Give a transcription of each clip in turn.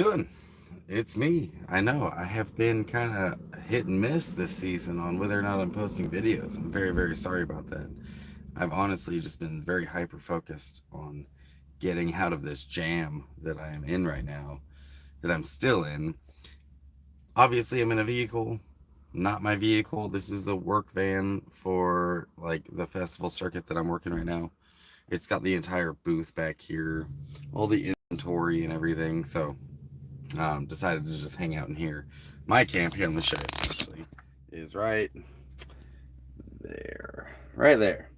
Doing? It's me. I know I have been kind of hit and miss this season on whether or not I'm posting videos. I'm very, very sorry about that. I've honestly just been very hyper focused on getting out of this jam that I am in right now, that I'm still in. Obviously, I'm in a vehicle, not my vehicle. This is the work van for like the festival circuit that I'm working right now. It's got the entire booth back here, all the inventory and everything. So decided to just hang out in here. My camp here, I'm gonna show you actually, is right there, right there,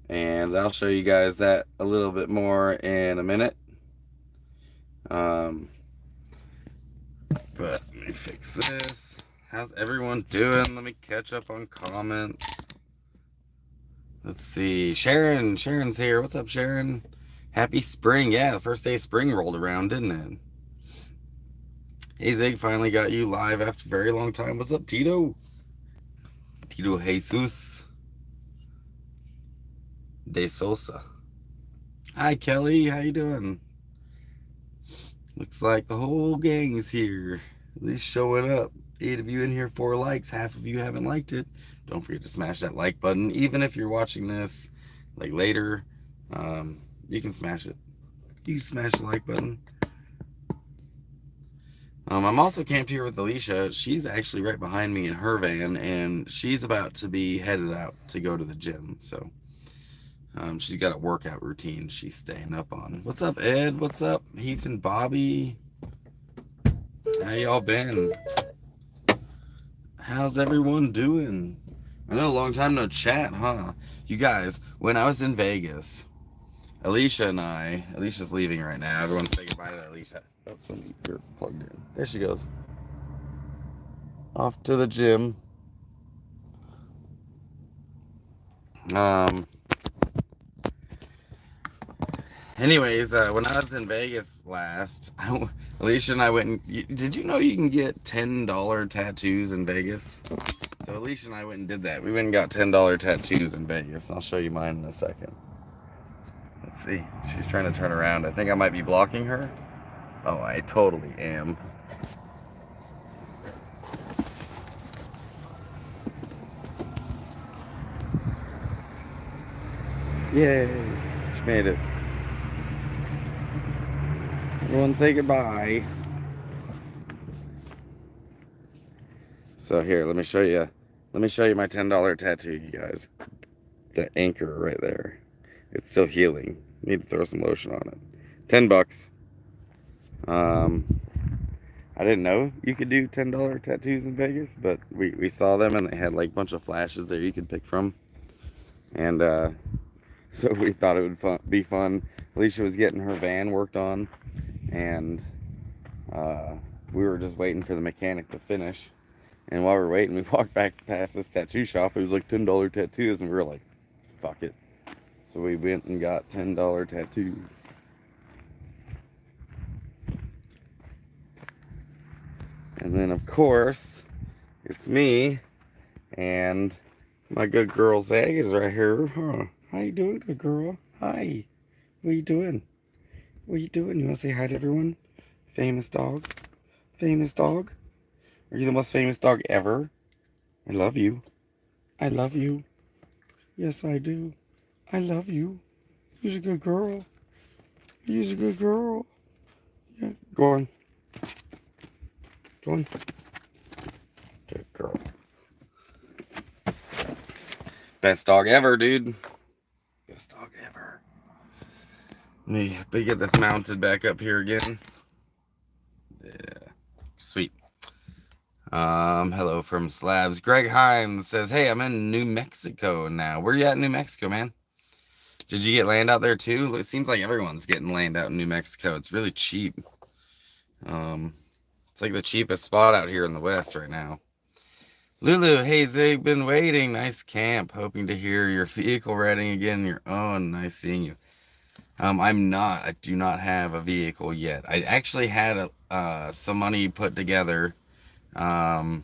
and I'll show you guys that a little bit more in a minute. Um, but let me fix this. How's everyone doing? Let me catch up on comments. Let's see. Sharon's here. What's up, Sharon? Happy spring. Yeah, the first day of spring rolled around, didn't it? Hey, Zig, finally got you live after a very long time. What's up, Tito? Tito Jesus de Sosa. Hi, Kelly. How you doing? Looks like the whole gang's here. At least showing up. 8 of you in here, 4 likes. Half of you haven't liked it. Don't forget to smash that like button. Even if you're watching this like later, you can smash it. You smash the like button. I'm also camped here with Alicia. She's actually right behind me in her van, and she's about to be headed out to go to the gym. So she's got a workout routine she's staying up on. What's up, Ed? What's up, Heath and Bobby? How y'all been? How's everyone doing? I know, a long time no chat, huh? You guys, when I was in Vegas, Alicia's leaving right now. Everyone say goodbye to Alicia. Oh, you're plugged in. There she goes. Off to the gym. Um, Anyways, when I was in Vegas last, Alicia and I went and. Did you know you can get $10 tattoos in Vegas? So Alicia and I went and did that. We went and got $10 tattoos in Vegas. I'll show you mine in a second. Let's see. She's trying to turn around. I think I might be blocking her. Oh, I totally am. Yay! She made it. Everyone say goodbye. So here, let me show you. Let me show you my $10 tattoo, you guys. The anchor right there. It's still healing. Need to throw some lotion on it. $10. I didn't know you could do $10 tattoos in Vegas, but we saw them and they had like a bunch of flashes there you could pick from. And so we thought it would be fun. Alicia was getting her van worked on, and we were just waiting for the mechanic to finish. And while we were waiting, we walked back past this tattoo shop. It was like $10 tattoos, and we were like, fuck it. So we went and got $10 tattoos. And then, of course, it's me, and my good girl Zag is right here. Huh? How you doing, good girl? Hi. What are you doing? What are you doing? You want to say hi to everyone? Famous dog? Famous dog? Are you the most famous dog ever? I love you. I love you. Yes, I do. I love you. You're a good girl. You're a good girl. Yeah, go on. Go on. Good girl. Best dog ever, dude. Best dog ever. Let me get this mounted back up here again. Yeah. Sweet. Hello from Slabs. Greg Hines says, hey, I'm in New Mexico now. Where you at in New Mexico, man? Did you get land out there too? It seems like everyone's getting land out in New Mexico. It's really cheap. It's like the cheapest spot out here in the West right now. Lulu, hey, Zig, been waiting. Nice camp. Hoping to hear your vehicle riding again your own. Nice seeing you. I'm not. I do not have a vehicle yet. I actually had some money put together. I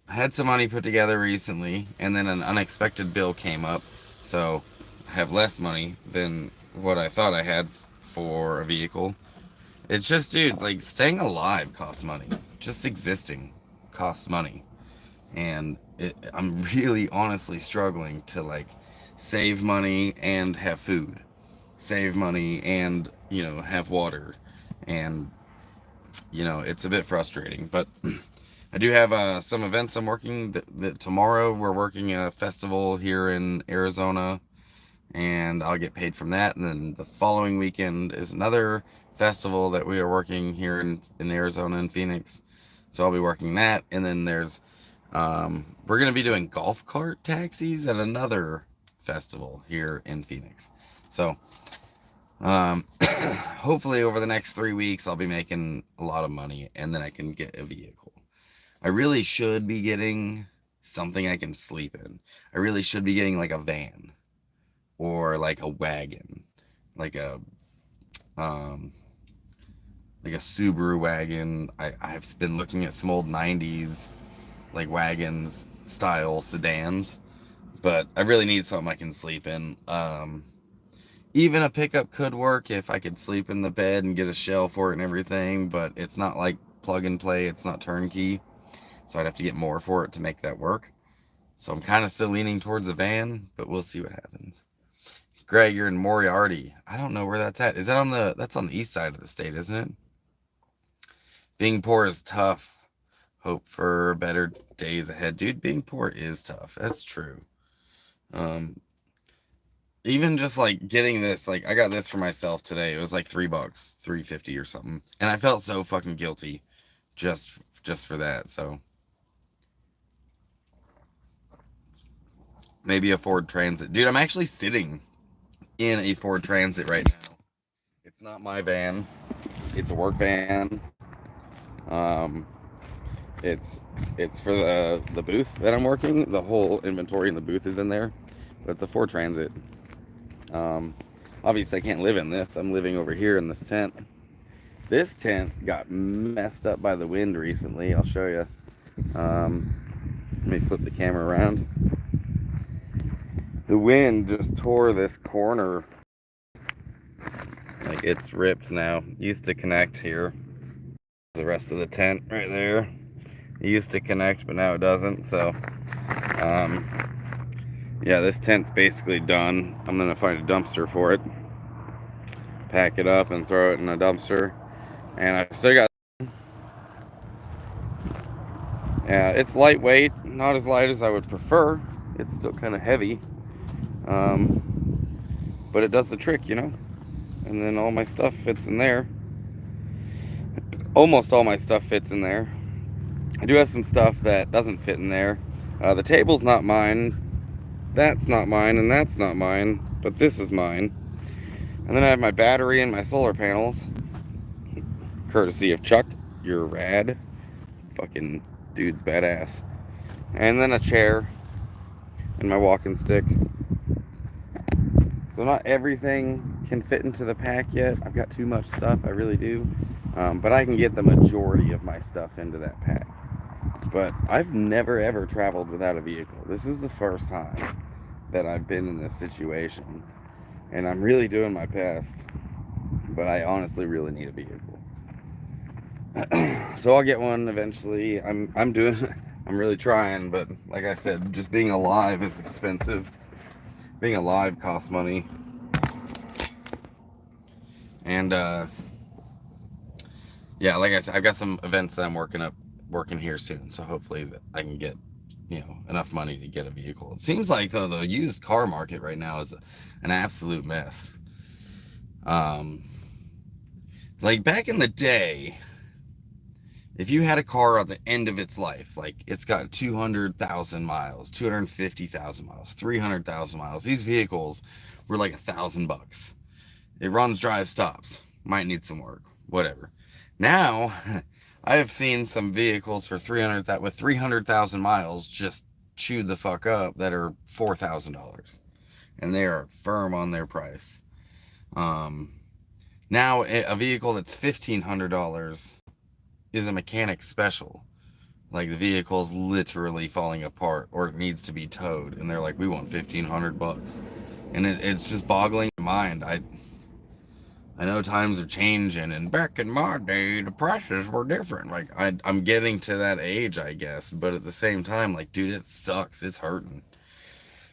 had some money put together recently, and then an unexpected bill came up. So I have less money than what I thought I had for a vehicle. It's just, dude, like staying alive costs money. Just existing costs money. And I'm really honestly struggling to like save money and have food, save money and, have water. And, it's a bit frustrating. But I do have some events I'm working. That tomorrow we're working a festival here in Arizona, and I'll get paid from that. And then the following weekend is another festival that we are working here in Arizona and Phoenix. So I'll be working that. And then we're going to be doing golf cart taxis at another festival here in Phoenix. So hopefully over the next 3 weeks, I'll be making a lot of money, and then I can get a vehicle. I really should be getting something I can sleep in. I really should be getting like a van or like a wagon, like a um like a Subaru wagon. I've been looking at some old 90s like wagons style sedans, but I really need something I can sleep in. Even a pickup could work if I could sleep in the bed and get a shell for it and everything, but it's not like plug and play, it's not turnkey, so I'd have to get more for it to make that work. So I'm kind of still leaning towards a van, but we'll see what happens. Greg, you're in Moriarty. I don't know where that's at. Is that that's on the east side of the state, isn't it? Being poor is tough. Hope for better days ahead. Dude, being poor is tough. That's true. Even just like getting this, like I got this for myself today. It was like $3, $3.50 or something. And I felt so fucking guilty just for that. So maybe a Ford Transit. Dude, I'm actually sitting in a Ford Transit right now. It's not my van. It's a work van. Um, it's for the booth that I'm working. The whole inventory in the booth is in there, but it's a Ford Transit. Obviously I can't live in this. I'm living over here in this tent. This tent got messed up by the wind recently. I'll show you. Let me flip the camera around. The wind just tore this corner. Like it's ripped now. It used to connect here. The rest of the tent right there. It used to connect, but now it doesn't. So, yeah, this tent's basically done. I'm gonna find a dumpster for it, pack it up, and throw it in a dumpster. And I still got. Yeah, it's lightweight, not as light as I would prefer. It's still kind of heavy, but it does the trick, And then all my stuff fits in there. Almost all my stuff fits in there. I do have some stuff that doesn't fit in there. The table's not mine. That's not mine, and that's not mine. But this is mine. And then I have my battery and my solar panels. Courtesy of Chuck. You're rad. Fucking dude's badass. And then a chair. And my walking stick. So not everything can fit into the pack yet. I've got too much stuff. I really do. But I can get the majority of my stuff into that pack. But I've never ever traveled without a vehicle. This is the first time that I've been in this situation, and I'm really doing my best, but I honestly really need a vehicle. So I'll get one eventually. I'm really trying, but like I said, just being alive is expensive. Being alive costs money. And yeah, like I said, I've got some events that I'm working here soon, so hopefully I can get enough money to get a vehicle. It seems like though the used car market right now is an absolute mess. Like back in the day, if you had a car at the end of its life, like it's got 200,000 miles, 250,000 miles, 300,000 miles, these vehicles were like $1,000. It runs, drives, stops, might need some work, whatever. Now I have seen some vehicles for 300,000 miles just chewed the fuck up that are $4,000, and they are firm on their price. Now a vehicle that's $1,500 is a mechanic special. Like the vehicle's literally falling apart, or it needs to be towed, and they're like, we want $1,500, and it's just boggling the mind. I know times are changing, and back in my day, the prices were different. Like I'm getting to that age, I guess, but at the same time, like, dude, it sucks. It's hurting.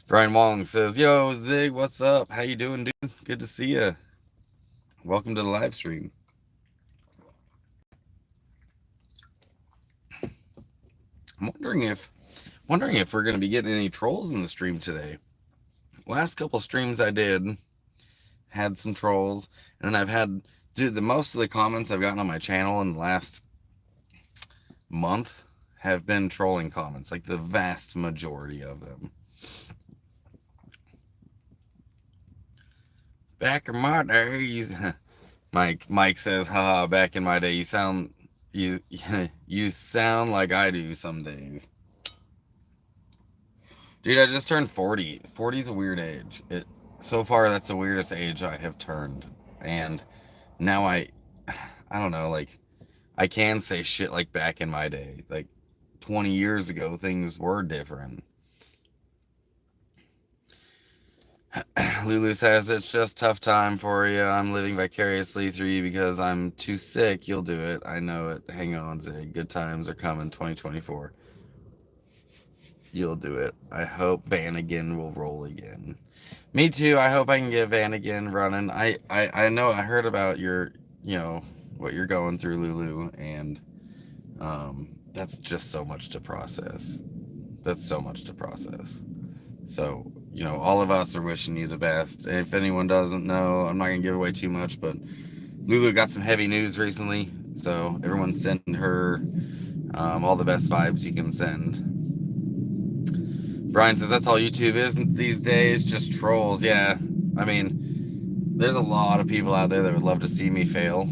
Brian Wong says, "Yo, Zig, what's up? How you doing, dude? Good to see you. Welcome to the live stream." I'm wondering if we're gonna be getting any trolls in the stream today. Last couple streams I did had some trolls, and then I've had, dude, the most of the comments I've gotten on my channel in the last month have been trolling comments, like the vast majority of them. Back in my day, Mike says, haha, back in my day, you you sound like I do some days. Dude, I just turned 40. 40 is a weird age. So far that's the weirdest age I have turned. And now I don't know, like, I can say shit like back in my day. Like 20 years ago things were different. Lulu says, it's just tough time for you. I'm living vicariously through you because I'm too sick. You'll do it. I know it. Hang on, Zig. Good times are coming 2024. You'll do it. I hope Vanagon will roll again. Me too. I hope I can get Vanagon running. I know I heard about your, what you're going through, Lulu, and that's just so much to process. That's so much to process. So, all of us are wishing you the best. And if anyone doesn't know, I'm not going to give away too much, but Lulu got some heavy news recently. So everyone send her all the best vibes you can send. Brian says, that's all YouTube is these days, just trolls. Yeah, I mean, there's a lot of people out there that would love to see me fail,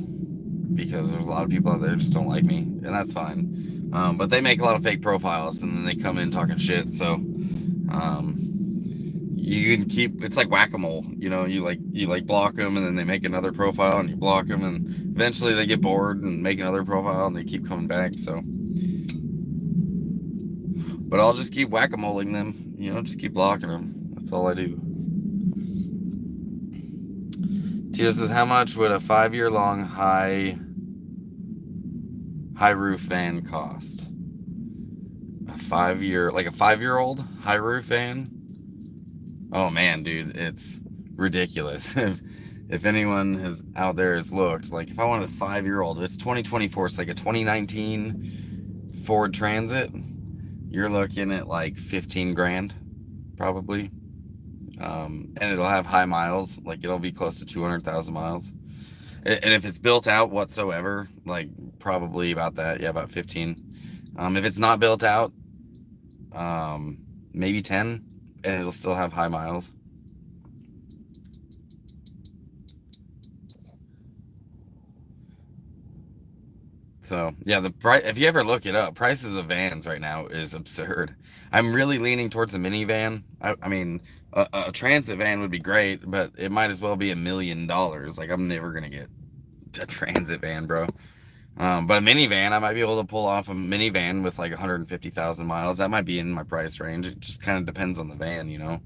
because there's a lot of people out there that just don't like me, and that's fine. But they make a lot of fake profiles, and then they come in talking shit, so you can keep, it's like whack-a-mole, you block them, and then they make another profile, and you block them, and eventually they get bored and make another profile, and they keep coming back. So, but I'll just keep whack-a-moling them, just keep blocking them. That's all I do. Tio says, how much would a 5-year-long high roof van cost? A 5-year-old high roof van? Oh man, dude, it's ridiculous. If anyone out there has looked, like, if I wanted a 5-year-old, it's 2024, it's like a 2019 Ford Transit, you're looking at like 15 grand, probably. And it'll have high miles, like it'll be close to 200,000 miles. And if it's built out whatsoever, like probably about that, yeah, about 15. If it's not built out, maybe 10, and it'll still have high miles. So yeah, the price, if you ever look it up, prices of vans right now is absurd. I'm really leaning towards a minivan. I mean, a transit van would be great, but it might as well be $1 million. Like, I'm never gonna get a transit van, bro. But a minivan, I might be able to pull off a minivan with like 150,000 miles. That might be in my price range. It just kind of depends on the van,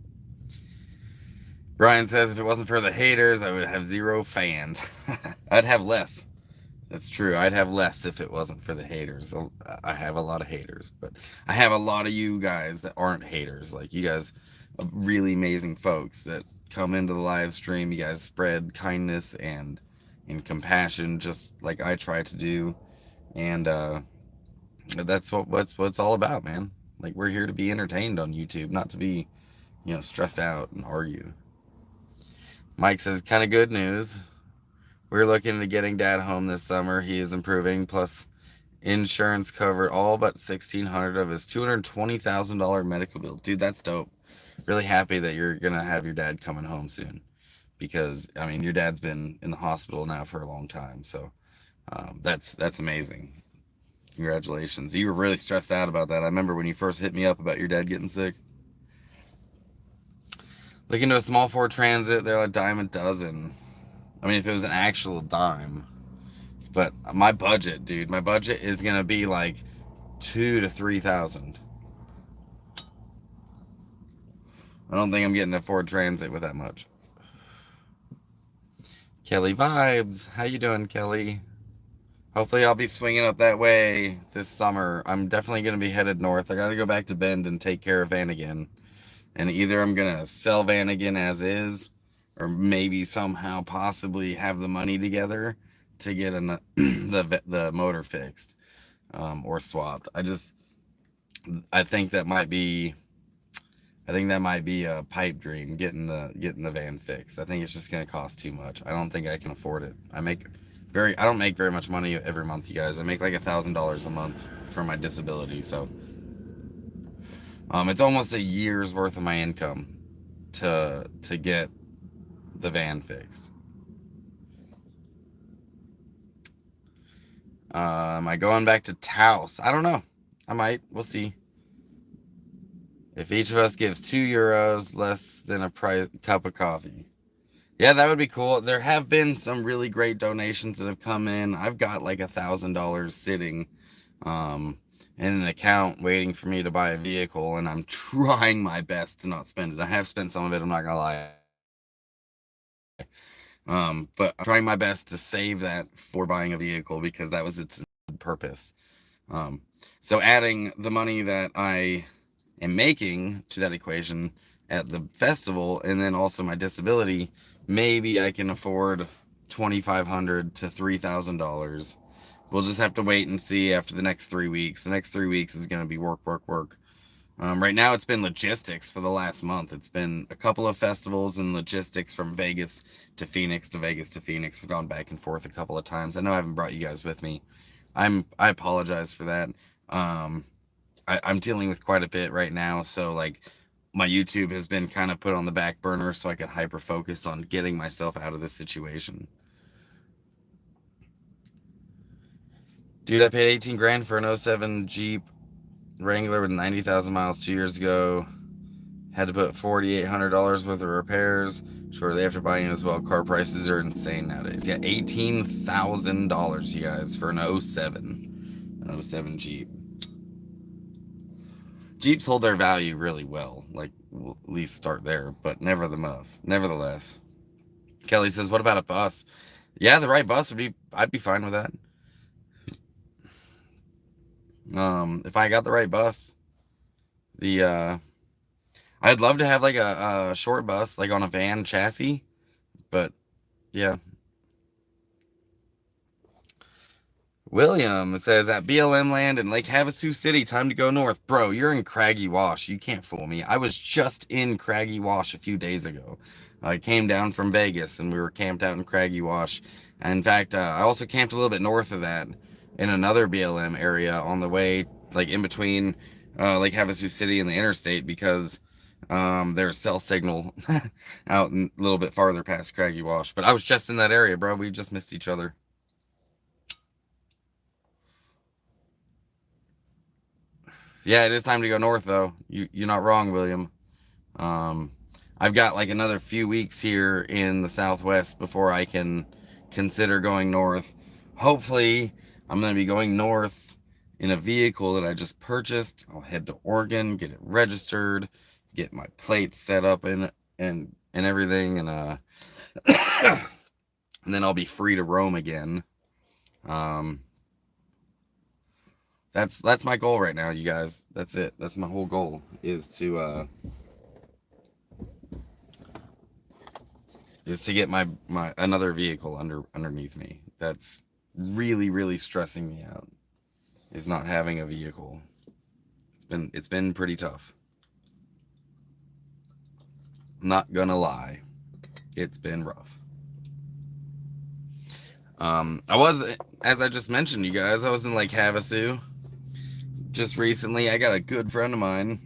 Brian says, if it wasn't for the haters, I would have 0 fans. I'd have less. That's true. I'd have less if it wasn't for the haters. I have a lot of haters, but I have a lot of you guys that aren't haters. Like, you guys are really amazing folks that come into the live stream. You guys spread kindness and compassion, just like I try to do. And that's what it's all about, man. Like, we're here to be entertained on YouTube, not to be, stressed out and argue. Mike says, kind of good news. We're looking into getting Dad home this summer. He is improving. Plus, insurance covered all but $1,600 of his $220,000 medical bill. Dude, that's dope. Really happy that you're gonna have your dad coming home soon, because I mean, your dad's been in the hospital now for a long time. So that's amazing. Congratulations. You were really stressed out about that. I remember when you first hit me up about your dad getting sick. Look into a small Ford Transit. They're a dime a dozen. I mean, if it was an actual dime. But my budget, dude, is gonna be like 2,000 to 3,000. I don't think I'm getting a Ford Transit with that much. Kelly vibes. How you doing, Kelly? Hopefully I'll be swinging up that way this summer. I'm definitely going to be headed north. I got to go back to Bend and take care of Vanagon. And either I'm going to sell Vanagon as is, or maybe somehow possibly have the money together to get the motor fixed, or swapped. I think that might be a pipe dream, getting the van fixed. I think it's just gonna cost too much. I don't think I can afford it. I don't make very much money every month, you guys. I make like $1,000 a month for my disability, so it's almost a year's worth of my income to get the van fixed. Am I going back to Taos? I don't know. I might. We'll see. If each of us gives €2, less than a cup of coffee. Yeah, that would be cool. There have been some really great donations that have come in. I've got like $1,000 sitting in an account waiting for me to buy a vehicle, and I'm trying my best to not spend it. I have spent some of it, I'm not gonna lie. But I'm trying my best to save that for buying a vehicle because that was its purpose. So adding the money that I am making to that equation at the festival, and then also my disability, maybe I can afford $2,500 to $3,000. We'll just have to wait and see after the next 3 weeks. The next 3 weeks is going to be work, work, work. Right now, it's been logistics for the last month. It's been a couple of festivals and logistics from Vegas to Phoenix to Vegas to Phoenix. I've gone back and forth a couple of times. I know I haven't brought you guys with me. I apologize for that. I'm dealing with quite a bit right now, so like my YouTube has been kind of put on the back burner so I can hyper focus on getting myself out of this situation. Dude, I paid 18 grand for an 07 Jeep Wrangler with 90,000 miles 2 years ago. Had to put $4,800 worth of repairs shortly after buying it as well. Car prices are insane nowadays. Yeah, $18,000, you guys, for an 07 Jeep. Jeeps hold their value really well. Like, we'll at least start there. But nevertheless. Kelly says, what about a bus? Yeah, the right bus I'd be fine with that. If I got the right bus, I'd love to have like a short bus, like on a van chassis. But yeah. William says at BLM land in Lake Havasu City, time to go north. Bro, you're in Craggy Wash. You can't fool me. I was just in Craggy Wash a few days ago. I came down from Vegas and we were camped out in Craggy Wash. And in fact, I also camped a little bit north of that in another BLM area on the way, like in between Lake Havasu City and the interstate, because there's cell signal out a little bit farther past Craggy Wash. But I was just in that area, bro. We just missed each other. Yeah, it is time to go north, though. You're not wrong, William. Um, I've got like another few weeks here in the Southwest before I can consider going north. Hopefully, I'm going to be going north in a vehicle that I just purchased. I'll head to Oregon, get it registered, get my plates set up and everything, and and then I'll be free to roam again. Um, that's my goal right now, you guys. That's it. That's my whole goal is to get my another vehicle underneath me. That's really stressing me out. Is not having a vehicle. It's been pretty tough. I'm not gonna lie. It's been rough. I was, as I just mentioned, you guys, I was in Lake Havasu just recently. I got a good friend of mine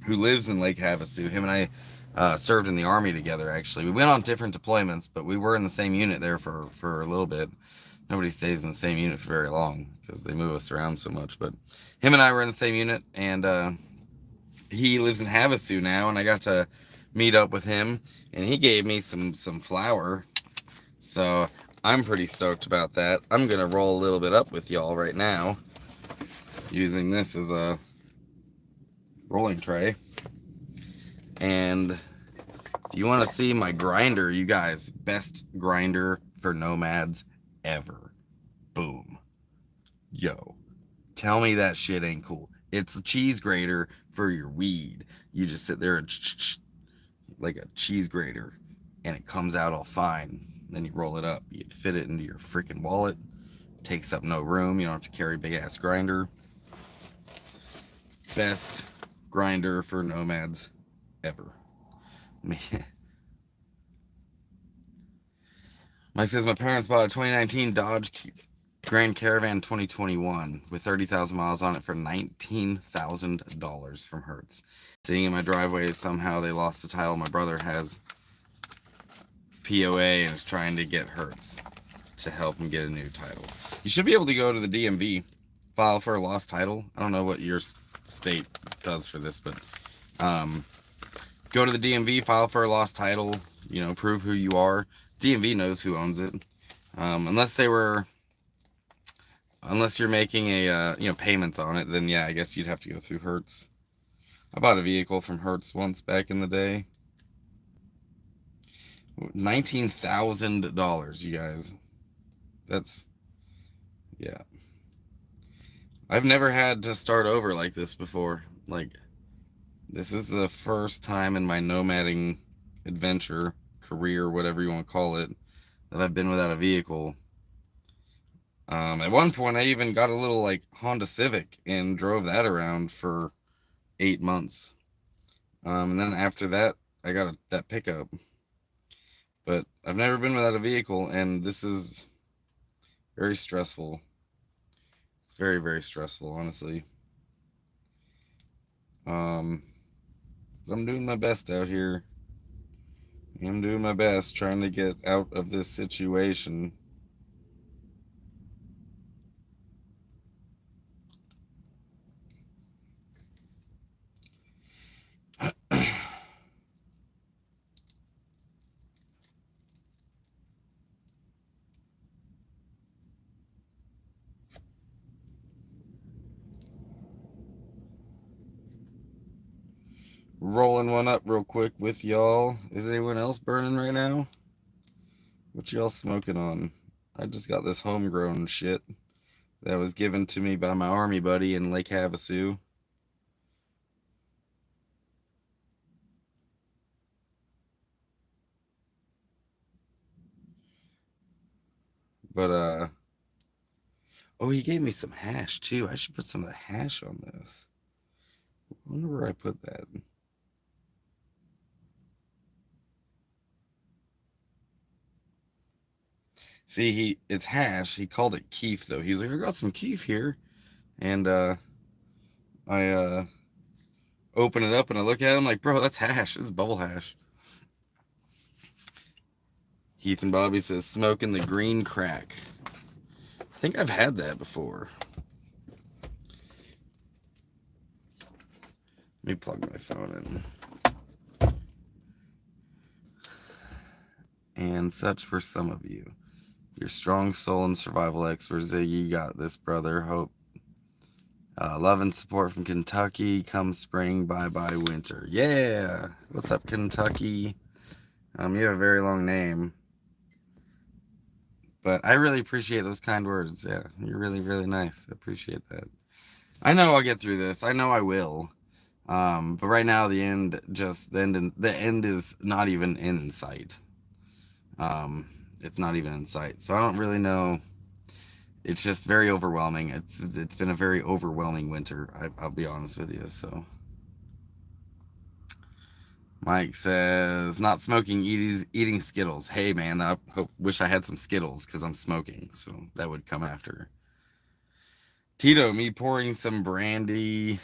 who lives in Lake Havasu. Him and I served in the Army together, actually. We went on different deployments, but we were in the same unit there for a little bit. Nobody stays in the same unit for very long because they move us around so much. But him and I were in the same unit, and he lives in Havasu now, and I got to meet up with him, and he gave me some flour. So I'm pretty stoked about that. I'm going to roll a little bit up with y'all right now, using this as a rolling tray. And if you want to see my grinder, you guys, best grinder for nomads ever. Boom. Yo. Tell me that shit ain't cool. It's a cheese grater for your weed. You just sit there and like a cheese grater, and it comes out all fine. Then you roll it up. You fit it into your freaking wallet. Takes up no room. You don't have to carry a big ass grinder. Best grinder for nomads ever. Mike says my parents bought a 2019 Dodge Grand Caravan 2021 with 30,000 miles on it for $19,000 from Hertz. Sitting in my driveway, somehow they lost the title. My brother has POA and is trying to get Hertz to help him get a new title. You should be able to go to the DMV, file for a lost title. I don't know what your state does for this, but go to the DMV, file for a lost title, prove who you are. DMV knows who owns it. Unless you're making a payments on it, then yeah, I guess you'd have to go through Hertz. I bought a vehicle from Hertz once back in the day. $19,000, you guys. That's, yeah. I've never had to start over like this before. Like, this is the first time in my nomading adventure, career, whatever you want to call it, that I've been without a vehicle. At one point, I even got a little like Honda Civic and drove that around for 8 months. And then after that, I got that pickup. But I've never been without a vehicle, and this is very stressful. It's very, very stressful, honestly. I'm doing my best out here. I'm doing my best trying to get out of this situation. Rolling one up real quick with y'all. Is anyone else burning right now? What y'all smoking on? I just got this homegrown shit that was given to me by my army buddy in Lake Havasu. But oh, he gave me some hash too. I should put some of the hash on this. I wonder where I put that. See, it's hash. He called it keef though. He's like, I got some keef here, and I open it up and I look at it. I'm like, bro, that's hash. This is bubble hash. Heath and Bobby says, smoking the green crack. I think I've had that before. Let me plug my phone in. And such for some of you. Your strong soul and survival experts. You got this, brother. Hope. Love and support from Kentucky. Come spring, bye-bye winter. Yeah. What's up, Kentucky? You have a very long name. But I really appreciate those kind words. Yeah, you're really, really nice. I appreciate that. I know I'll get through this. I know I will. But right now, the end is not even in sight. It's not even in sight. So I don't really know. It's just very overwhelming. It's been a very overwhelming winter. I'll be honest with you. So Mike says, not smoking, eating Skittles. Hey, man, I wish I had some Skittles because I'm smoking. So that would come after. Tito, me pouring some brandy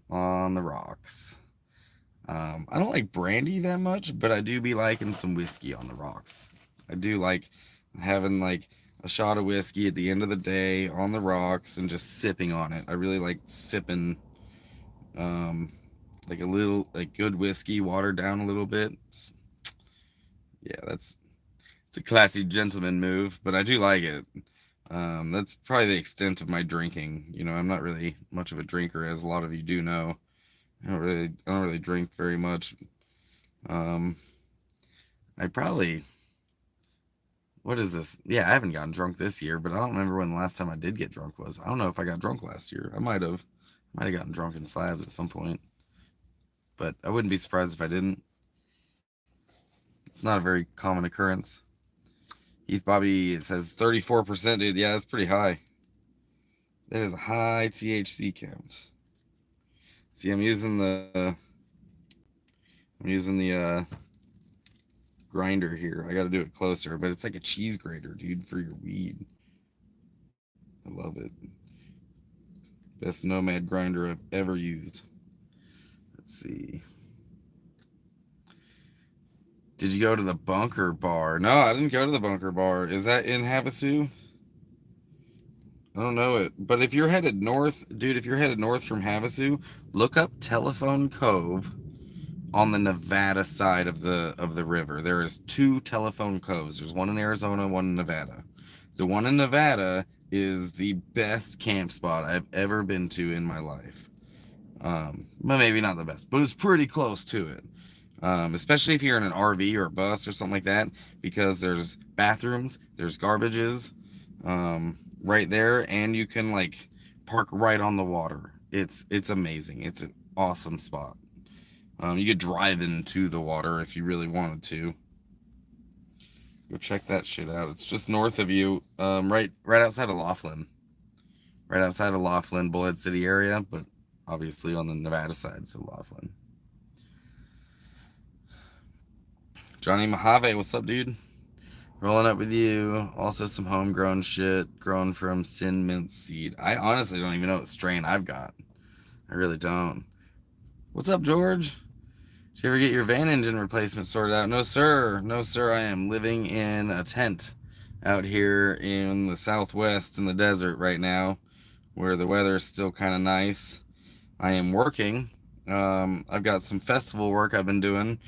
on the rocks. I don't like brandy that much, but I do be liking some whiskey on the rocks. I do like having like a shot of whiskey at the end of the day on the rocks and just sipping on it. I really like sipping like a little like good whiskey watered down a little bit. It's a classy gentleman move, but I do like it. That's probably the extent of my drinking. I'm not really much of a drinker, as a lot of you do know. I don't really drink very much. I probably What is this? Yeah, I haven't gotten drunk this year, but I don't remember when the last time I did get drunk was. I don't know if I got drunk last year. I might have. Might have gotten drunk in slabs at some point, but I wouldn't be surprised if I didn't. It's not a very common occurrence. Heath Bobby says 34%, dude. Yeah, that's pretty high. That is a high THC count. See, I'm using the grinder here. I got to do it closer, but it's like a cheese grater, dude, for your weed. I love it. Best Nomad grinder I've ever used. Let's see. Did you go to the Bunker Bar? No, I didn't go to the Bunker Bar. Is that in Havasu? I don't know it. But if you're headed north, dude, if you're headed north from Havasu, look up Telephone Cove on the Nevada side of the river. There is two telephone coves. There's one in Arizona, one in Nevada. The one in Nevada is the best camp spot I've ever been to in my life. But maybe not the best, but it's pretty close to it. Especially if you're in an RV or a bus or something like that, because there's bathrooms, there's garbages, right there, and you can like park right on the water. It's amazing. It's an awesome spot. You could drive into the water if you really wanted to. Go check that shit out. It's just north of you, right outside of Laughlin. Right outside of Laughlin, Bullhead City area, but obviously on the Nevada side, so Laughlin. Johnny Mojave, what's up, dude? Rolling up with you. Also some homegrown shit grown from Sin Mint seed. I honestly don't even know what strain I've got. I really don't. What's up, George? Did you ever get your van engine replacement sorted out? No, sir. No, sir. I am living in a tent out here in the southwest in the desert right now, where the weather is still kind of nice. I am working. I've got some festival work I've been doing.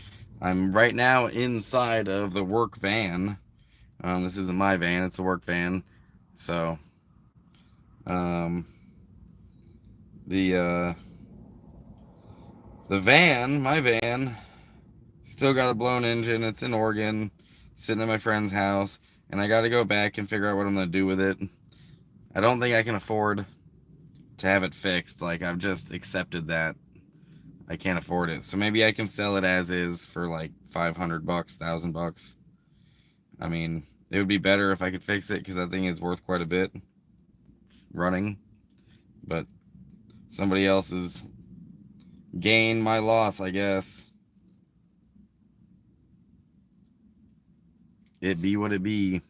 I'm right now inside of the work van. This isn't my van; it's a work van. So, um, the uh, the van, my van, still got a blown engine. It's in Oregon, sitting at my friend's house, and I got to go back and figure out what I'm gonna do with it. I don't think I can afford to have it fixed. Like I've just accepted that I can't afford it. So maybe I can sell it as is for like $500, $1,000. I mean, it would be better if I could fix it because that thing is worth quite a bit running. But somebody else's gain, my loss, I guess. It be what it be.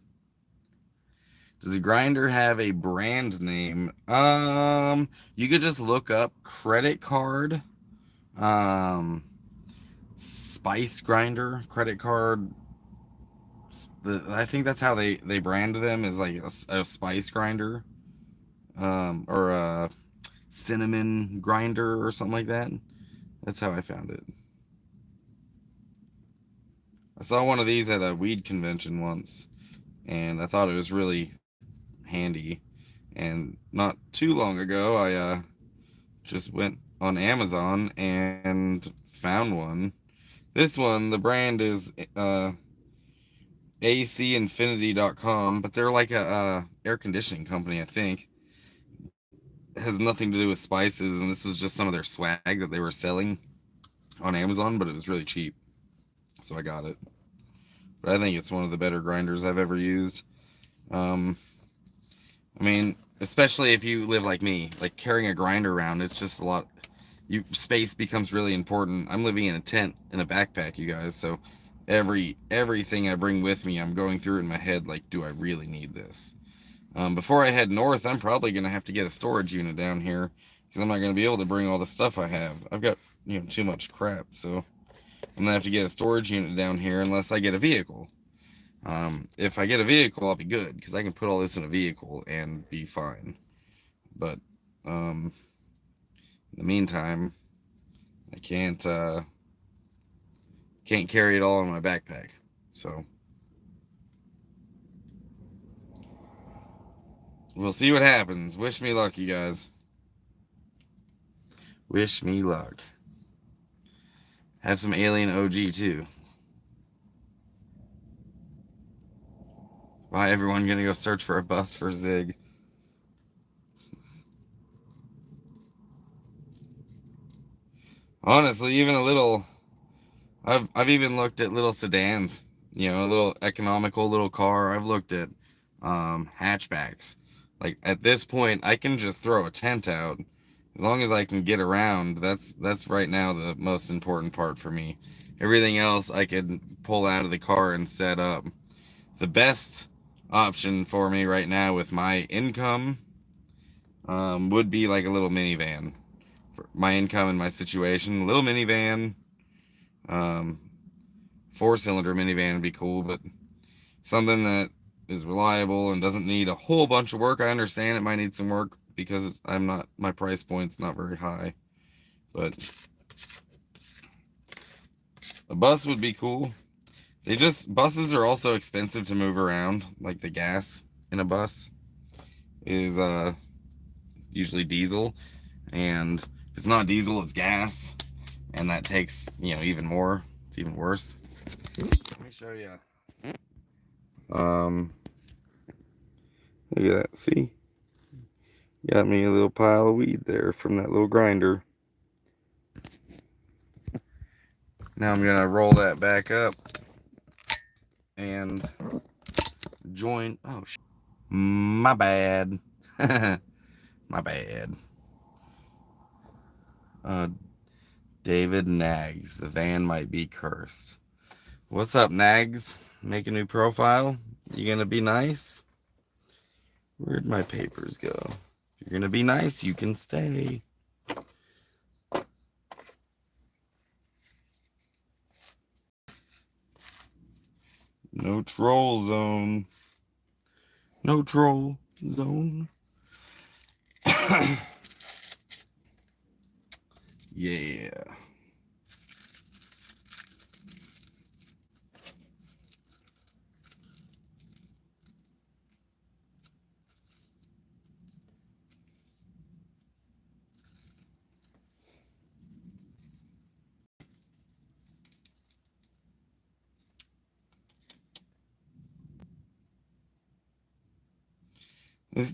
Does a grinder have a brand name? You could just look up credit card, um, spice grinder, credit card. I think that's how they brand them, is like a spice grinder, or a cinnamon grinder or something like that. That's how I found it. I saw one of these at a weed convention once, and I thought it was really handy. And not too long ago, I just went on Amazon and found one. This one, the brand is acinfinity.com, but they're like a air conditioning company, I think. It has nothing to do with spices, and this was just some of their swag that they were selling on Amazon, but it was really cheap, so I got it. But I think it's one of the better grinders I've ever used. Um, I mean, especially if you live like me, like carrying a grinder around, it's just a lot. Space becomes really important. I'm living in a tent in a backpack, you guys, so everything I bring with me, I'm going through it in my head like, do I really need this? Before I head north, I'm probably gonna have to get a storage unit down here because I'm not gonna be able to bring all the stuff I have. I've got too much crap, so I'm gonna have to get a storage unit down here unless I get a vehicle. If I get a vehicle, I'll be good because I can put all this in a vehicle and be fine. But in the meantime, I can't carry it all in my backpack. So we'll see what happens. Wish me luck, you guys. Wish me luck. Have some Alien OG too. Why everyone gonna go search for a bus for Zig? Honestly, even a little. I've even looked at little sedans. You know, a little economical little car. I've looked at hatchbacks. Like at this point, I can just throw a tent out. As long as I can get around, that's right now the most important part for me. Everything else I could pull out of the car and set up. The best option for me right now with my income would be like a little minivan. For my income and my situation, a little minivan, um, 4-cylinder minivan would be cool, but something that is reliable and doesn't need a whole bunch of work. I understand it might need some work because I'm not, my price point's not very high, but a bus would be cool. Buses are also expensive to move around. Like the gas in a bus is usually diesel, and if it's not diesel, it's gas, and that takes, even more. It's even worse. Let me show you. Um, Look at that. See, got me a little pile of weed there from that little grinder. Now I'm gonna roll that back up and join. Oh, my bad. My bad. Uh, David Nags. The van might be cursed. What's up, Nags? Make a new profile? You gonna be nice? Where'd my papers go? If you're gonna be nice, you can stay. No troll zone. No troll zone. Yeah.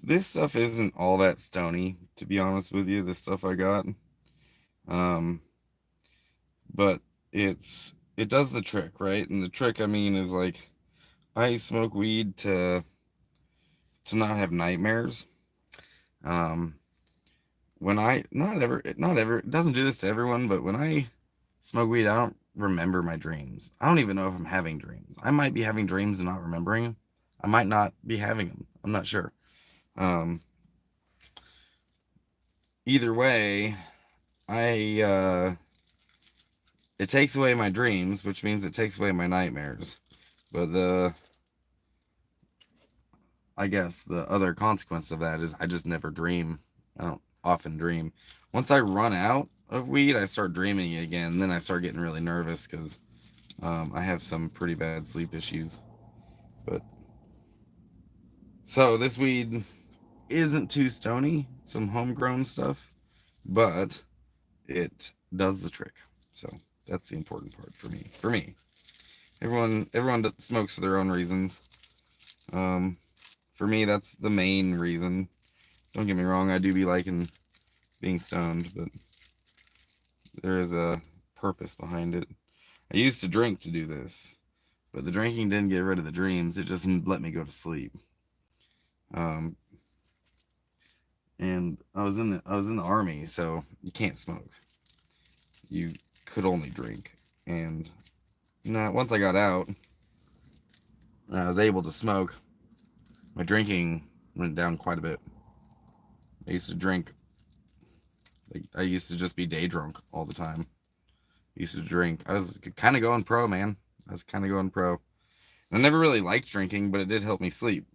This stuff isn't all that stony, to be honest with you, the stuff I got. Um, but it does the trick, right? And the trick I mean is like I smoke weed to not have nightmares. Um, when I not ever it doesn't do this to everyone, but when I smoke weed, I don't remember my dreams. I don't even know if I'm having dreams. I might be having dreams and not remembering them. I might not be having them. I'm not sure. Um, Either way, I it takes away my dreams, which means it takes away my nightmares. But I guess the other consequence of that is I just never dream. I don't often dream. Once I run out of weed, I start dreaming again. Then I start getting really nervous because I have some pretty bad sleep issues. But so this weed isn't too stony, some homegrown stuff, but it does the trick. So that's the important part for me. For me, everyone smokes for their own reasons. Um, for me, that's the main reason. Don't get me wrong, I do be liking being stoned, but there is a purpose behind it. I used to drink to do this, but the drinking didn't get rid of the dreams. It just let me go to sleep. Um, and I was in the army, so you can't smoke. You could only drink. And now once I got out, I was able to smoke. My drinking went down quite a bit. I used to drink, like, I used to just be day drunk all the time. I used to drink. I was kind of going pro, man. I was kind of going pro. I never really liked drinking, but it did help me sleep.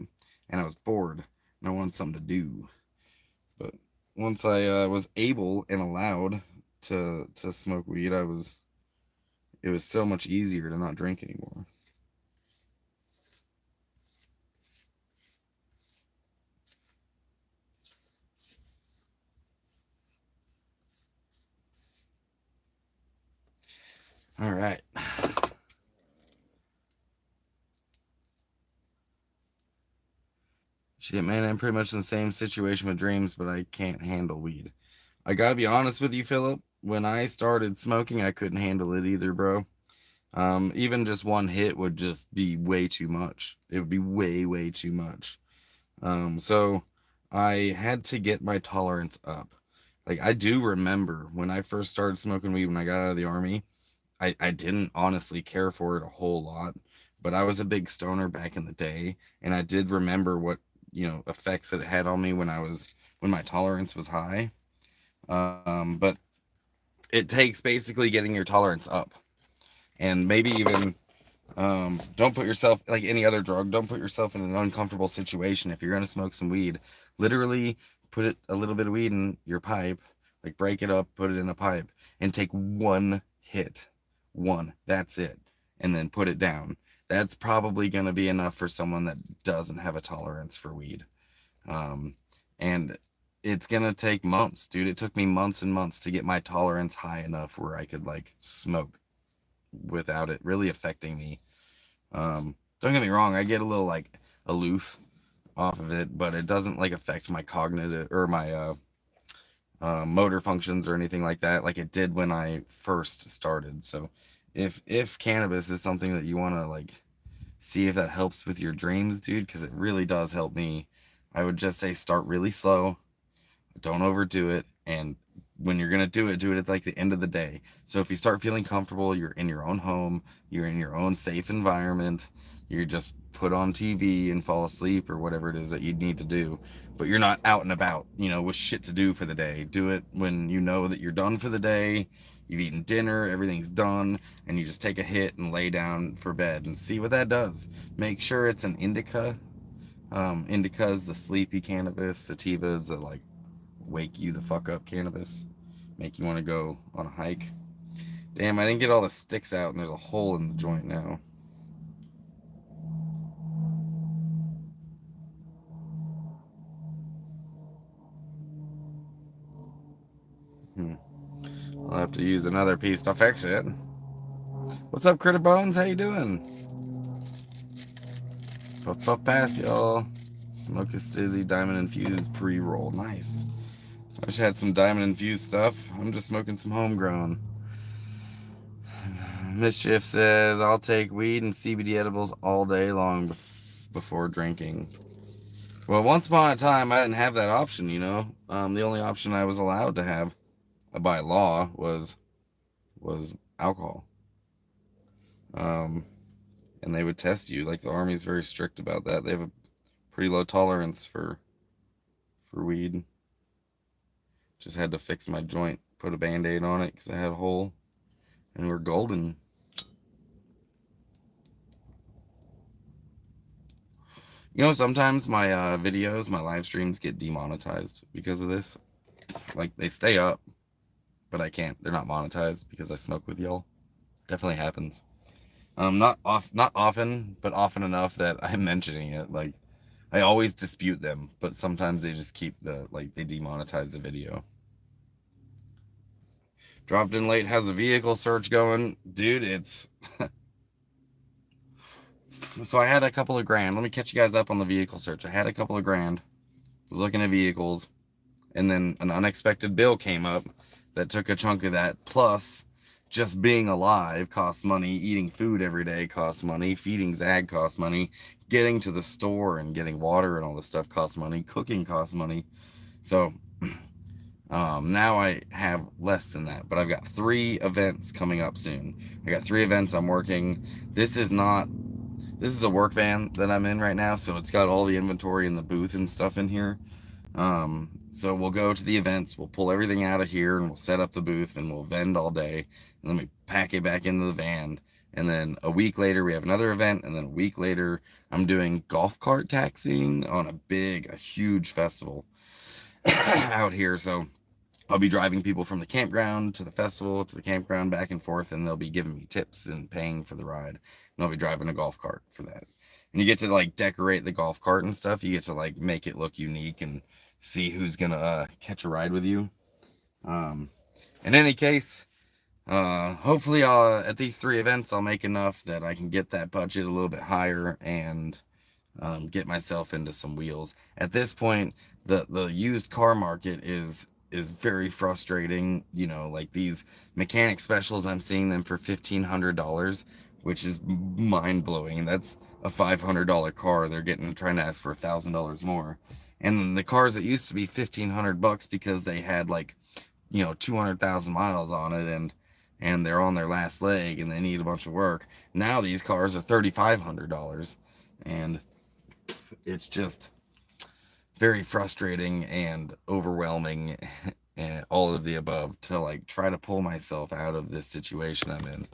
And I was bored, and I wanted something to do. But once I was able and allowed to smoke weed, it was so much easier to not drink anymore. All right. Shit, man, I'm pretty much in the same situation with dreams, but I can't handle weed. I gotta be honest with you, Philip. When I started smoking, I couldn't handle it either, bro. Even just one hit would just be way too much. It would be way, way too much. So I had to get my tolerance up. Like, I do remember when I first started smoking weed when I got out of the army, I didn't honestly care for it a whole lot, but I was a big stoner back in the day, and I did remember what, effects it had on me when my tolerance was high. But it takes basically getting your tolerance up, and maybe even don't put yourself, like any other drug, don't put yourself in an uncomfortable situation. If you're gonna smoke some weed, literally put a little bit of weed in your pipe, like break it up, put it in a pipe, and take one hit. One. That's it. And then put it down. That's probably gonna be enough for someone that doesn't have a tolerance for weed. Um, and it's gonna take months, dude. It took me months and months to get my tolerance high enough where I could like smoke without it really affecting me. Don't get me wrong, I get a little like aloof off of it, but it doesn't like affect my cognitive or my motor functions or anything like that, like it did when I first started. So, if cannabis is something that you want to like see if that helps with your dreams, dude, because it really does help me, I would just say start really slow, don't overdo it, and when you're gonna do it at like the end of the day. So if you start feeling comfortable, you're in your own home, you're in your own safe environment, you just put on TV and fall asleep or whatever it is that you need to do, but you're not out and about, with shit to do for the day. Do it when you know that you're done for the day, you've eaten dinner, everything's done, and you just take a hit and lay down for bed and see what that does. Make sure it's an indica. Indica is the sleepy cannabis, sativa is the like wake you the fuck up cannabis, make you want to go on a hike. Damn, I didn't get all the sticks out, and there's a hole in the joint now. Hmm. I'll have to use another piece to fix it. What's up, Critter Bones? How you doing? Puff puff pass, y'all. Smoke a Stizzy diamond infused pre-roll. Nice. I wish I had some diamond infused stuff. I'm just smoking some homegrown. Mischief says, I'll take weed and CBD edibles all day long before drinking. Well, once upon a time, I didn't have that option. The only option I was allowed to have by law was alcohol. And they would test you. Like the Army's very strict about that. They have a pretty low tolerance for weed. Just had to fix my joint, put a band-aid on it because I had a hole, and we're golden. Sometimes my videos, my live streams get demonetized because of this. Like they stay up, but I can't. They're not monetized because I smoke with y'all. Definitely happens. Not often, but often enough that I'm mentioning it. Like I always dispute them, but sometimes they just keep they demonetize the video. Dropped in late, has a vehicle search going. Dude, it's so I had a couple of grand. Let me catch you guys up on the vehicle search. I had a couple of grand, was looking at vehicles, and then an unexpected bill came up that took a chunk of that. Plus, just being alive costs money. Eating food every day costs money. Feeding Zag costs money. Getting to the store and getting water and all this stuff costs money. Cooking costs money. So now I have less than that, but I've got 3 events coming up soon. I got 3 events I'm working. This is a work van that I'm in right now, so it's got all the inventory and the booth and stuff in here. So we'll go to the events, we'll pull everything out of here, and we'll set up the booth, and we'll vend all day, and then we pack it back into the van. And then a week later, we have another event, and then a week later, I'm doing golf cart taxiing on a huge festival out here. So I'll be driving people from the campground to the festival to the campground back and forth, and they'll be giving me tips and paying for the ride. And I'll be driving a golf cart for that. And you get to like decorate the golf cart and stuff. You get to like make it look unique and see who's gonna catch a ride with you. In any case, hopefully at these 3 events I'll make enough that I can get that budget a little bit higher and get myself into some wheels. At this point, the used car market is very frustrating. You know, like these mechanic specials, I'm seeing them for $1,500, which is mind blowing. That's a $500 car. They're trying to ask for $1,000 more. And then the cars that used to be $1,500 because they had like, 200,000 miles on it, and they're on their last leg and they need a bunch of work. Now these cars are $3,500, and it's just very frustrating and overwhelming, and all of the above, to like try to pull myself out of this situation I'm in.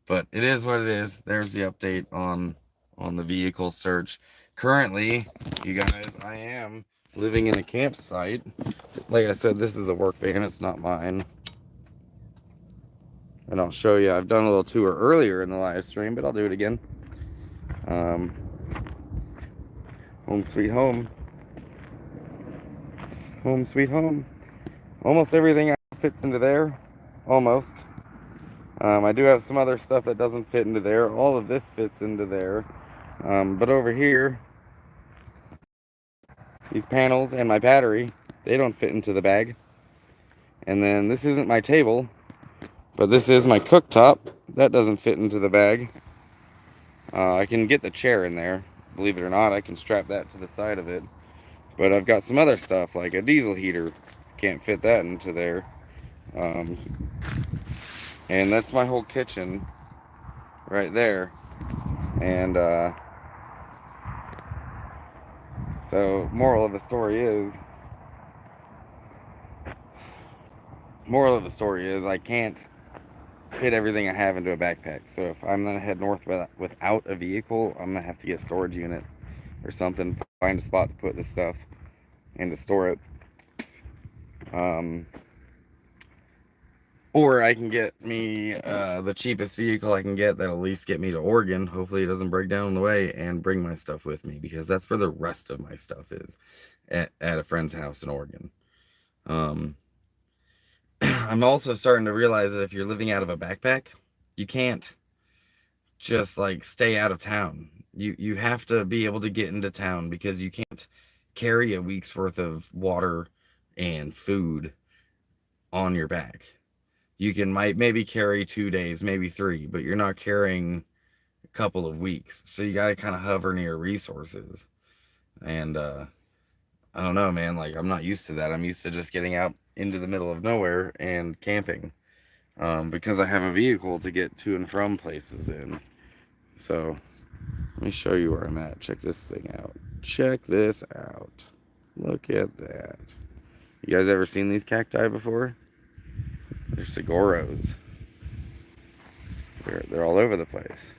But it is what it is. There's the update on the vehicle search. Currently, you guys, I am living in a campsite. Like I said, this is the work van. It's not mine. And I'll show you. I've done a little tour earlier in the live stream, but I'll do it again. Home sweet home. Home sweet home. Almost everything fits into there. Almost. I do have some other stuff that doesn't fit into there. All of this fits into there. But over here, these panels and my battery, they don't fit into the bag. And then this isn't my table, but this is my cooktop. That doesn't fit into the bag. I can get the chair in there. Believe it or not, I can strap that to the side of it. But I've got some other stuff, like a diesel heater. Can't fit that into there. And that's my whole kitchen right there. And so moral of the story is I can't fit everything I have into a backpack. So if I'm gonna head north without a vehicle, I'm gonna have to get a storage unit or something, find a spot to put this stuff and to store it. Or I can get me the cheapest vehicle I can get that'll at least get me to Oregon. Hopefully it doesn't break down on the way, and bring my stuff with me, because that's where the rest of my stuff is, at a friend's house in Oregon. I'm also starting to realize that if you're living out of a backpack, you can't just like stay out of town. You have to be able to get into town, because you can't carry a week's worth of water and food on your back. You can maybe carry 2 days, maybe 3, but you're not carrying a couple of weeks. So you got to kind of hover near resources. And I don't know, man, like I'm not used to that. I'm used to just getting out into the middle of nowhere and camping, because I have a vehicle to get to and from places in. So let me show you where I'm at. Check this thing out. Check this out. Look at that. You guys ever seen these cacti before? They're saguaros. They're all over the place.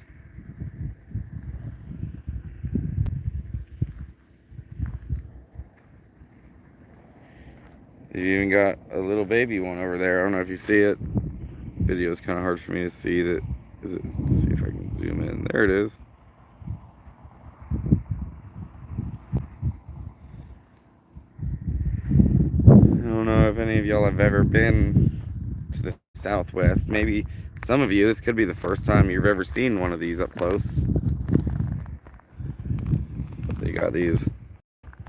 You even got a little baby one over there. I don't know if you see it. Video is kind of hard for me to see. Let's see if I can zoom in. There it is. I don't know if any of y'all have ever been to the Southwest. Maybe some of you, this could be the first time you've ever seen one of these up close. They got these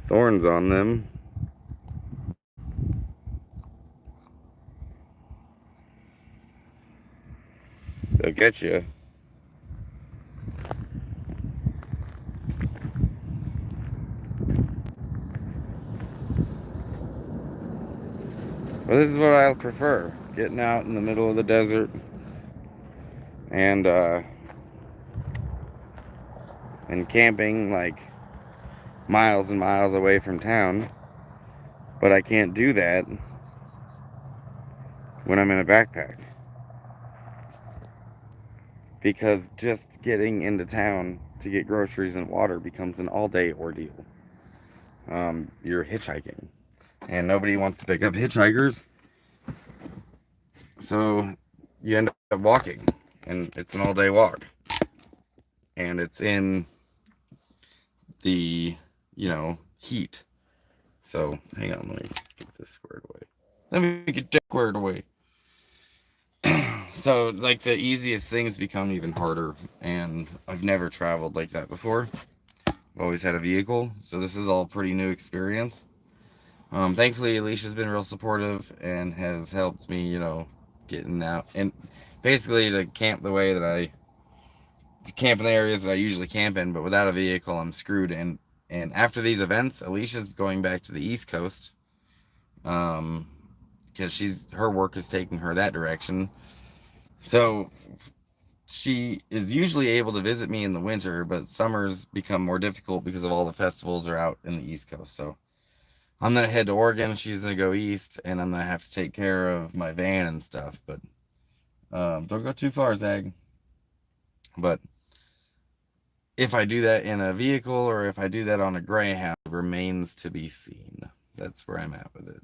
thorns on them. They'll get you. Well, this is what I prefer. Getting out in the middle of the desert and camping like miles and miles away from town. But I can't do that when I'm in a backpack, because just getting into town to get groceries and water becomes an all-day ordeal. You're hitchhiking, and nobody wants to pick up hitchhikers, so you end up walking, and it's an all-day walk, and it's in the heat. So hang on, let me get this squared away. Let me get that squared away. So like the easiest things become even harder, and I've never traveled like that before. I've always had a vehicle, so this is all pretty new experience. Thankfully, Alicia's been real supportive and has helped me, getting out and basically to camp the way that to camp in the areas that I usually camp in. But without a vehicle, I'm screwed. And after these events, Alicia's going back to the East Coast, um, because her work is taking her that direction. So she is usually able to visit me in the winter, but summers become more difficult because of all the festivals are out in the East Coast. So I'm gonna head to Oregon. She's gonna go east, and I'm gonna have to take care of my van and stuff. But don't go too far, Zag. But if I do that in a vehicle or if I do that on a Greyhound remains to be seen. That's where I'm at with it.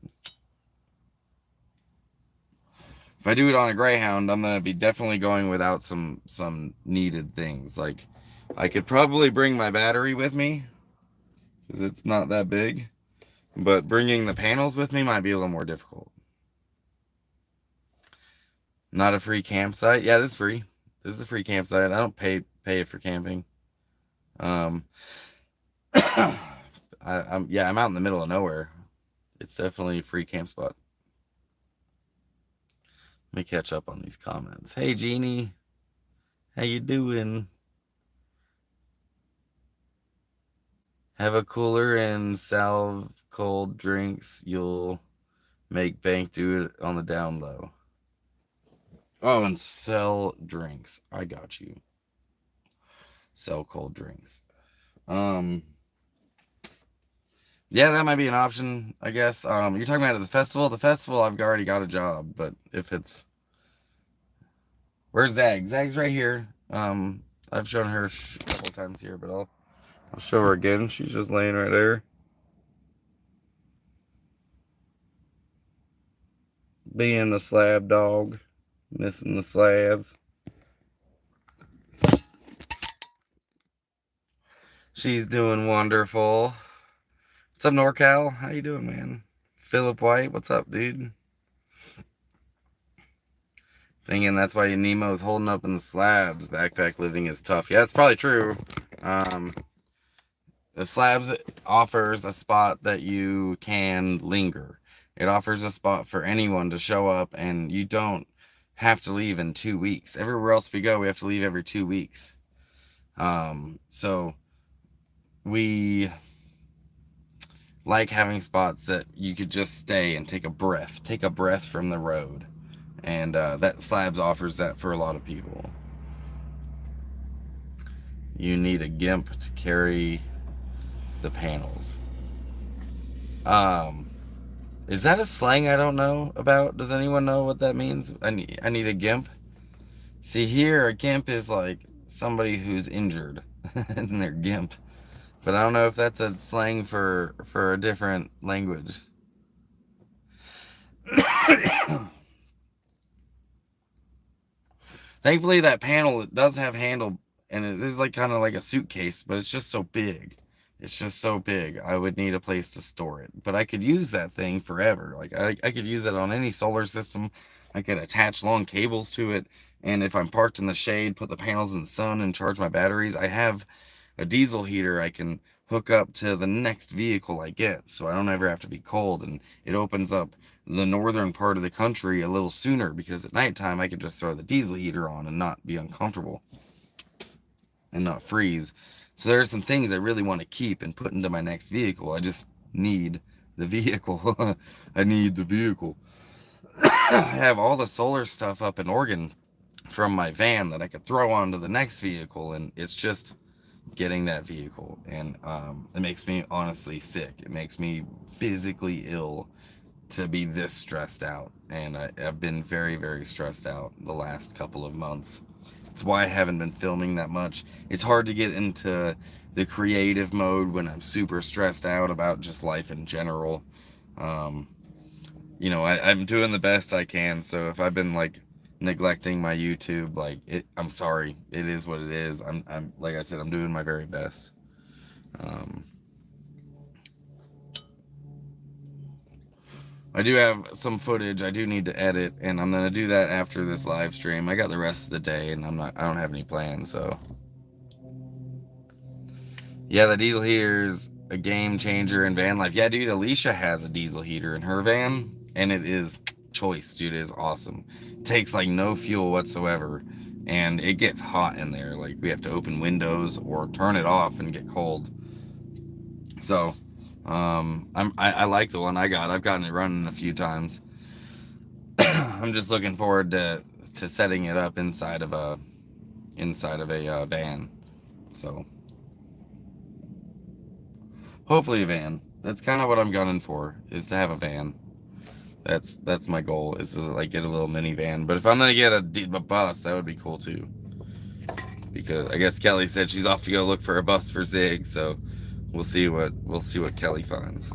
If I do it on a Greyhound, I'm gonna be definitely going without some needed things. Like I could probably bring my battery with me because it's not that big, but bringing the panels with me might be a little more difficult. Not a free campsite? Yeah, this is free. This is a free campsite. I don't pay for camping. Um, I'm out in the middle of nowhere. It's definitely a free camp spot. Let me catch up on these comments. Hey, Jeannie, how you doing? Have a cooler and salve cold drinks. You'll make bank. Do it on the down low. Oh, and sell drinks. I got you. Sell cold drinks. Yeah, that might be an option, I guess. You're talking about at the festival. The festival, I've already got a job, but if it's where's Zag? Zag's right here. I've shown her a couple of times here, but I'll show her again. She's just laying right there. Being a slab dog, missing the slabs. She's doing wonderful. What's up, NorCal? How you doing, man? Philip White, what's up, dude? Thinking that's why Nemo's holding up in the slabs. Backpack living is tough. Yeah, that's probably true. The slabs offers a spot that you can linger. It offers a spot for anyone to show up, and you don't have to leave in 2 weeks. Everywhere else we go, we have to leave every 2 weeks. So we like having spots that you could just stay and take a breath from the road. And that slabs offers that for a lot of people. You need a gimp to carry the panels. Is that a slang I don't know about? Does anyone know what that means? I need a gimp. See here, a gimp is like somebody who's injured and they're gimp. But I don't know if that's a slang for a different language. Thankfully, that panel it does have handle, and it is like kind of like a suitcase, but it's just so big. It's just so big. I would need a place to store it, but I could use that thing forever. Like I could use it on any solar system. I could attach long cables to it, and if I'm parked in the shade, put the panels in the sun and charge my batteries. I have a diesel heater I can hook up to the next vehicle I get, so I don't ever have to be cold, and it opens up the northern part of the country a little sooner because at nighttime I could just throw the diesel heater on and not be uncomfortable and not freeze. So there are some things I really want to keep and put into my next vehicle. I just need the vehicle. I need the vehicle. I have all the solar stuff up in Oregon from my van that I could throw onto the next vehicle, and it's just getting that vehicle. And it makes me honestly sick. It makes me physically ill to be this stressed out, and I've been very, very stressed out the last couple of months. It's why I haven't been filming that much. It's hard to get into the creative mode when I'm super stressed out about just life in general. I'm doing the best I can, so if I've been like neglecting my YouTube, I'm sorry. It is what it is. I'm like I said, I'm doing my very best. I do have some footage I do need to edit, and I'm gonna do that after this live stream. I got the rest of the day, and I don't have any plans, so Yeah, the diesel heater's a game changer in van life. Yeah, dude, Alicia has a diesel heater in her van, and it is choice, dude. It is awesome. Takes like no fuel whatsoever, and it gets hot in there. Like we have to open windows or turn it off and get cold. So, I like the one I got. I've gotten it running a few times. I'm just looking forward to setting it up inside of a van. So hopefully a van. That's kind of what I'm gunning for, is to have a van. That's my goal, is to like get a little minivan. But if I'm gonna get a bus, that would be cool too. Because I guess Kelly said she's off to go look for a bus for Zig, so we'll see what Kelly finds.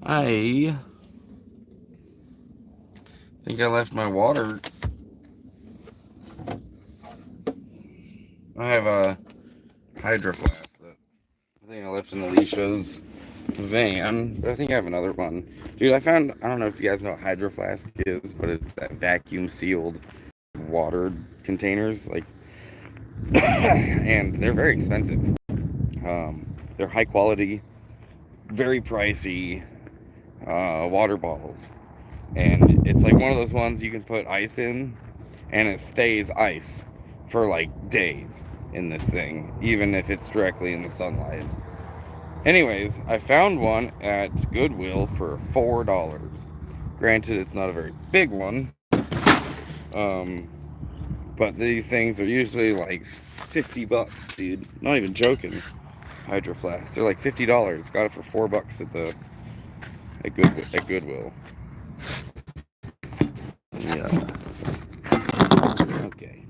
I think I left my water. I have a hydro flask that I think I left in Alicia's van, but I think I have another one. Dude, I don't know if you guys know what hydro flask is, but it's that vacuum sealed water containers, like, and they're very expensive. They're high quality, very pricey water bottles, and it's like one of those ones you can put ice in, and it stays ice for like days in this thing, even if it's directly in the sunlight. Anyways, I found one at Goodwill for $4. Granted, it's not a very big one, um, but these things are usually like $50, dude. Not even joking. Hydro flasks, they're like $50. Got it for $4 at Goodwill. Yeah. Okay.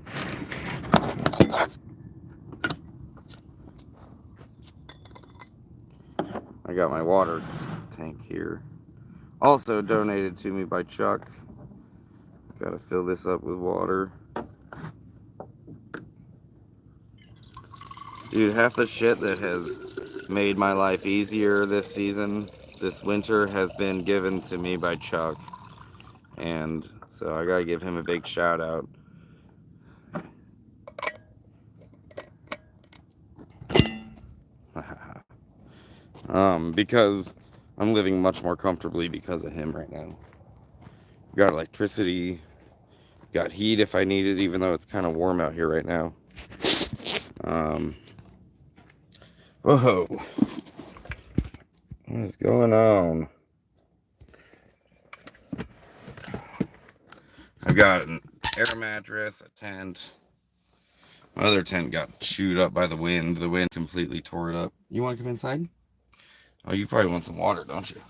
I got my water tank here. Also donated to me by Chuck. Gotta fill this up with water. Dude, half the shit that has made my life easier this season, this winter, has been given to me by Chuck. And so I gotta give him a big shout out. Because I'm living much more comfortably because of him right now. Got electricity, got heat if I need it, even though it's kind of warm out here right now. Whoa. What is going on? I've got an air mattress, a tent. My other tent got chewed up by the wind. The wind completely tore it up. You want to come inside? Oh, you probably want some water, don't you?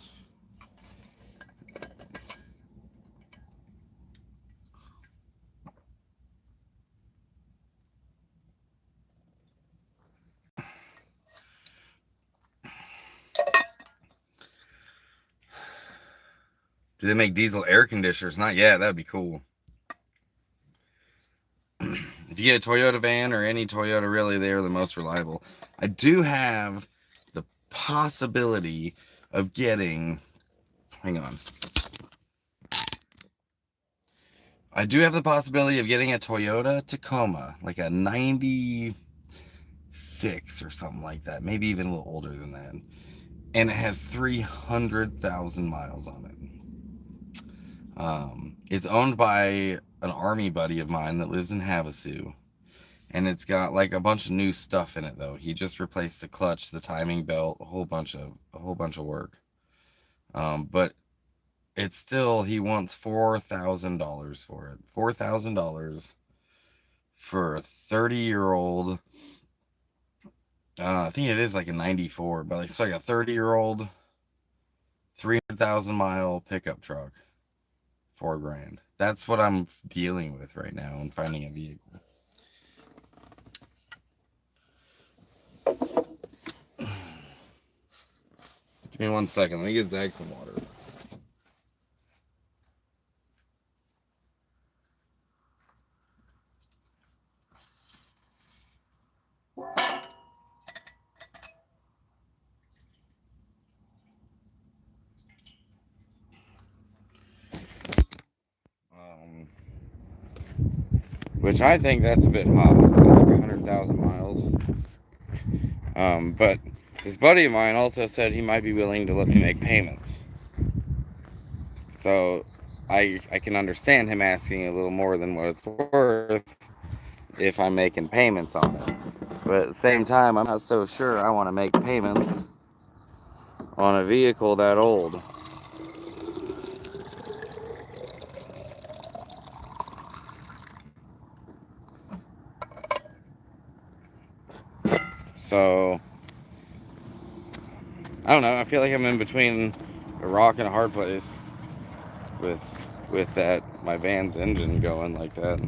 Do they make diesel air conditioners? Not yet. That'd be cool. If you get a Toyota van or any Toyota, really, they're the most reliable. I do have the possibility of getting. Hang on. I do have the possibility of getting a Toyota Tacoma, like a 96 or something like that. Maybe even a little older than that. And it has 300,000 miles on it. It's owned by an army buddy of mine that lives in Havasu, and it's got like a bunch of new stuff in it though. He just replaced the clutch, the timing belt, a whole bunch of work. But it's still, he wants $4,000 for it. $4,000 for a 30-year-old. I think it is like a 94, but like, so like a 30-year-old, 300,000 mile pickup truck. $4,000. That's what I'm dealing with right now and finding a vehicle. Give me 1 second. Let me give Zach some water. which I think that's a bit hot. It's got 300,000 miles. But this buddy of mine also said he might be willing to let me make payments. So I can understand him asking a little more than what it's worth if I'm making payments on it. But at the same time, I'm not so sure I want to make payments on a vehicle that old. So I don't know. I feel like I'm in between a rock and a hard place with that my van's engine going like that.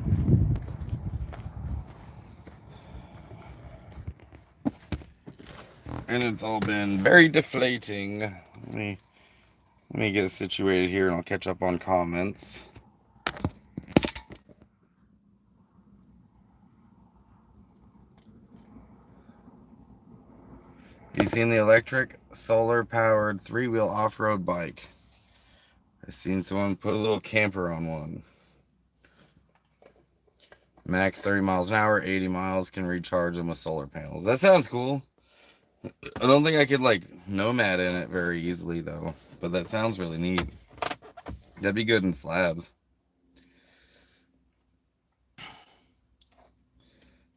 And it's all been very deflating. Let me get situated here and I'll catch up on comments. You seen the electric solar powered 3-wheel off-road bike? I seen someone put a little camper on one. Max 30 miles an hour, 80 miles, can recharge them with solar panels. That sounds cool. I don't think I could like nomad in it very easily though, but that sounds really neat. That'd be good in slabs.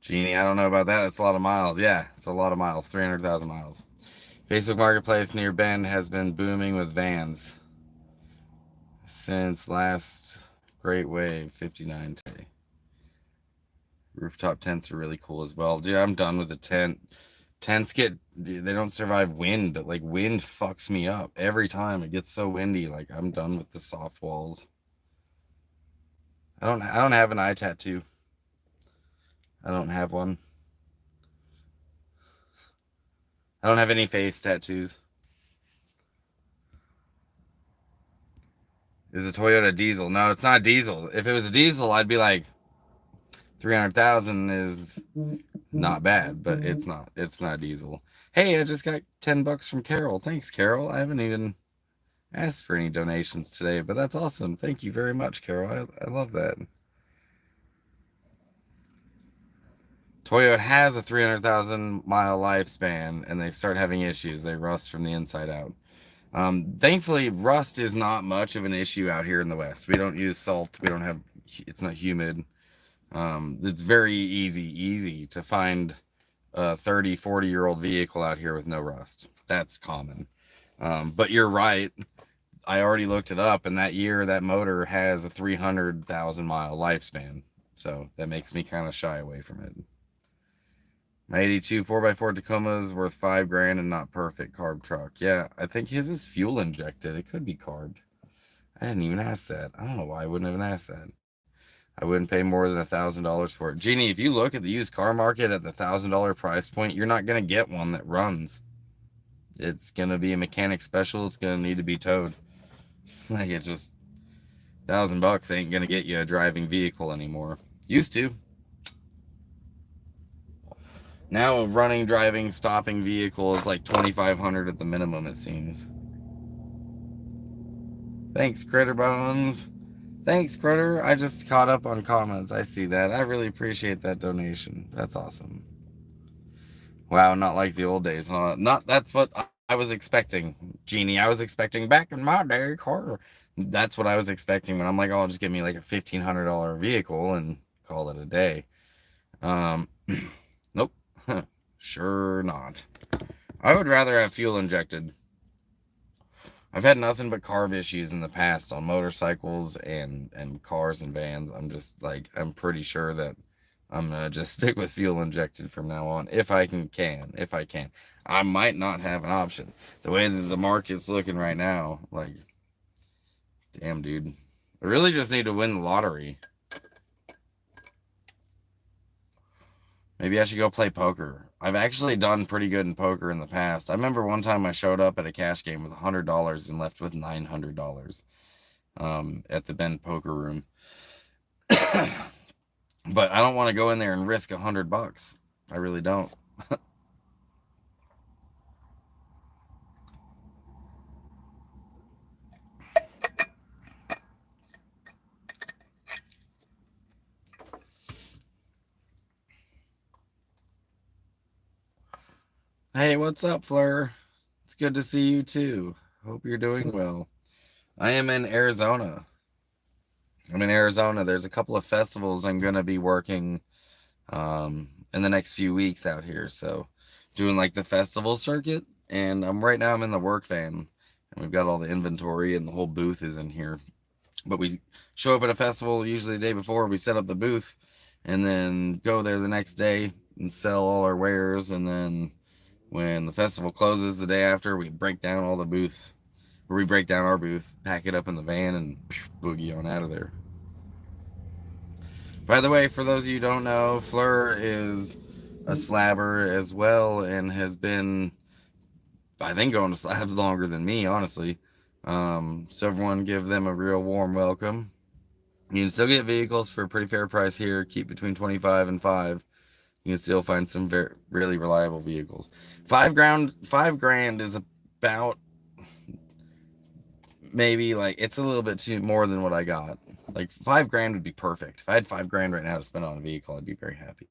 Jeannie, I don't know about that. It's a lot of miles. Yeah, it's a lot of miles. 300,000 miles. Facebook Marketplace near Bend has been booming with vans since last Great Wave 59 today. Rooftop tents are really cool as well. Dude, I'm done with the tent. Tents they don't survive wind. Like, wind fucks me up every time. It gets so windy. Like, I'm done with the soft walls. I don't have an eye tattoo. I don't have one. I don't have any face tattoos. Is a Toyota diesel? No, it's not diesel. If it was a diesel, I'd be like 300,000 is not bad, but it's not. It's not diesel. Hey, I just got $10 from Carol. Thanks, Carol. I haven't even asked for any donations today, but that's awesome. Thank you very much, Carol. I love that. Toyota has a 300,000 mile lifespan, and they start having issues. They rust from the inside out. Thankfully, rust is not much of an issue out here in the West. We don't use salt. We don't have. It's not humid. It's very easy to find a 30, 40-year-old vehicle out here with no rust. That's common. But you're right. I already looked it up, and that year, that motor has a 300,000 mile lifespan. So that makes me kind of shy away from it. My 82 4x4 Tacoma is worth $5,000 and not perfect carb truck. Yeah, I think his is fuel injected. It could be carbed. I didn't even ask that. I don't know why I wouldn't have asked that. I wouldn't pay more than $1,000 for it. Jeannie, if you look at the used car market at the $1,000 price point, you're not going to get one that runs. It's going to be a mechanic special. It's going to need to be towed. Like, it just, $1,000 ain't going to get you a driving vehicle anymore. Used to. Now a running, driving, stopping vehicle is like $2,500 at the minimum, it seems. Thanks, Critter Bones. Thanks, Critter. I just caught up on comments. I see that. I really appreciate that donation. That's awesome. Wow, not like the old days, huh? Not that's what I was expecting, Jeannie. I was expecting back in my day, car. That's what I was expecting when I'm like, oh, just give me like a $1,500 vehicle and call it a day. Nope. Sure not. I would rather have fuel injected. I've had nothing but carb issues in the past on motorcycles and cars and vans. I'm just like, I'm pretty sure that I'm gonna just stick with fuel injected from now on if I can. If I can, I might not have an option. The way that the market's looking right now, like, damn, dude, I really just need to win the lottery. Maybe I should go play poker. I've actually done pretty good in poker in the past. I remember one time I showed up at a cash game with $100 and left with $900 at the Bend Poker Room. But I don't want to go in there and risk $100. I really don't. Hey, what's up, Fleur? It's good to see you too. Hope you're doing well. I am in Arizona. I'm in Arizona. There's a couple of festivals I'm gonna be working in the next few weeks out here. So doing like the festival circuit, and right now I'm in the work van, and we've got all the inventory, and the whole booth is in here. But we show up at a festival usually the day before. We set up the booth, and then go there the next day and sell all our wares, and then when the festival closes the day after, we break down all the booths, or we break down our booth, pack it up in the van, and boogie on out of there. By the way, for those of you who don't know, Fleur is a slabber as well, and has been, I think, going to slabs longer than me, honestly. So everyone give them a real warm welcome. You can still get vehicles for a pretty fair price here. Keep between 25 and 5. You can still find some really reliable vehicles. 5 grand is about, maybe, like, it's a little bit too more than what I got. Like 5 grand would be perfect. If I had 5 grand right now to spend on a vehicle, I'd be very happy.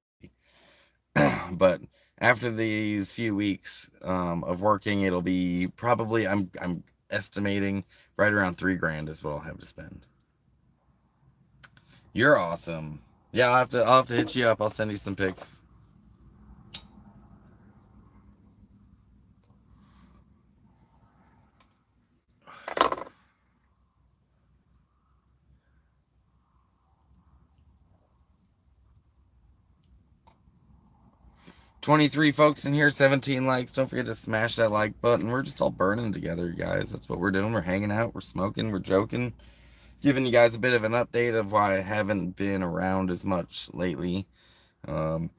But after these few weeks of working, it'll be probably, I'm estimating right around 3 grand is what I'll have to spend. You're awesome. Yeah, I'll have to hit you up. I'll send you some pics. 23 folks in here, 17 likes. Don't forget to smash that like button. We're just all burning together, guys. That's what we're doing. We're hanging out, we're smoking, we're joking, giving you guys a bit of an update of why I haven't been around as much lately. Um,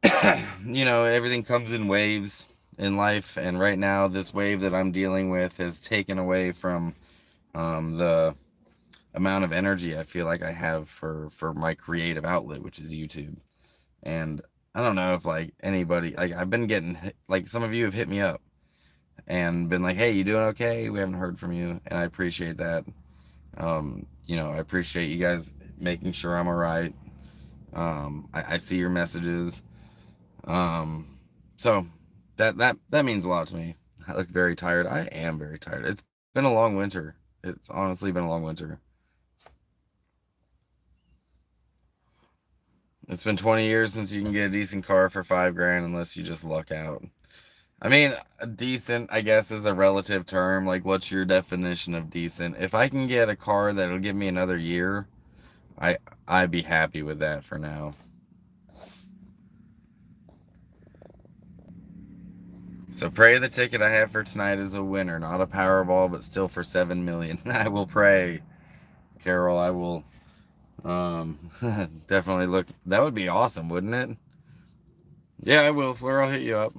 everything comes in waves in life, and right now, this wave that I'm dealing with has taken away from the amount of energy I feel like I have for my creative outlet, which is YouTube. And I don't know if, like, anybody, like, I've been getting, like, some of you have hit me up and been like, hey, you doing okay? We haven't heard from you, and I appreciate that. I appreciate you guys making sure I'm all right. I see your messages. Um, so that means a lot to me. I look very tired. I am very tired. It's been a long winter. It's honestly been a long winter. It's been 20 years since you can get a decent car for 5 grand, unless you just luck out. I mean, decent, I guess, is a relative term. Like, what's your definition of decent? If I can get a car that'll give me another year, I I'd be happy with that for now. So pray the ticket I have for tonight is a winner, not a Powerball, but still for 7 million. I will pray, Carol. I will um definitely look. That would be awesome, wouldn't it? Yeah, I will, Fleur. I'll hit you up.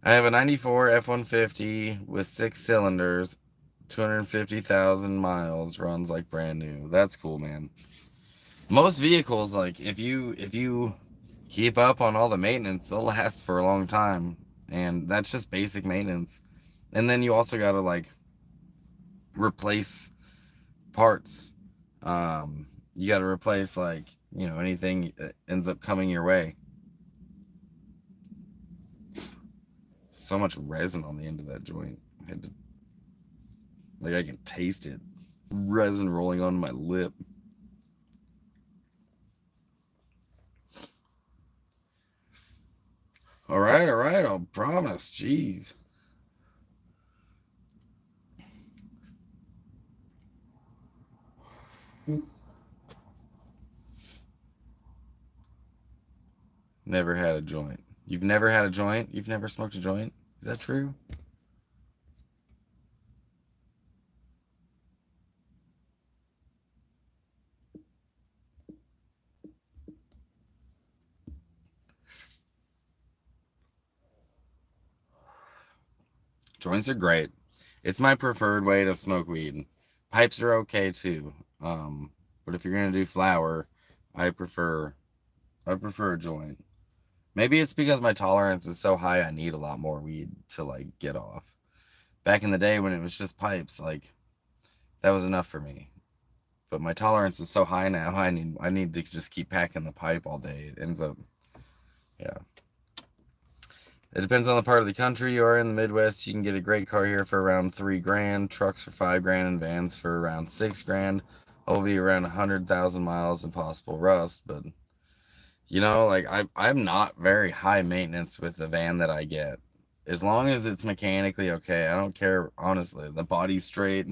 I have a 94 F-150 with 6 cylinders, 250,000 miles, runs like brand new. That's cool, man. Most vehicles, like, if you keep up on all the maintenance, they'll last for a long time, and that's just basic maintenance. And then you also got to, like, replace parts. You got to replace, like, anything that ends up coming your way. So much resin on the end of that joint. I had to, like, I can taste it. Resin rolling on my lip. All right, all right, I'll promise. Jeez. Never had a joint. You've never had a joint? You've never smoked a joint? Is that true? Joints are great. It's my preferred way to smoke weed. Pipes are okay too. But if you're gonna do flower, I prefer I prefer a joint. Maybe it's because my tolerance is so high I need a lot more weed to, like, get off. Back in the day when it was just pipes, like, that was enough for me. but my tolerance is so high now. I need to just keep packing the pipe all day. It ends up, yeah. It depends on the part of the country you are in. The Midwest, you can get a great car here for around 3 grand, trucks for 5 grand, and vans for around 6 grand. I'll be around 100,000 miles and possible rust, but like I'm not very high maintenance with the van that I get. As long as it's mechanically okay, I don't care. Honestly, the body's straight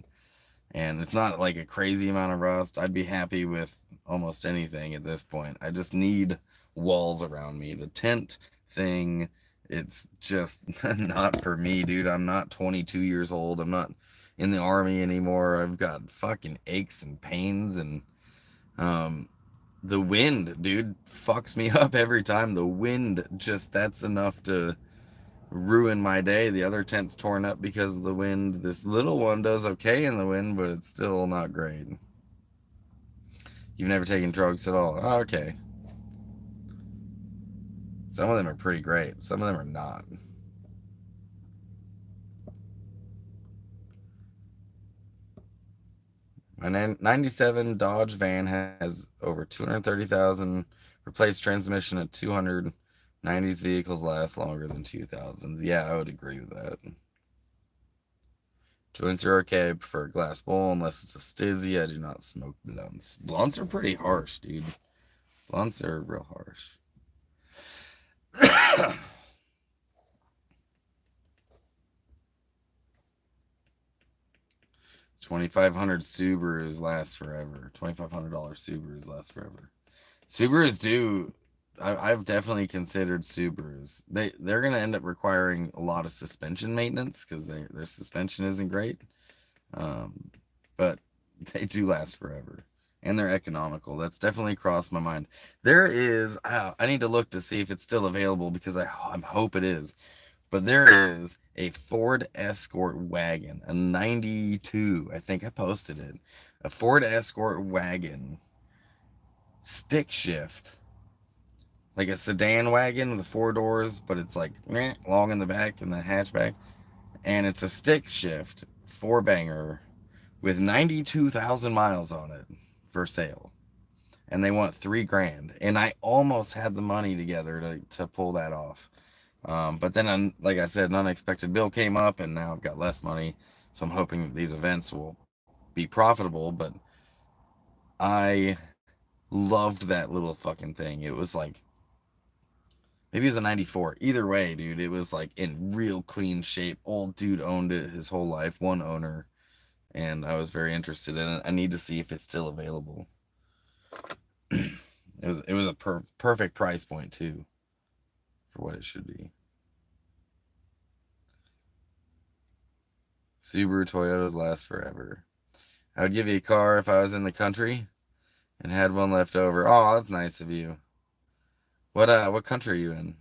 and it's not like a crazy amount of rust. I'd be happy with almost anything at this point. I just need walls around me. The tent thing, it's just not for me, dude. I'm not 22 years old. I'm not in the army anymore. I've got fucking aches and pains, and um the wind, dude, fucks me up every time. The wind, just that's enough to ruin my day. The other tent's torn up because of the wind. This little one does okay in the wind, but it's still not great. You've never taken drugs at all? Oh, okay. Some of them are pretty great. Some of them are not. My 97 Dodge van has over 230,000 replaced transmission at 200. 90s vehicles last longer than 2000s. Yeah, I would agree with that. Joints are okay. I prefer a glass bowl unless it's a stizzy. I do not smoke blunts. Blunts are pretty harsh, dude. Blunts are real harsh. 2,500 Subarus last forever. $2,500 Subarus last forever. Subarus do. I've definitely considered Subarus. They're gonna end up requiring a lot of suspension maintenance because their suspension isn't great. But they do last forever, and they're economical. That's definitely crossed my mind. There is. I need to look to see if it's still available because I hope it is. But there is a Ford Escort wagon, a '92. I think I posted it. A Ford Escort wagon, stick shift, like a sedan wagon with 4 doors, but it's like long in the back and the hatchback, and it's a stick shift 4 banger with 92,000 miles on it for sale, and they want 3 grand, and I almost had the money together to pull that off. But then, like I said, an unexpected bill came up, and now I've got less money, so I'm hoping that these events will be profitable. But I loved that little fucking thing. It was like, maybe it was a '94. Either way, dude, it was like in real clean shape. Old dude owned it his whole life, one owner, and I was very interested in it. I need to see if it's still available. It was a perfect price point too for what it should be. Subaru Toyotas last forever. I would give you a car if I was in the country and had one left over. Oh, that's nice of you. What country are you in?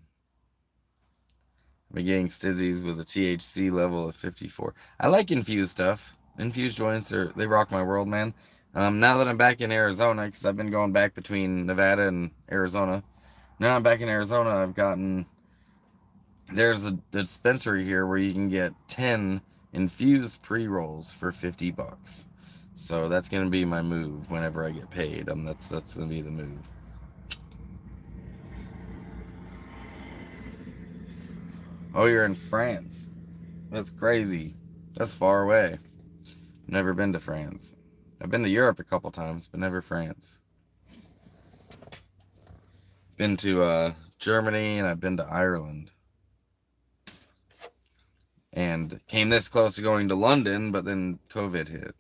I'm getting stizzies with a THC level of 54. I like infused stuff. Infused joints they rock my world, man. Now that I'm back in Arizona, because I've been going back between Nevada and Arizona. Now I'm back in Arizona. There's a dispensary here where you can get 10 infused pre-rolls for $50. So that's gonna be my move whenever I get paid. That's gonna be the move. Oh, you're in France. That's crazy. That's far away. Never been to France. I've been to Europe a couple times, but never France. Been to Germany, and I've been to Ireland. And came this close to going to London, but then COVID hit.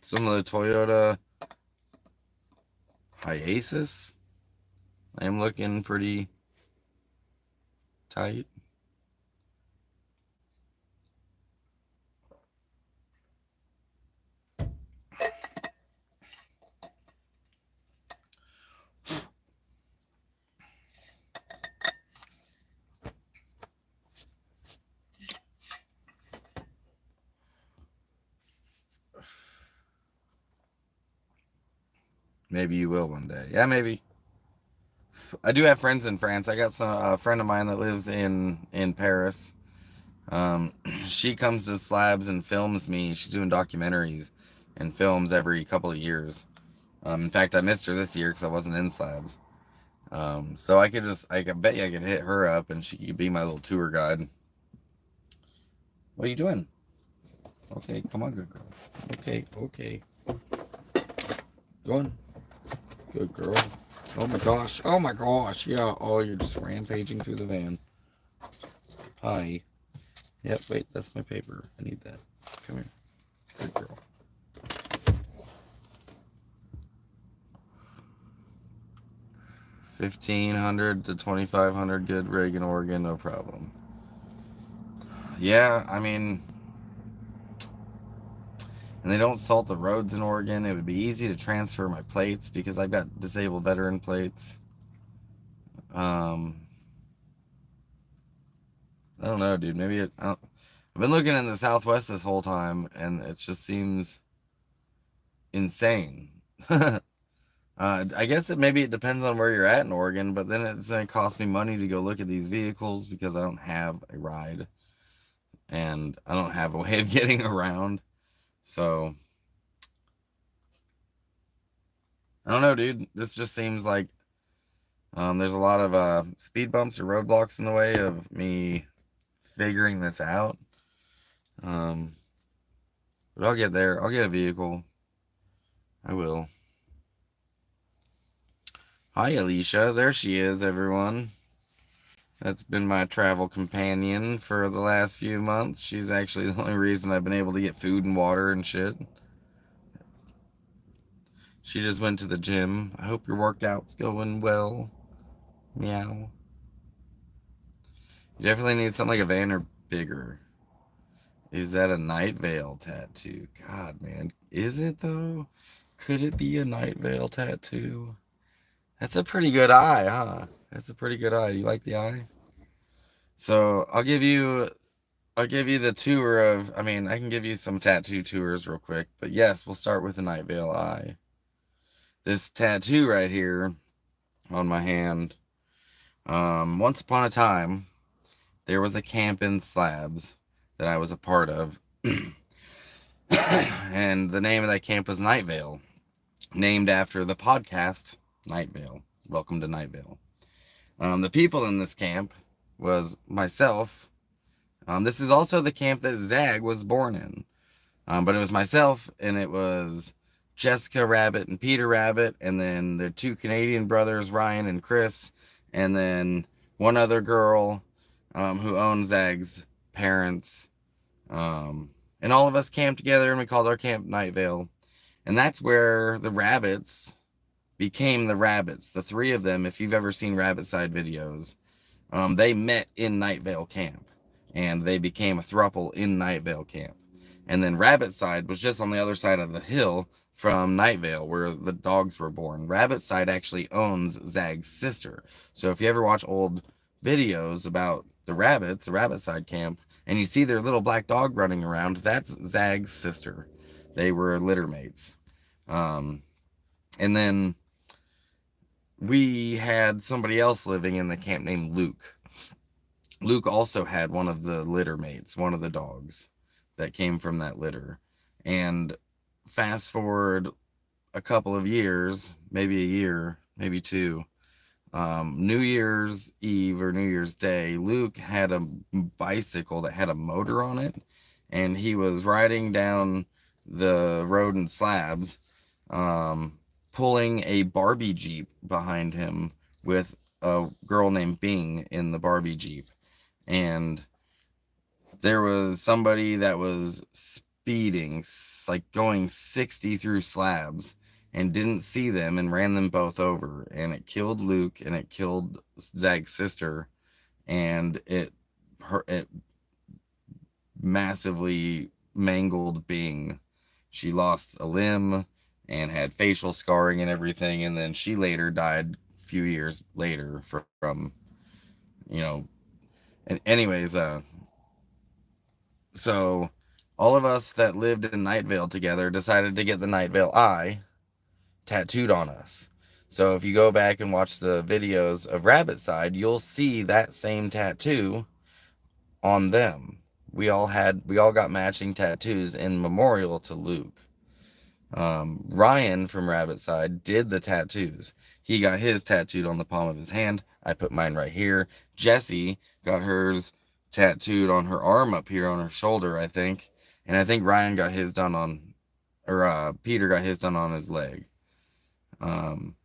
Some of the Toyota Hiaces, I'm looking pretty tight. Maybe you will one day. Yeah, maybe. I do have friends in France. I got a friend of mine that lives in Paris. Um, she comes to Slabs and films me. She's doing documentaries and films every couple of years. In fact, I missed her this year because I wasn't in Slabs. So I could bet you I could hit her up and she could be my little tour guide. What are you doing? Okay, come on, good girl. Okay, okay. Go on. Good girl. Oh my gosh. Oh my gosh. Yeah. Oh, you're just rampaging through the van. Hi. Yep, wait, that's my paper. I need that. Come here. Good girl. 1,500 to 2,500 good Reagan, Oregon, no problem. Yeah, I mean, and they don't salt the roads in Oregon. It would be easy to transfer my plates because I've got disabled veteran plates. Um, I don't know, dude. I've been looking in the Southwest this whole time, and it just seems insane. I guess maybe it depends on where you're at in Oregon, but then it's gonna cost me money to go look at these vehicles because I don't have a ride and I don't have a way of getting around. So I don't know, dude. This just seems like there's a lot of speed bumps or roadblocks in the way of me figuring this out. Um, but I'll get there. I'll get a vehicle. I will. Hi, Alicia. There she is, everyone. That's been my travel companion for the last few months. She's actually the only reason I've been able to get food and water and shit. She just went to the gym. I hope your workout's going well. Meow. You definitely need something like a van or bigger. Is that a Night Vale tattoo? God, man. Is it though? Could it be a Night Vale tattoo? That's a pretty good eye, huh? That's a pretty good eye. Do you like the eye? So I'll give you the tour of, I mean, I can give you some tattoo tours real quick, but yes, we'll start with the Night Vale eye. This tattoo right here on my hand, once upon a time, there was a camp in Slabs that I was a part of, and the name of that camp was Night Vale, named after the podcast Night Vale. Welcome to Night Vale. The people in this camp was myself. This is also the camp that Zag was born in. But it was myself, and it was Jessica Rabbit and Peter Rabbit, and then the two Canadian brothers, Ryan and Chris, and then one other girl who owned Zag's parents. And all of us camped together, and we called our camp Night Vale. And that's where the rabbits became the rabbits. The three of them, if you've ever seen Rabbit Side videos, they met in Night Vale camp, and they became a throuple in Night Vale camp. And then Rabbit Side was just on the other side of the hill from Night Vale, where the dogs were born. Rabbit Side actually owns Zag's sister. So if you ever watch old videos about the rabbits, the Rabbit Side camp, and you see their little black dog running around, that's Zag's sister. They were litter mates. And then we had somebody else living in the camp named Luke. Luke also had one of the litter mates, one of the dogs that came from that litter. And fast forward a couple of years, maybe a year, maybe two, New Year's Eve or New Year's Day, Luke had a bicycle that had a motor on it, and he was riding down the road in Slabs, pulling a Barbie Jeep behind him with a girl named Bing in the Barbie Jeep. And there was somebody that was speeding, like going 60 through Slabs, and didn't see them and ran them both over. And it killed Luke and it killed Zag's sister. And it massively mangled Bing. She lost a limb and had facial scarring and everything. And then she later died a few years later from you know, and anyways, so all of us that lived in Night Vale together decided to get the Night Vale eye tattooed on us. So if you go back and watch the videos of Rabbit Side, you'll see that same tattoo on them. we all got matching tattoos in memorial to Luke. Ryan from Rabbit Side did the tattoos. He got his tattooed on the palm of his hand. I put mine right here. Jessie got hers tattooed on her arm up here on her shoulder, I think. And I think Ryan got his done on, or Peter got his done on his leg. Um,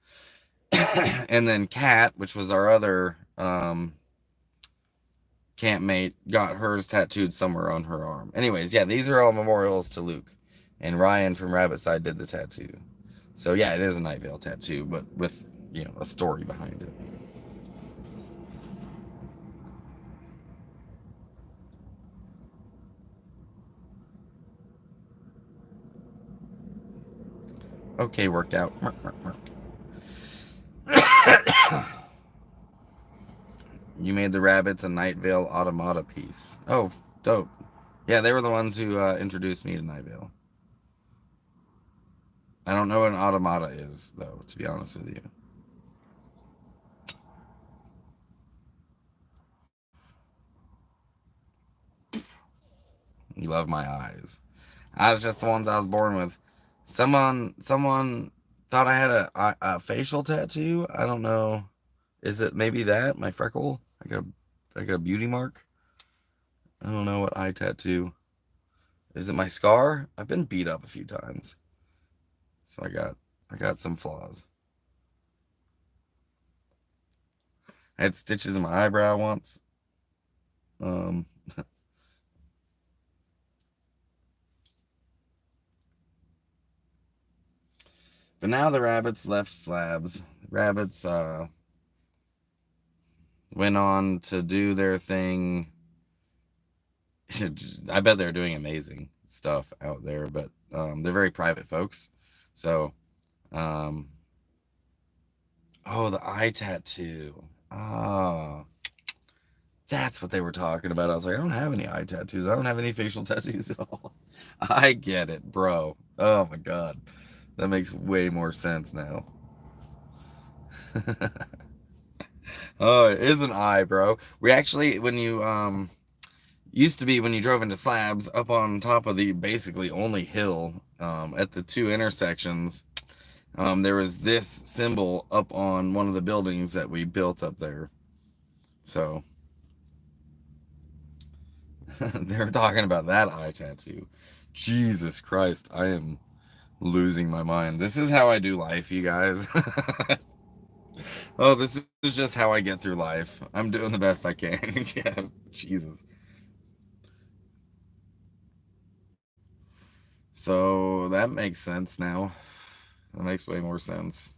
and then Kat, which was our other campmate, got hers tattooed somewhere on her arm. Anyways, yeah, these are all memorials to Luke. And Ryan from Rabbit Side did the tattoo. So yeah, it is a Night Vale tattoo, but with, a story behind it. Okay, worked out. You made the rabbits a Night Vale automata piece. Oh, dope. Yeah, they were the ones who introduced me to Night Vale. I don't know what an automata is, though, to be honest with you. You love my eyes. I was just the ones I was born with. Someone thought I had a facial tattoo. I don't know. Is it maybe that my freckle? I got a beauty mark. I don't know what eye tattoo. Is it my scar? I've been beat up a few times, so I got some flaws. I had stitches in my eyebrow once. Um, but now the rabbits left slabs. Rabbits went on to do their thing. I bet they're doing amazing stuff out there, but they're very private folks. So, um, oh, the eye tattoo. Oh, that's what they were talking about. I was like, I don't have any eye tattoos. I don't have any facial tattoos at all. I get it, bro. Oh my god, that makes way more sense now. Oh, it is an eye, bro. We actually, when you used to be when you drove into slabs up on top of the basically only hill at the two intersections, there was this symbol up on one of the buildings that we built up there. So they're talking about that eye tattoo. Jesus Christ, I am losing my mind. This is how I do life, you guys. Oh, this is just how I get through life. I'm doing the best I can. Yeah, Jesus. So that makes sense now. That makes way more sense.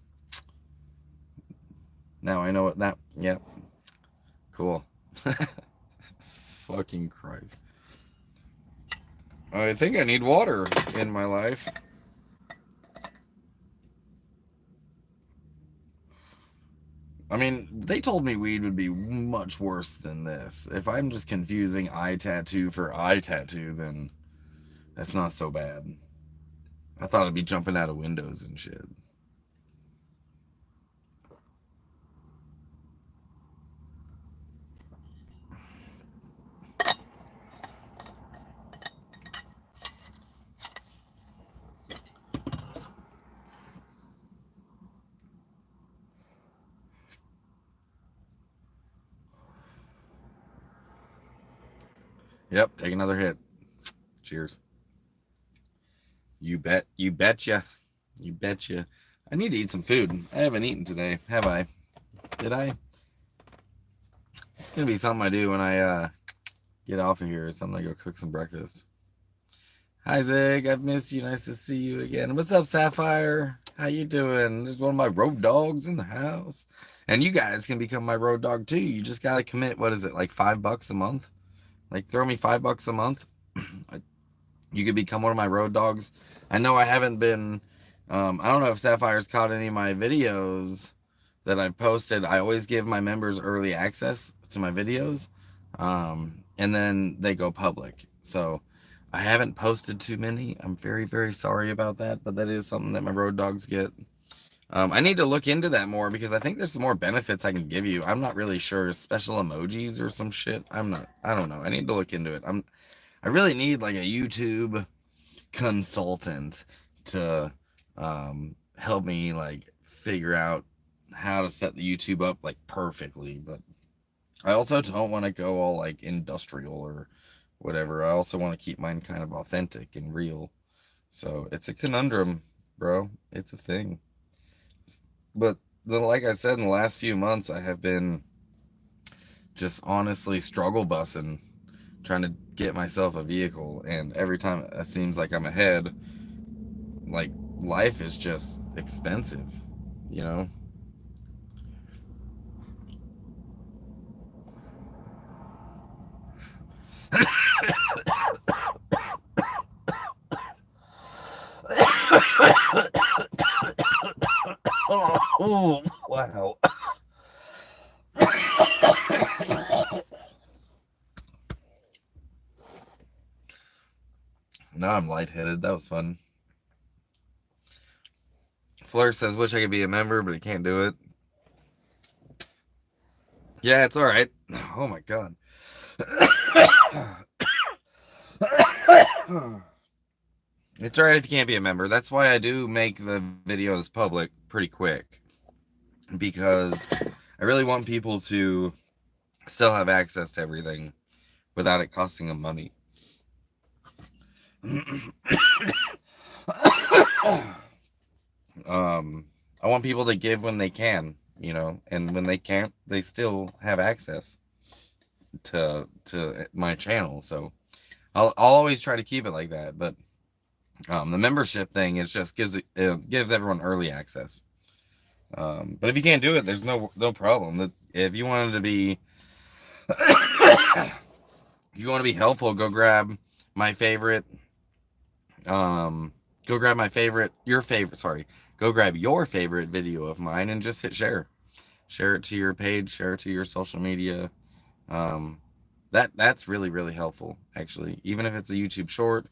Now I know what that. Yep. Yeah, cool. Fucking Christ. I think I need water in my life. I mean, they told me weed would be much worse than this. If I'm just confusing eye tattoo for eye tattoo, then that's not so bad. I thought I'd be jumping out of windows and shit. Yep, take another hit. Cheers. You bet. You betcha. You betcha. I need to eat some food. I haven't eaten today, have I? Did I? It's gonna be something I do when I get off of here. Something I go cook some breakfast. Hi Zig, I've missed you. Nice to see you again. What's up, Sapphire? How you doing? There's one of my road dogs in the house, and you guys can become my road dog too. You just gotta commit. What is it, like $5 a month? Like throw me $5 a month. You could become one of my road dogs. I know I haven't been. I don't know if Sapphire's caught any of my videos that I've posted. I always give my members early access to my videos, and then they go public. So I haven't posted too many. I'm very, very sorry about that, but that is something that my road dogs get. I need to look into that more because I think there's some more benefits I can give you. I'm not really sure. Special emojis or some shit. I don't know. I need to look into it. I really need like a YouTube consultant to help me like figure out how to set the YouTube up like perfectly. But I also don't want to go all like industrial or whatever. I also want to keep mine kind of authentic and real. So it's a conundrum, bro. It's a thing. But like I said, in the last few months, I have been just honestly struggle bussing, trying to get myself a vehicle. And every time it seems like I'm ahead, like life is just expensive, you know? Oh, wow. Now I'm lightheaded. That was fun. Fleur says, wish I could be a member, but he can't do it. Yeah, it's all right. Oh my god. It's all right if you can't be a member. That's why I do make the videos public pretty quick, because I really want people to still have access to everything without it costing them money. I want people to give when they can, you know, and when they can't, they still have access to my channel. So I'll always try to keep it like that. But the membership thing is just gives everyone early access. But if you can't do it, there's no problem. If you wanted to be if you want to be helpful, go grab my favorite go grab my favorite your favorite sorry go grab your favorite video of mine and just hit share it to your page, share it to your social media. um that's really helpful, actually, even if it's a YouTube short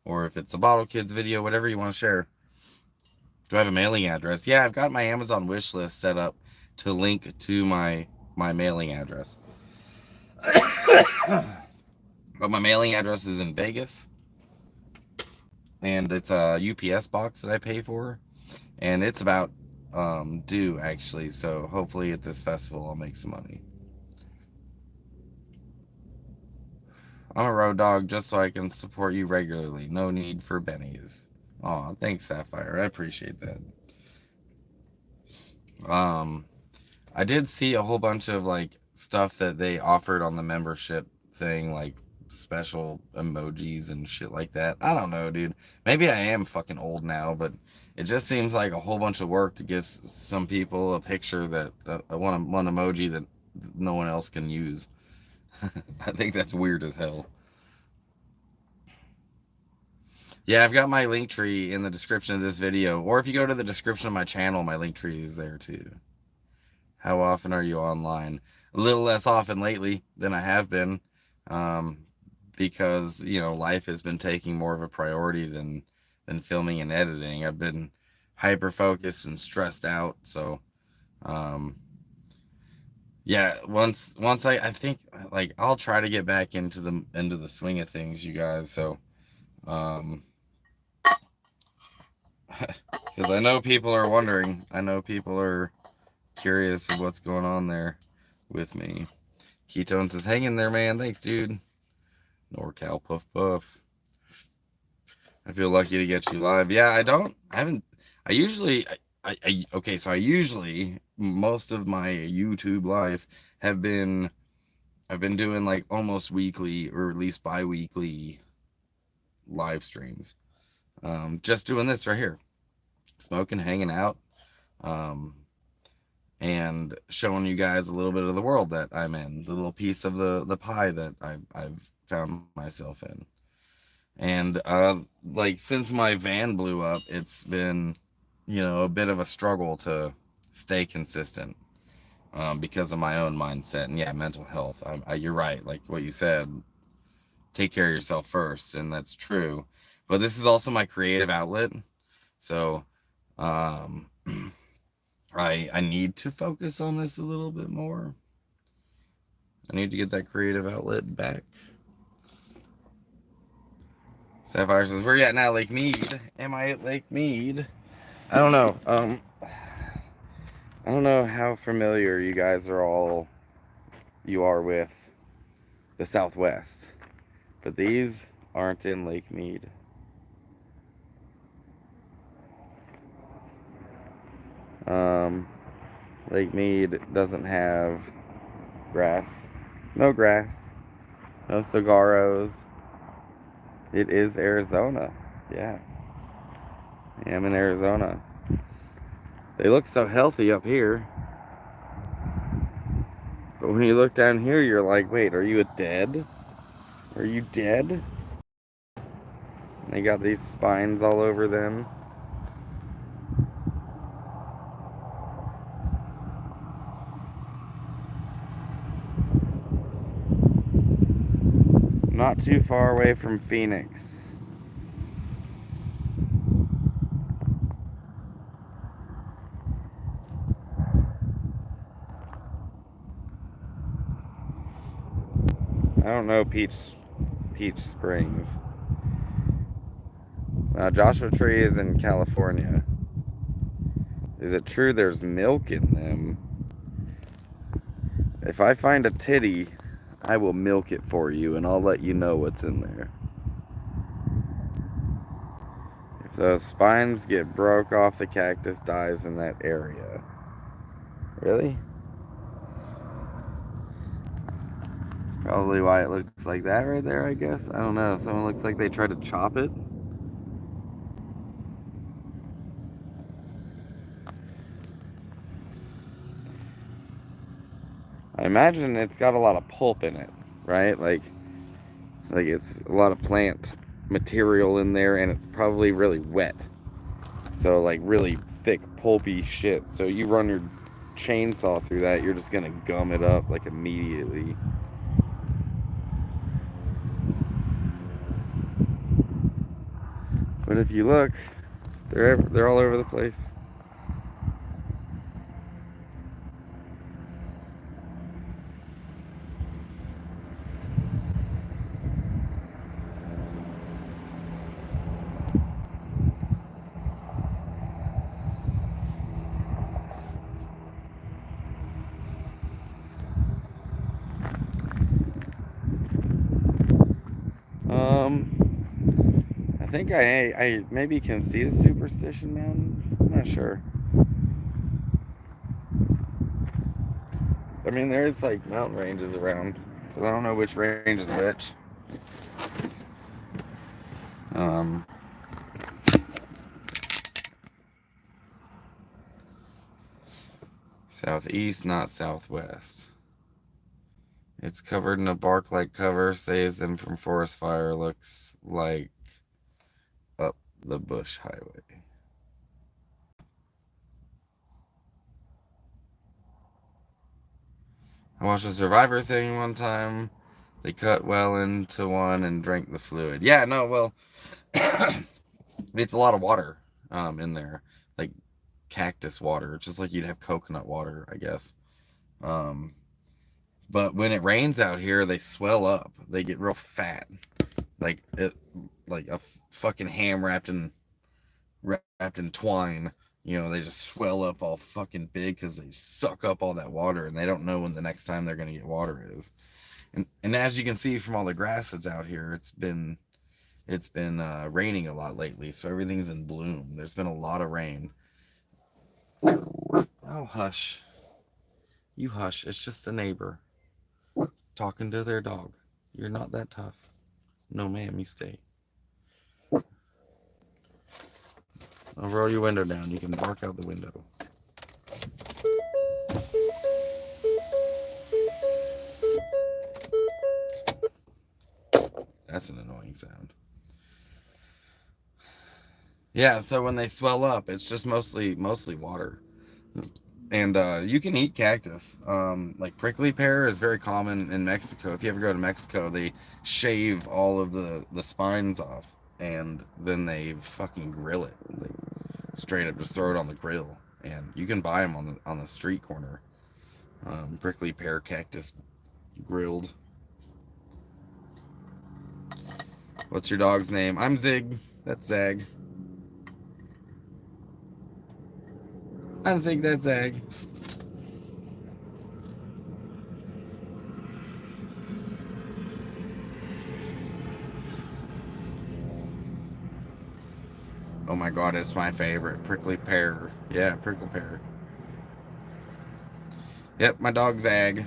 or if it's a Bottle Kids video, whatever you want to share. Do I have a mailing address? Yeah, I've got my Amazon wish list set up to link to my mailing address. But my mailing address is in Vegas, and it's a UPS box that I pay for, and it's about due, actually. So hopefully at this festival I'll make some money. I'm a road dog just so I can support you regularly. No need for bennies. Oh, thanks, Sapphire. I appreciate that. Um, I did see a whole bunch of like stuff that they offered on the membership thing, like special emojis and shit like that. I don't know, dude. Maybe I am fucking old now, but it just seems like a whole bunch of work to give some people a picture that one emoji that no one else can use. I think that's weird as hell. Yeah, I've got my link tree in the description of this video, or if you go to the description of my channel, my link tree is there too. How often are you online? A little less often lately than I have been, um, because you know life has been taking more of a priority than filming and editing. I've been hyper focused and stressed out, so um, yeah. Once I think like I'll try to get back into the swing of things, you guys. So um, because I know people are wondering. I know people are curious of what's going on there with me. Ketone says, hang in there, man. Thanks, dude. NorCal Puff Puff. I feel lucky to get you live. Yeah, I haven't, I usually, okay, so I usually, most of my YouTube life have been, I've been doing like almost weekly or at least bi weekly live streams. Just doing this right here, smoking, hanging out. Um, and showing you guys a little bit of the world that I'm in, the little piece of the pie that I've found myself in. And like since my van blew up, it's been, you know, a bit of a struggle to stay consistent, because of my own mindset and yeah, mental health. You're right, like what you said, take care of yourself first, and that's true. But this is also my creative outlet, so um, I need to focus on this a little bit more. I need to get that creative outlet back. Sapphire says, "Where you at now, Lake Mead? Am I at Lake Mead? I don't know. I don't know how familiar you are with the Southwest, but these aren't in Lake Mead. Lake Mead doesn't have grass. No grass. No cigarros. It is Arizona. Yeah. I am in Arizona. They look so healthy up here. But when you look down here, you're like, wait, are you dead? Are you dead? They got these spines all over them. Not too far away from Phoenix. I don't know Peach Springs. Joshua Tree is in California. Is it true there's milk in them? If I find a titty, I will milk it for you and I'll let you know what's in there. If those spines get broke off, the cactus dies in that area. Really? That's probably why it looks like that right there, I guess. I don't know. Someone looks like they tried to chop it. I imagine it's got a lot of pulp in it, right? Like it's a lot of plant material in there, and it's probably really wet. So like really thick, pulpy shit. So you run your chainsaw through that, you're just gonna gum it up like immediately. But if you look, they're all over the place. I think I maybe can see the Superstition Mountains. I'm not sure. I mean, there's like mountain ranges around, but I don't know which range is which. Southeast, not southwest. It's covered in a bark-like cover, saves them from forest fire. Looks like up the bush highway. I watched a Survivor thing one time. They cut well into one and drank the fluid. Yeah, no, well, it's a lot of water in there, like cactus water, just like you'd have coconut water, I guess. Um, but when it rains out here, they swell up. They get real fat, like it, like a fucking ham wrapped in twine. You know, they just swell up all fucking big because they suck up all that water, and they don't know when the next time they're gonna get water is. And as you can see from all the grass that's out here, it's been raining a lot lately, so everything's in bloom. There's been a lot of rain. Oh, hush. You hush. It's just the neighbor talking to their dog. You're not that tough. No, ma'am, you stay. I'll roll your window down. You can bark out the window. That's an annoying sound. Yeah, so when they swell up, it's just mostly water. And you can eat cactus. Like prickly pear is very common in Mexico. If you ever go to Mexico, they shave all of the spines off, and then they fucking grill it. They straight up just throw it on the grill, and you can buy them on the street corner. Prickly pear cactus grilled. What's your dog's name? I'm Zig. That's Zag. I'm Zig. That's Zag. Oh my god, it's my favorite. Prickly pear. Yeah, prickly pear. Yep, my dog Zag.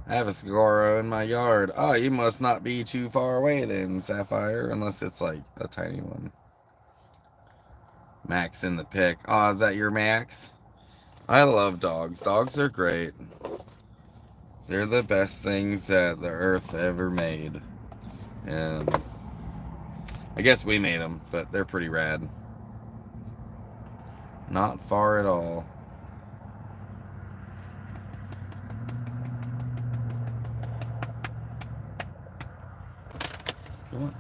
I have a Sagoro in my yard. Oh, you must not be too far away then, Sapphire, unless it's like a tiny one. Max in the pic. Oh, is that your Max? I love dogs. Dogs are great. They're the best things that the earth ever made. And I guess we made them, but they're pretty rad. Not far at all. Come on.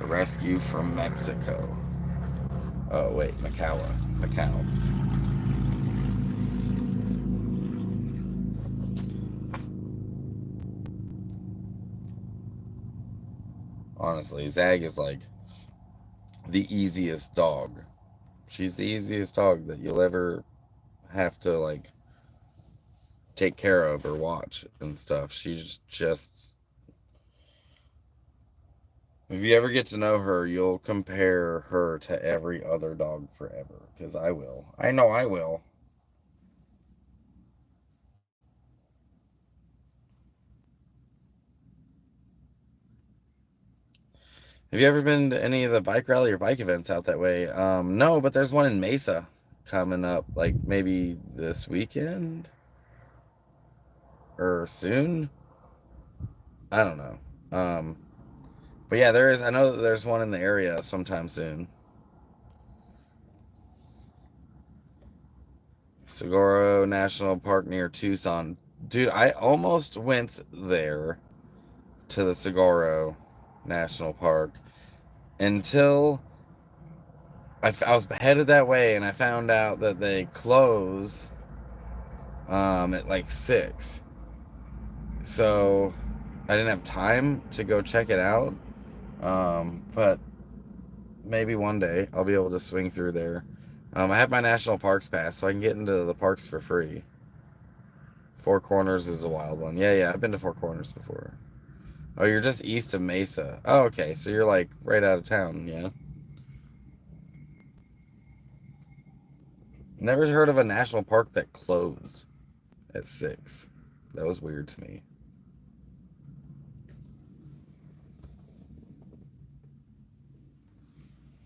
A rescue from Mexico. Oh, wait, Macau. Honestly, Zag is like the easiest dog. She's the easiest dog that you'll ever have to like take care of or watch and stuff. She's just, if you ever get to know her, you'll compare her to every other dog forever. Because I will. I know I will. Have you ever been to any of the bike rally or bike events out that way? No, but there's one in Mesa coming up, like maybe this weekend or soon. I don't know. But yeah, there is. I know that there's one in the area sometime soon. Saguaro National Park near Tucson. Dude, I almost went there to the Saguaro National Park until I was headed that way and I found out that they close at like 6. So I didn't have time to go check it out. But maybe one day I'll be able to swing through there. I have my national parks pass, so I can get into the parks for free. Four Corners is a wild one. Yeah, I've been to Four Corners before. Oh, you're just east of Mesa. Oh, okay, so you're like right out of town, yeah. Never heard of a national park that closed at 6. That was weird to me.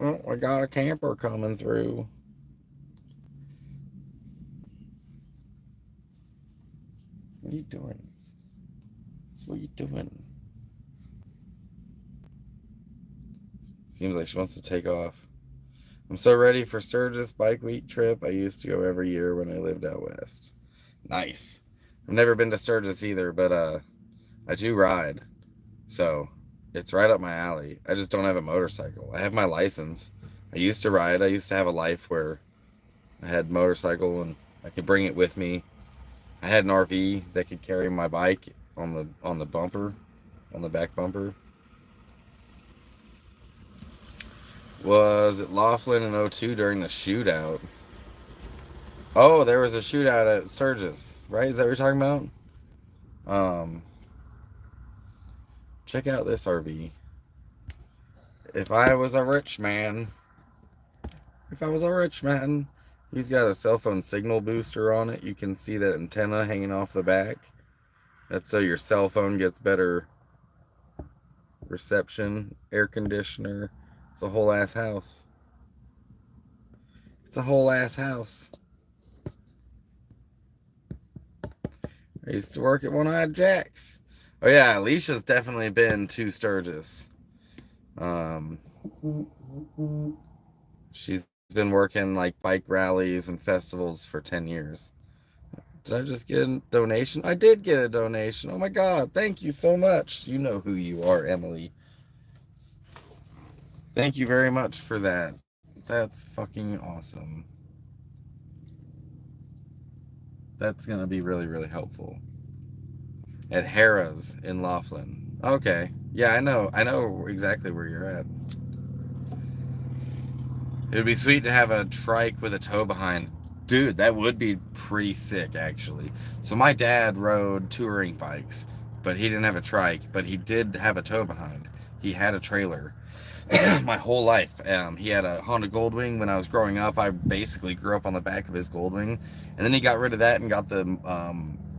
Oh, I got a camper coming through. What are you doing? What are you doing? Seems like she wants to take off. I'm so ready for Sturgis Bike Week trip. I used to go every year when I lived out west. Nice. I've never been to Sturgis either, but I do ride. So it's right up my alley. I just don't have a motorcycle. I have my license. I used to ride. I used to have a life where I had a motorcycle and I could bring it with me. I had an RV that could carry my bike on the bumper, on the back bumper. Was it Laughlin in '02 during the shootout? Oh, there was a shootout at Sturgis, right? Is that what you're talking about? Um, Check out this RV. If I was a rich man, if I was a rich man, he's got a cell phone signal booster on it. You can see that antenna hanging off the back. That's so your cell phone gets better reception. Air conditioner. It's a whole ass house. It's a whole ass house. I used to work at One-Eyed Jack's. Oh yeah, Alicia's definitely been to Sturgis. Um, she's been working like bike rallies and festivals for 10 years. Did I just get a donation? I did get a donation. Oh my God. Thank you so much. You know who you are, Emily. Thank you very much for that. That's fucking awesome. That's going to be really, really helpful. At Harrah's in Laughlin. Okay. Yeah, I know. I know exactly where you're at. It would be sweet to have a trike with a tow behind. Dude, that would be pretty sick, actually. So my dad rode touring bikes, but he didn't have a trike, but he did have a tow behind. He had a trailer. My whole life. He had a Honda Goldwing when I was growing up. I basically grew up on the back of his Goldwing, and then he got rid of that and got the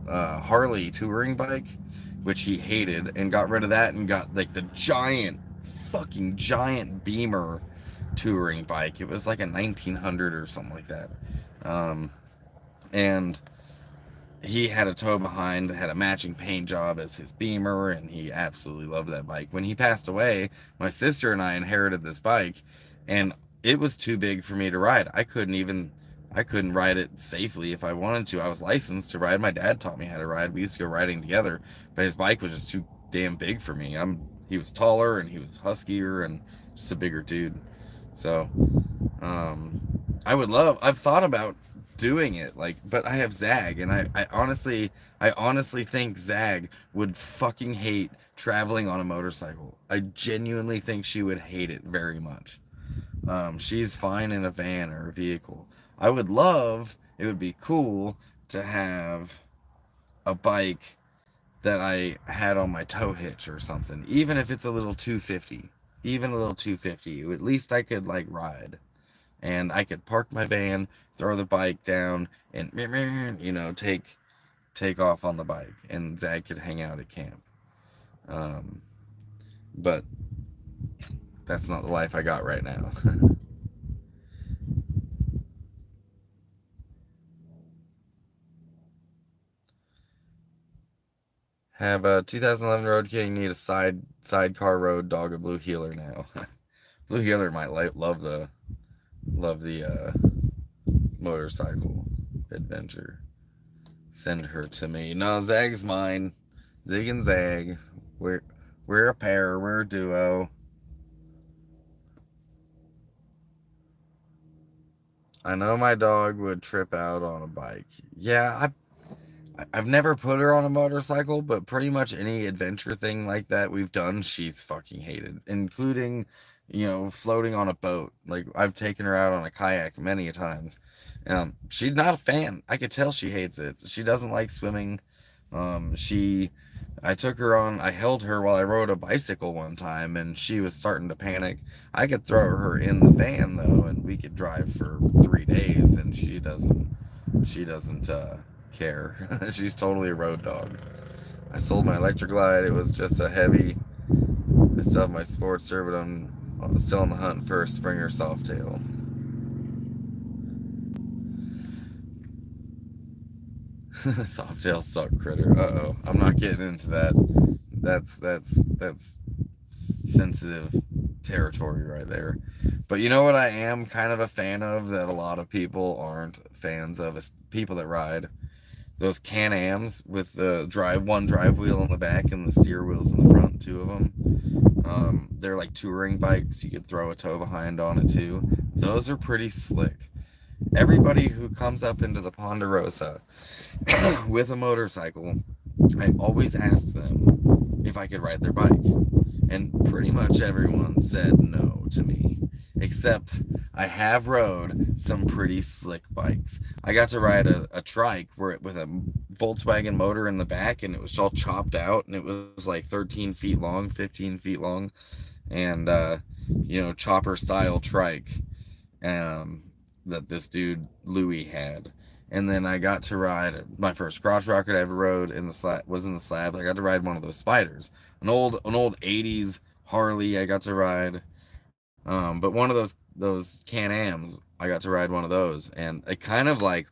Harley touring bike, which he hated, and got rid of that and got like the giant, fucking giant Beamer touring bike. It was like a 1900 or something like that, um, and he had a tow behind, had a matching paint job as his Beamer, and he absolutely loved that bike. When he passed away, my sister and I inherited this bike, and it was too big for me to ride. I couldn't ride it safely if I wanted to. I was licensed to ride. My dad taught me how to ride. We used to go riding together, but his bike was just too damn big for me. He was taller and he was huskier and just a bigger dude. So, um, I've thought about doing it, like, but I have Zag, and I honestly think Zag would fucking hate traveling on a motorcycle. I genuinely think she would hate it very much. She's fine in a van or a vehicle. It would be cool to have a bike that I had on my tow hitch or something, even if it's a little 250, even a little 250. At least I could like ride, and I could park my van, throw the bike down, and take off on the bike, and Zach could hang out at camp. Um, but that's not the life I got right now. Have a 2011 Road King, need a sidecar road dog, a blue healer now. Blue healer might love the motorcycle adventure. Send her to me. No, Zag's mine. Zig and Zag. We're we're a pair. We're a duo. I know my dog would trip out on a bike. Yeah, I've never put her on a motorcycle, but pretty much any adventure thing like that we've done, she's fucking hated, including, floating on a boat. Like I've taken her out on a kayak many a times. She's not a fan. I could tell she hates it. She doesn't like swimming. She I took her on, I held her while I rode a bicycle one time, and she was starting to panic. I could throw her in the van though, and we could drive for 3 days, and she doesn't care. She's totally a road dog. I sold my electric glide. It was just a heavy. I still have my Sportster, but I'm still on the hunt for a Springer Softail. Softail suck critter. Uh oh. I'm not getting into that. That's sensitive territory right there. But you know what I am kind of a fan of that a lot of people aren't fans of is people that ride those Can-Ams with the drive wheel in the back and the steer wheels in the front, two of them. They're like touring bikes. You could throw a tow behind on it too. Those are pretty slick. Everybody who comes up into the Ponderosa with a motorcycle, I always ask them if I could ride their bike. And pretty much everyone said no to me. Except I have rode some pretty slick bikes. I got to ride a trike with a Volkswagen motor in the back, and it was all chopped out, and it was like 13 feet long, 15 feet long, and chopper style trike, um, that this dude Louis had. And then I got to ride my first crotch rocket I ever rode in the was in the slab. I got to ride one of those spiders, an old '80s Harley. I got to ride, but one of those Can-Ams. I got to ride one of those, and it kind of like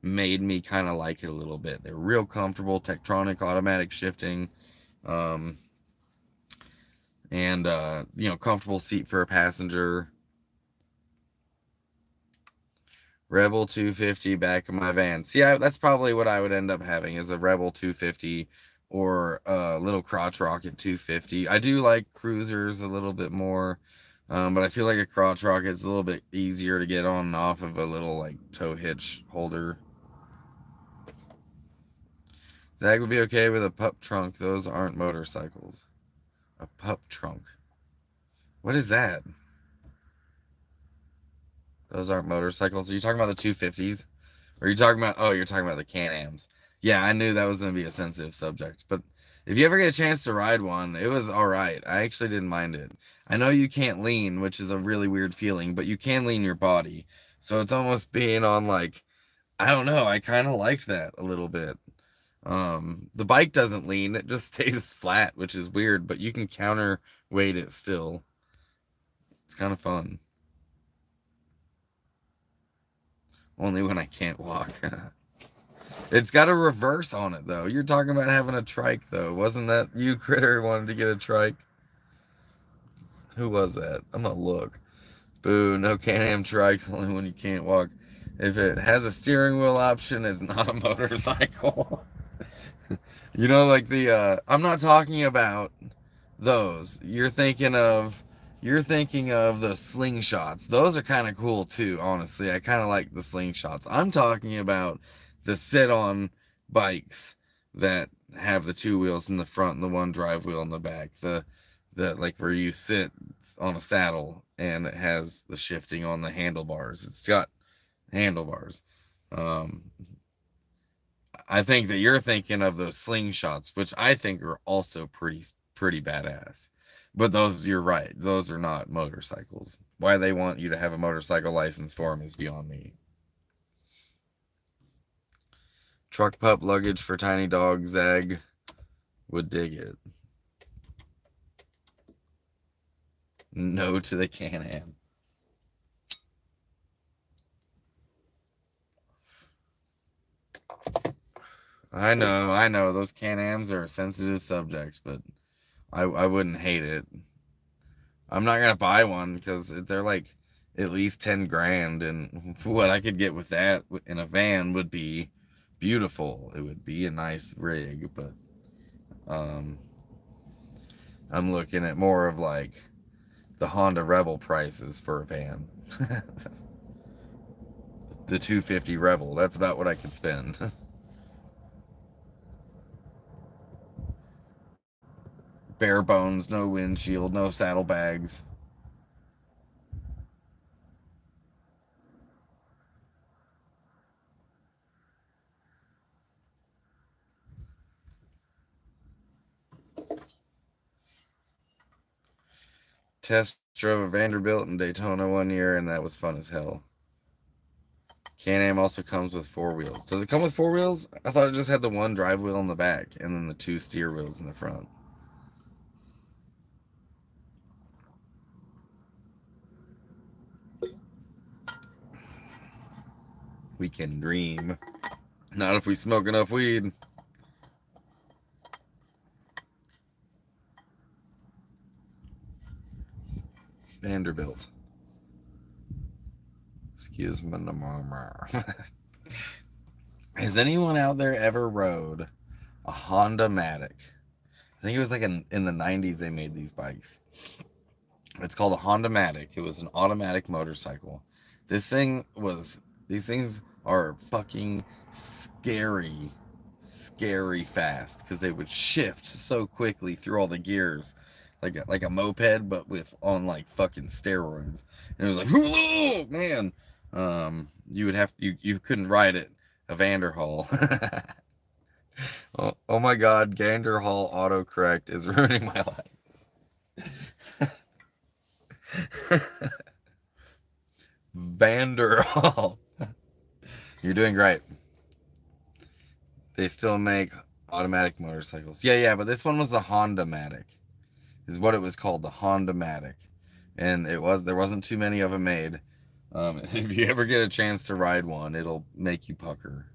made me kind of like it a little bit. They're real comfortable, Tektronix automatic shifting, um, and comfortable seat for a passenger. Rebel 250 back of my van. See, that's probably what I would end up having is a Rebel 250 or a little crotch rocket 250. I do like cruisers a little bit more, but I feel like a crotch rocket is a little bit easier to get on and off of a little like tow hitch holder. Zach would be okay with a pup trunk. Those aren't motorcycles. A pup trunk. What is that? Those aren't motorcycles. Are you talking about the 250s? Or are you talking about, oh, you're talking about the Can-Ams. Yeah, I knew that was going to be a sensitive subject. But if you ever get a chance to ride one, it was all right. I actually didn't mind it. I know you can't lean, which is a really weird feeling, but you can lean your body. So it's almost being on like, I don't know. I kind of liked that a little bit. The bike doesn't lean, it just stays flat, which is weird, but you can counterweight it still. It's kind of fun. Only when I can't walk. It's got a reverse on it, though. You're talking about having a trike, though. Wasn't that you, Critter, wanted to get a trike? Who was that? I'm gonna look. Boo, no Can-Am trikes, only when you can't walk. If it has a steering wheel option, it's not a motorcycle. You know, like I'm not talking about those. You're thinking of the slingshots. Those are kind of cool too, honestly. I kind of like the slingshots. I'm talking about the sit-on bikes that have the two wheels in the front and the one drive wheel in the back. The like where you sit on a saddle and it has the shifting on the handlebars. It's got handlebars. Um, I think that you're thinking of those slingshots, which I think are also pretty badass. But those, you're right, those are not motorcycles. Why they want you to have a motorcycle license for them is beyond me. Truck pup luggage for tiny dog. Zag would dig it. No to the Can-Am. I know. Those Can-Ams are sensitive subjects, but I wouldn't hate it. I'm not gonna buy one because they're like at least 10 grand, and what I could get with that in a van would be beautiful. It would be a nice rig, but um, I'm looking at more of like the Honda Rebel prices for a van. The 250 Rebel, that's about what I could spend. Bare bones, no windshield, no saddlebags. Test drove a Vanderbilt in Daytona one year, and that was fun as hell. Can-Am also comes with four wheels. Does it come with four wheels? I thought it just had the one drive wheel in the back and then the two steer wheels in the front. We can dream. Not if we smoke enough weed. Vanderbilt. Excuse me, mama. Has anyone out there ever rode a Honda Matic? I think it was like in the 90s they made these bikes. It's called a Honda Matic. It was an automatic motorcycle. This thing was, these things are fucking scary, scary fast because they would shift so quickly through all the gears, like a moped, but with on like fucking steroids. And it was like, oh man, you would have you couldn't ride it a Vanderhall. Oh my God, Ganderhall autocorrect is ruining my life. Vanderhall. You're doing great. They still make automatic motorcycles. Yeah, but this one was the Honda Matic, is what it was called, the Honda Matic, and there wasn't too many of them made. If you ever get a chance to ride one, it'll make you pucker.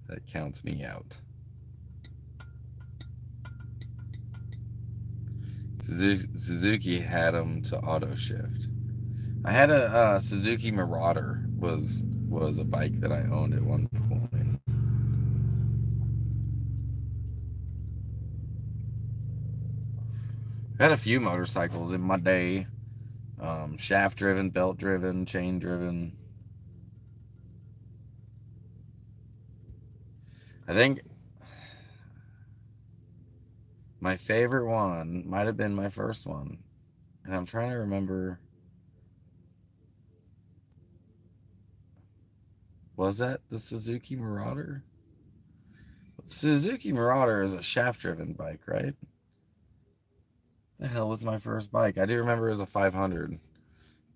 That counts me out. Suzuki had them to auto shift. I had a Suzuki Marauder was a bike that I owned at one point. I had a few motorcycles in my day. Shaft driven, belt driven, chain driven. I think my favorite one might have been my first one. And I'm trying to remember, was that the Suzuki Marauder? Suzuki Marauder is a shaft driven bike, right? The hell was my first bike? I do remember it was a 500,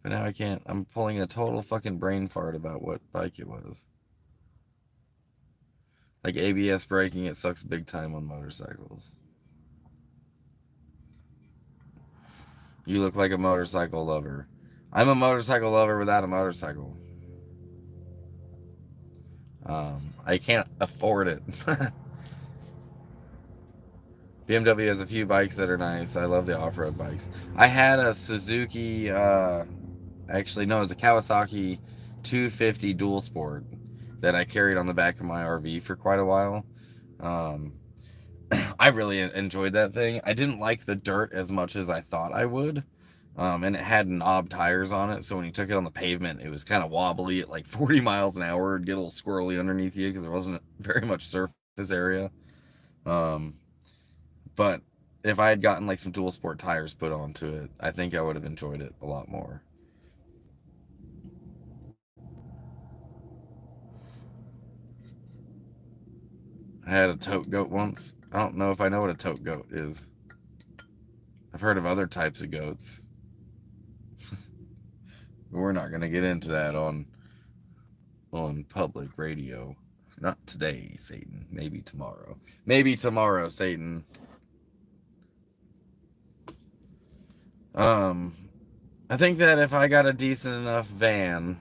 but now I can't. I'm pulling a total fucking brain fart about what bike it was. Like ABS braking, it sucks big time on motorcycles. You look like a motorcycle lover. I'm a motorcycle lover without a motorcycle. I can't afford it. BMW has a few bikes that are nice. I love the off-road bikes. I had a Suzuki, actually no, it was a Kawasaki 250 Dual Sport that I carried on the back of my RV for quite a while. Um, I really enjoyed that thing. I didn't like the dirt as much as I thought I would. And it had knob tires on it, so when you took it on the pavement, it was kind of wobbly at like 40 miles an hour. It'd get a little squirrely underneath you because there wasn't very much surface area. Um, but if I had gotten like some dual sport tires put onto it, I think I would have enjoyed it a lot more. I had a tote goat once. I don't know if I know what a tote goat is. I've heard of other types of goats. But we're not going to get into that on public radio. Not today, Satan. Maybe tomorrow. Maybe tomorrow, Satan. Um, I think that if I got a decent enough van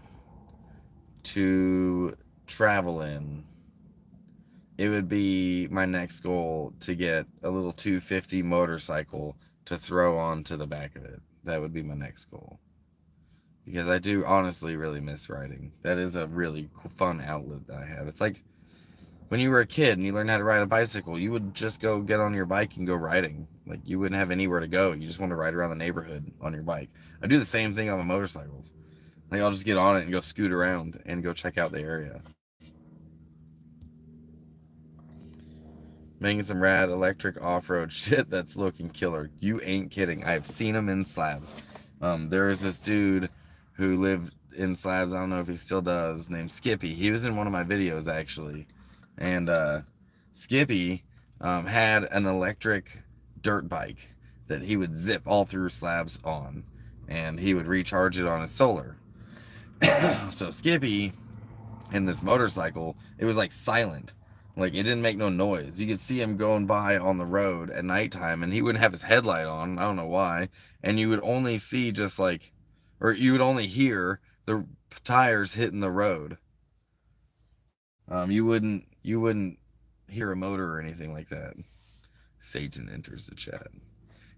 to travel in, it would be my next goal to get a little 250 motorcycle to throw onto the back of it. That would be my next goal. Because I do honestly really miss riding. That is a really fun outlet that I have. It's like when you were a kid and you learned how to ride a bicycle, you would just go get on your bike and go riding. Like you wouldn't have anywhere to go. You just want to ride around the neighborhood on your bike. I do the same thing on my motorcycles. Like I'll just get on it and go scoot around and go check out the area. Making some rad electric off-road shit that's looking killer. You ain't kidding. I've seen them in slabs. There is this dude who lived in slabs. I don't know if he still does. Named Skippy. He was in one of my videos actually, and Skippy had an electric dirt bike that he would zip all through slabs on, and he would recharge it on his solar. So Skippy in this motorcycle, it was like silent. Like it didn't make no noise. You could see him going by on the road at nighttime and he wouldn't have his headlight on. I don't know why. And you would only see just like, or you would only hear the tires hitting the road. You wouldn't hear a motor or anything like that. Satan enters the chat.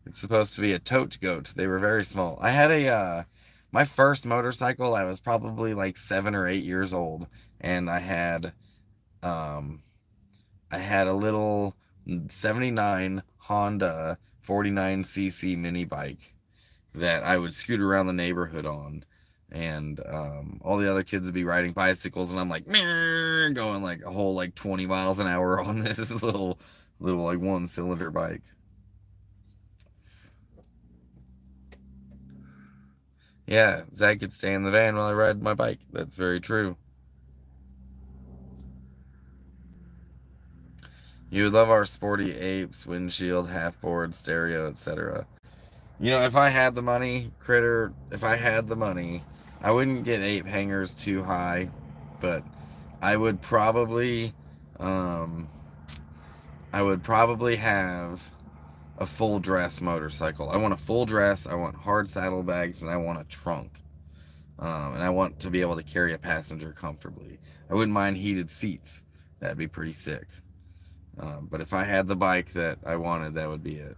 It's supposed to be a tote goat. They were very small. I had my first motorcycle. I was probably like 7 or 8 years old, and um, I had a little 79 Honda 49cc mini bike that I would scoot around the neighborhood on. And all the other kids would be riding bicycles, and I'm like, meh, going like a whole like 20 miles an hour on this little like one cylinder bike. Yeah, Zach could stay in the van while I ride my bike. That's very true. You would love our sporty apes, windshield, half-board, stereo, etc. You know, if I had the money, Critter, if I had the money, I wouldn't get ape hangers too high, but I would probably, um, I would probably have a full dress motorcycle. I want a full dress, I want hard saddlebags, and I want a trunk. And I want to be able to carry a passenger comfortably. I wouldn't mind heated seats. That'd be pretty sick. But if I had the bike that I wanted, that would be it.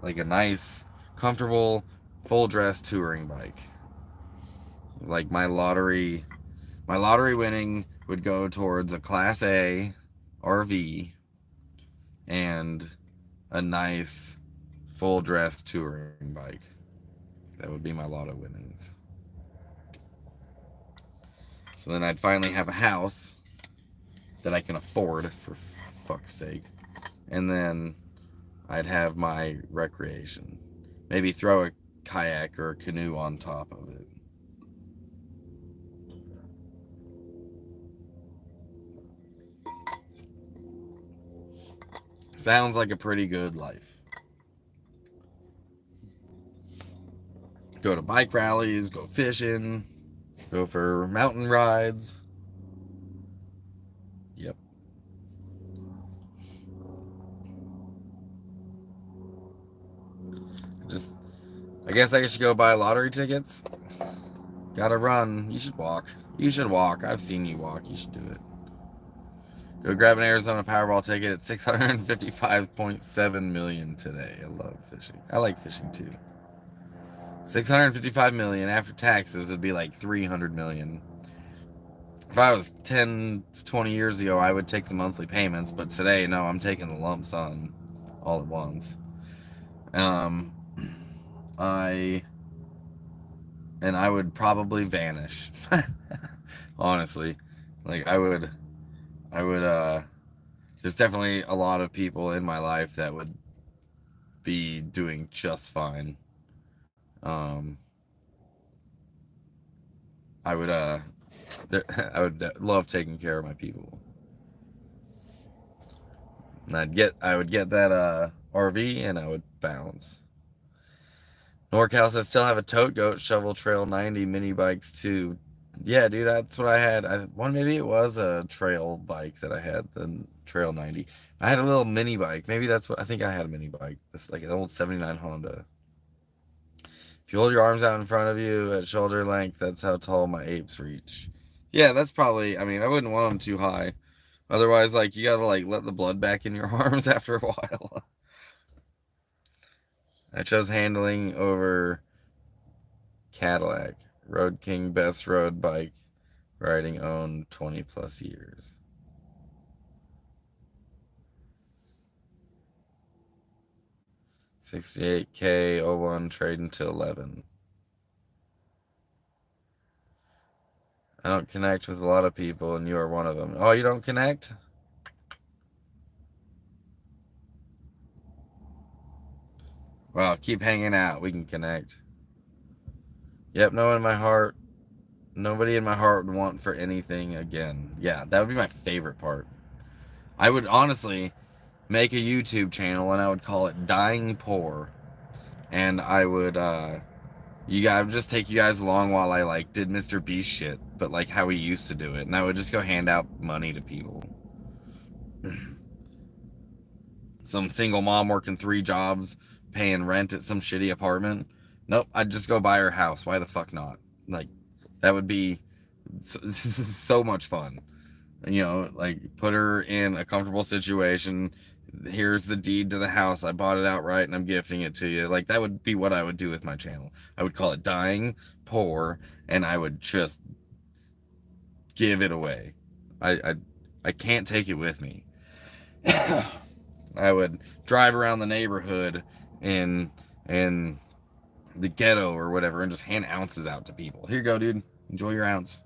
like a nice, comfortable, full dress touring bike. Like my lottery winning would go towards a Class A RV and a nice full dress touring bike. That would be my lotto winnings. So then I'd finally have a house that I can afford, for fuck's sake. And then I'd have my recreation. Maybe throw a kayak or a canoe on top of it. Sounds like a pretty good life. Go to bike rallies, go fishing, go for mountain rides. Yep. Just, I guess I should go buy lottery tickets. Gotta run. You should walk. You should walk. I've seen you walk. You should do it. Go grab an Arizona Powerball ticket at 655.7 million today. I love fishing. I like fishing too. 655 million after taxes would be like 300 million. If I was 10, 20 years ago, I would take the monthly payments, but today, no, I'm taking the lump sum all at once. Um, I would probably vanish. Honestly, like there's definitely a lot of people in my life that would be doing just fine. Um, I would I would love taking care of my people. And I would get that RV and I would bounce. NorCal says still have a tote goat shovel trail 90 mini bikes too. Yeah, dude, that's what I had. Maybe it was a trail bike that I had, the Trail 90. I had a little mini bike. Maybe that's what I think I had a mini bike. It's like an old 79 Honda. If you hold your arms out in front of you at shoulder length, that's how tall my apes reach. Yeah, that's probably, I mean, I wouldn't want them too high. Otherwise, like, you gotta, like, let the blood back in your arms after a while. I chose handling over Cadillac. Road King, best road bike riding owned 20 plus years. 68K 01 trade until 11. I don't connect with a lot of people, and you are one of them. Oh, you don't connect? Well, keep hanging out. We can connect. Yep, nobody in my heart would want for anything again. Yeah, that would be my favorite part. I would honestly make a YouTube channel and I would call it Dying Poor. And I would I would just take you guys along while I like did Mr. Beast shit, but like how we used to do it. And I would just go hand out money to people. Some single mom working 3 jobs, paying rent at some shitty apartment. Nope, I'd just go buy her house. Why the fuck not? Like, that would be so much fun. You know, like, put her in a comfortable situation. Here's the deed to the house. I bought it outright and I'm gifting it to you. Like, that would be what I would do with my channel. I would call it Dying Poor, and I would just give it away. I can't take it with me. I would drive around the neighborhood in the ghetto or whatever and just hand ounces out to people. Here you go, dude. Enjoy your ounce.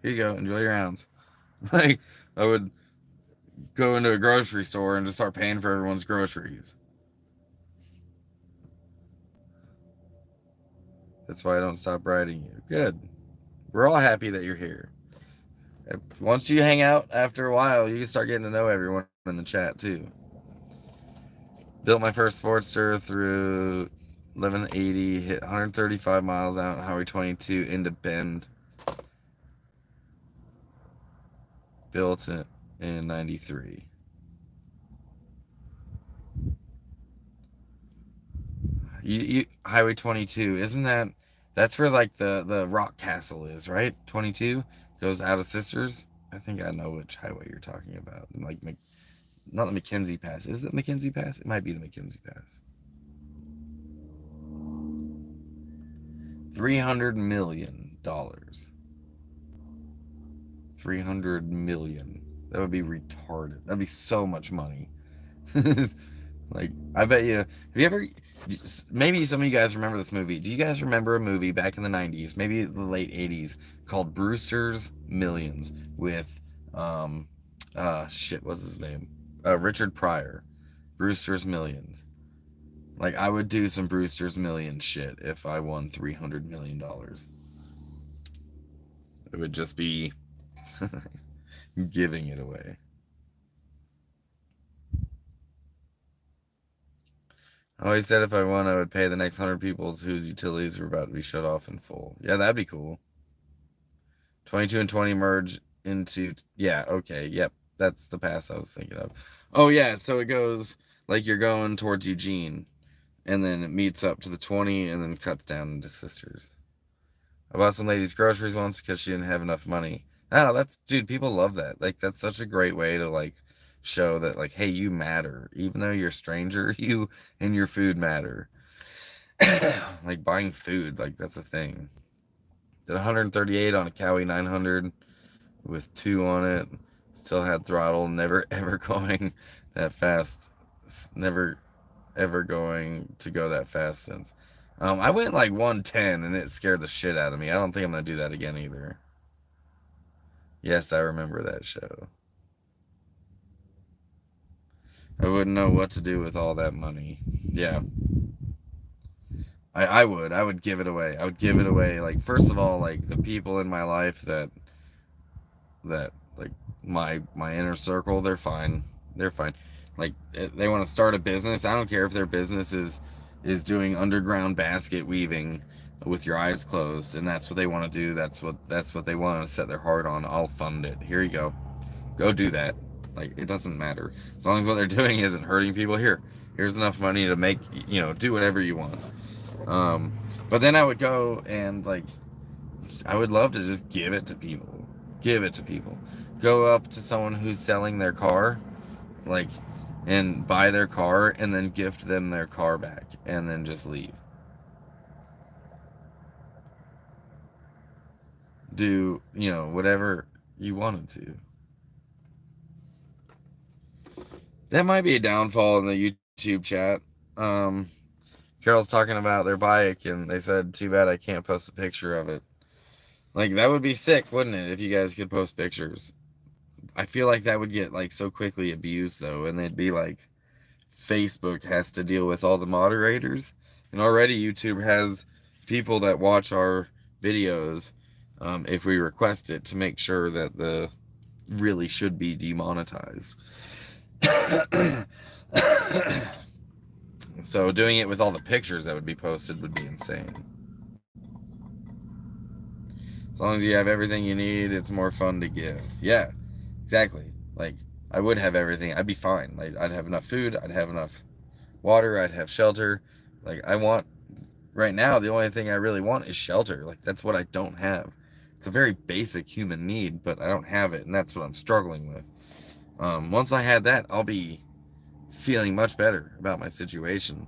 Here you go. Enjoy your ounce. Like, I would go into a grocery store and just start paying for everyone's groceries. That's why I don't stop writing you. Good. We're all happy that you're here. Once you hang out after a while, you can start getting to know everyone in the chat too. Built my first Sportster through 1180, hit 135 miles out on Highway 22 into Bend. Built it in 93. Highway 22, isn't that's where like the rock castle is, right? 22 goes out of Sisters. I think I know which highway you're talking about. Like, not the McKenzie Pass. Is it McKenzie Pass? It might be the McKenzie Pass. $300 million. 300 million. That would be retarded. That'd be so much money. Like, I bet you. Have you ever? Maybe some of you guys remember this movie. Do you guys remember a movie back in the '90s, maybe the late '80s, called Brewster's Millions with, shit, what's his name? Richard Pryor. Brewster's Millions. Like, I would do some Brewster's Millions shit if I won $300 million. It would just be giving it away. I always said if I won, I would pay the next 100 people whose utilities were about to be shut off in full. Yeah, that'd be cool. 22 and 20 merge into. Yeah, okay, yep. That's the pass I was thinking of. Oh, yeah, so it goes like you're going towards Eugene, and then it meets up to the 20 and then cuts down into Sisters. I bought some lady's groceries once because she didn't have enough money. Oh, that's, dude, people love that. Like, that's such a great way to, like, show that, like, hey, you matter. Even though you're a stranger, you and your food matter. Like, buying food, like, that's a thing. Did 138 on a Cowie 900 with 2 on it. Still had throttle, never ever going that fast. Never ever going to go that fast since. I went like 110 and it scared the shit out of me. I don't think I'm gonna do that again either. Yes, I remember that show. I wouldn't know what to do with all that money. Yeah. I would give it away. I would give it away. Like, first of all, like, the people in my life that like my inner circle, they're fine. They're fine. Like, they want to start a business. I don't care if their business is doing underground basket weaving with your eyes closed, and that's what they want to do. That's what they want to set their heart on. I'll fund it. Here you go. Go do that. Like, it doesn't matter as long as what they're doing isn't hurting people. Here's enough money to make, do whatever you want. Um, but then I would go and, like, I would love to just give it to people. Give it to people. Go up to someone who's selling their car, like, and buy their car and then gift them their car back and then just leave. Do, whatever you wanted to. That might be a downfall in the YouTube chat. Um, Carol's talking about their bike and they said, too bad I can't post a picture of it. Like, that would be sick, wouldn't it, if you guys could post pictures? I feel like that would get, like, so quickly abused, though, and they'd be like, Facebook has to deal with all the moderators, and already YouTube has people that watch our videos, if we request it, to make sure that the really should be demonetized. So doing it with all the pictures that would be posted would be insane. As long as you have everything you need, it's more fun to give. Yeah, exactly. Like, I would have everything. I'd be fine. Like, I'd have enough food. I'd have enough water. I'd have shelter. Like, right now, the only thing I really want is shelter. Like, that's what I don't have. It's a very basic human need, but I don't have it, and that's what I'm struggling with. Once I had that, I'll be feeling much better about my situation.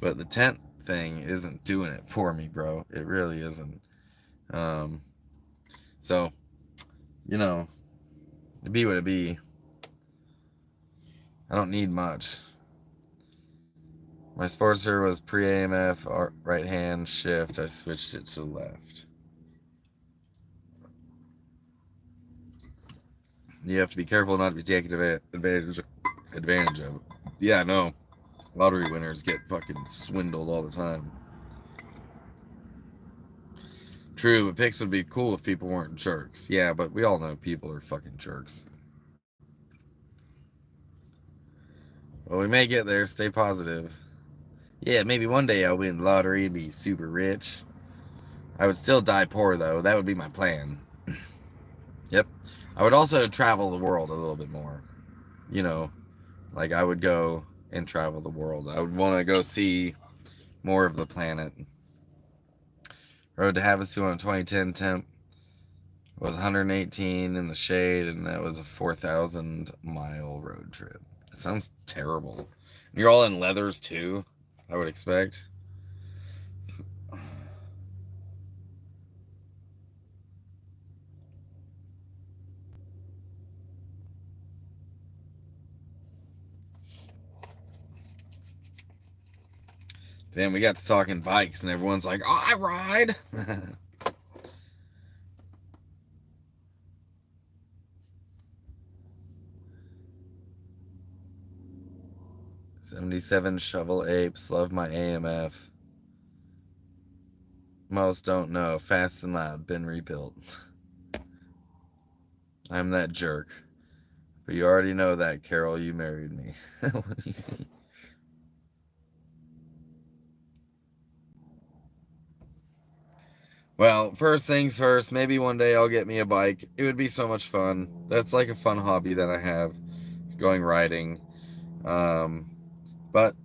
But the tent thing isn't doing it for me, bro. It really isn't. So, it be what it be. I don't need much. My Sportster was pre-AMF, right hand shift. I switched it to left. You have to be careful not to be taken advantage of. Yeah, no. Lottery winners get fucking swindled all the time. True, but picks would be cool if people weren't jerks. Yeah, but we all know people are fucking jerks. Well, we may get there. Stay positive. Yeah, maybe one day I'll win the lottery and be super rich. I would still die poor, though. That would be my plan. Yep. I would also travel the world a little bit more. Like, I would go and travel the world. I would want to go see more of the planet. Road to Havasu on a 2010 temp was 118 in the shade, and that was a 4,000-mile road trip. That sounds terrible. You're all in leathers, too, I would expect. Damn, we got to talking bikes, and everyone's like, oh, I ride. 77 Shovel Apes, love my AMF. Most don't know, Fast and Loud, been rebuilt. I'm that jerk. But you already know that, Carol, you married me. Well, first things first, maybe one day I'll get me a bike. It would be so much fun. That's like a fun hobby that I have, going riding. Um, but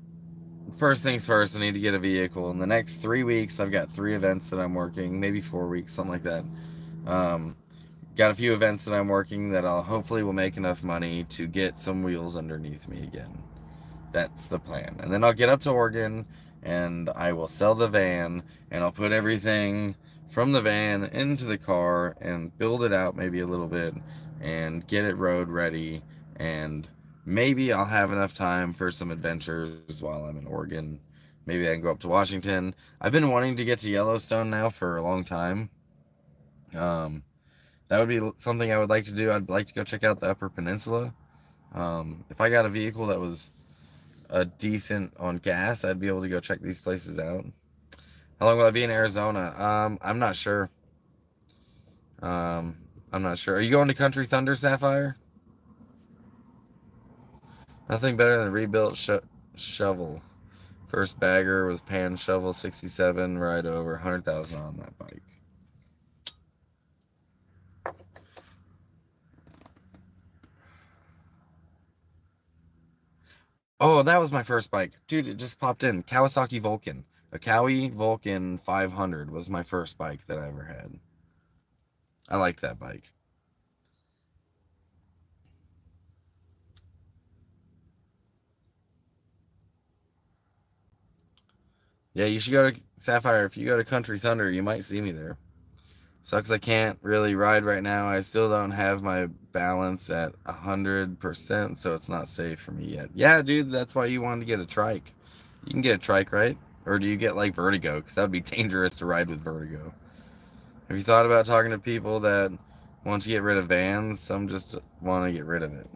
first things first, I need to get a vehicle. In the next 3 weeks, I've got 3 events that I'm working, maybe 4 weeks, something like that. Um, got a few events that I'm working that I'll hopefully will make enough money to get some wheels underneath me again. That's the plan. And then I'll get up to Oregon and I will sell the van and I'll put everything from the van into the car and build it out maybe a little bit and get it road ready. And maybe I'll have enough time for some adventures while I'm in Oregon. Maybe I can go up to Washington. I've been wanting to get to Yellowstone now for a long time. Um, that would be something I would like to do. I'd like to go check out the Upper Peninsula. If I got a vehicle that was a decent on gas, I'd be able to go check these places out. How long will I be in Arizona? I'm not sure. Um, I'm not sure. Are you going to Country Thunder, Sapphire? Nothing better than a rebuilt shovel. First bagger was pan shovel 67, ride over 100,000 on that bike. Oh, that was my first bike. Dude, it just popped in. Kawasaki Vulcan. A Cowie Vulcan 500 was my first bike that I ever had. I liked that bike. Yeah, you should go to Sapphire. If you go to Country Thunder, you might see me there. Sucks I can't really ride right now. I still don't have my balance at 100%, so it's not safe for me yet. Yeah, dude, that's why you wanted to get a trike. You can get a trike, right? Or do you get like vertigo? Because that would be dangerous to ride with vertigo. Have you thought about talking to people that want to get rid of vans? Some just want to get rid of it.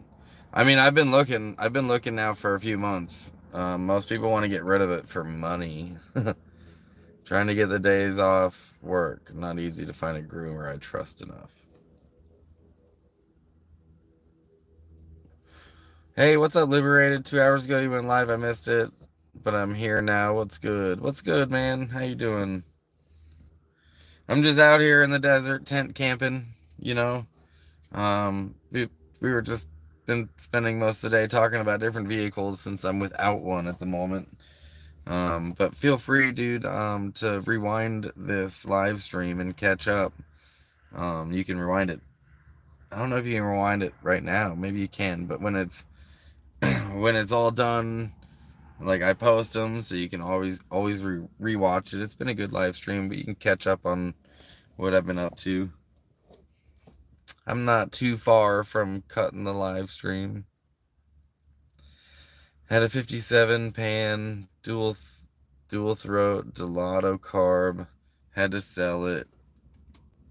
I mean, I've been looking. I've been looking now for a few months. Most people want to get rid of it for money. Trying to get the days off work. Not easy to find a groomer I trust enough. Hey, what's up, Liberated? 2 hours ago you went live. I missed it, but I'm here now. What's good? What's good, man? How you doing? I'm just out here in the desert, tent camping. You know, we were just been spending most of the day talking about different vehicles since I'm without one at the moment. But feel free, dude, to rewind this live stream and catch up. You can rewind it. I don't know if you can rewind it right now. Maybe you can, but when it's when it's all done, like I post them, so you can always rewatch it. It's been a good live stream, but you can catch up on what I've been up to. I'm not too far from cutting the live stream. Had a 57 pan dual throat gelato carb. Had to sell it.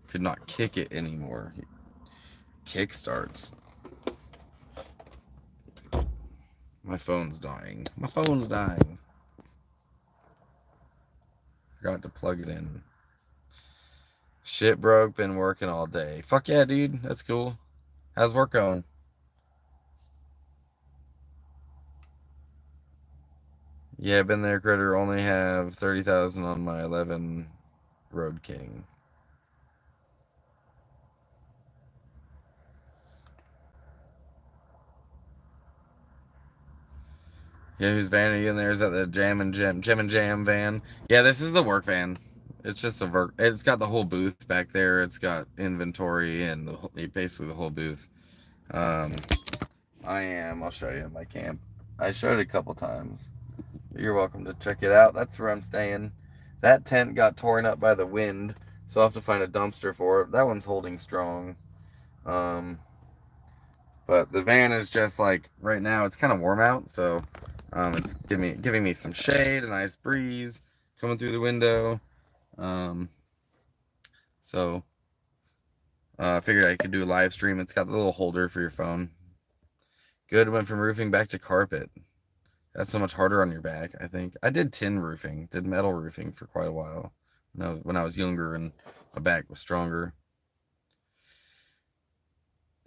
Could not kick it anymore. Kick starts. My phone's dying. My phone's dying. Forgot to plug it in. Shit broke, been working all day. Fuck yeah, dude. That's cool. How's work going? Yeah, been there, critter. Only have 30,000 on my 11 Road King. Yeah, whose van are you in there? Is that the Jam and Jam van? Yeah, this is the work van. It's just it's got the whole booth back there. It's got inventory and basically the whole booth. Um, I'll show you my camp. I showed it a couple times. You're welcome to check it out. That's where I'm staying. That tent got torn up by the wind, so I'll have to find a dumpster for it. That one's holding strong. Um, but the van is just like, right now it's kind of warm out, so It's giving me some shade, a nice breeze coming through the window. Um, so I figured I could do a live stream. It's got the little holder for your phone. Good. Went from roofing back to carpet. That's so much harder on your back, I think. I did tin roofing, did metal roofing for quite a while when I was younger and my back was stronger.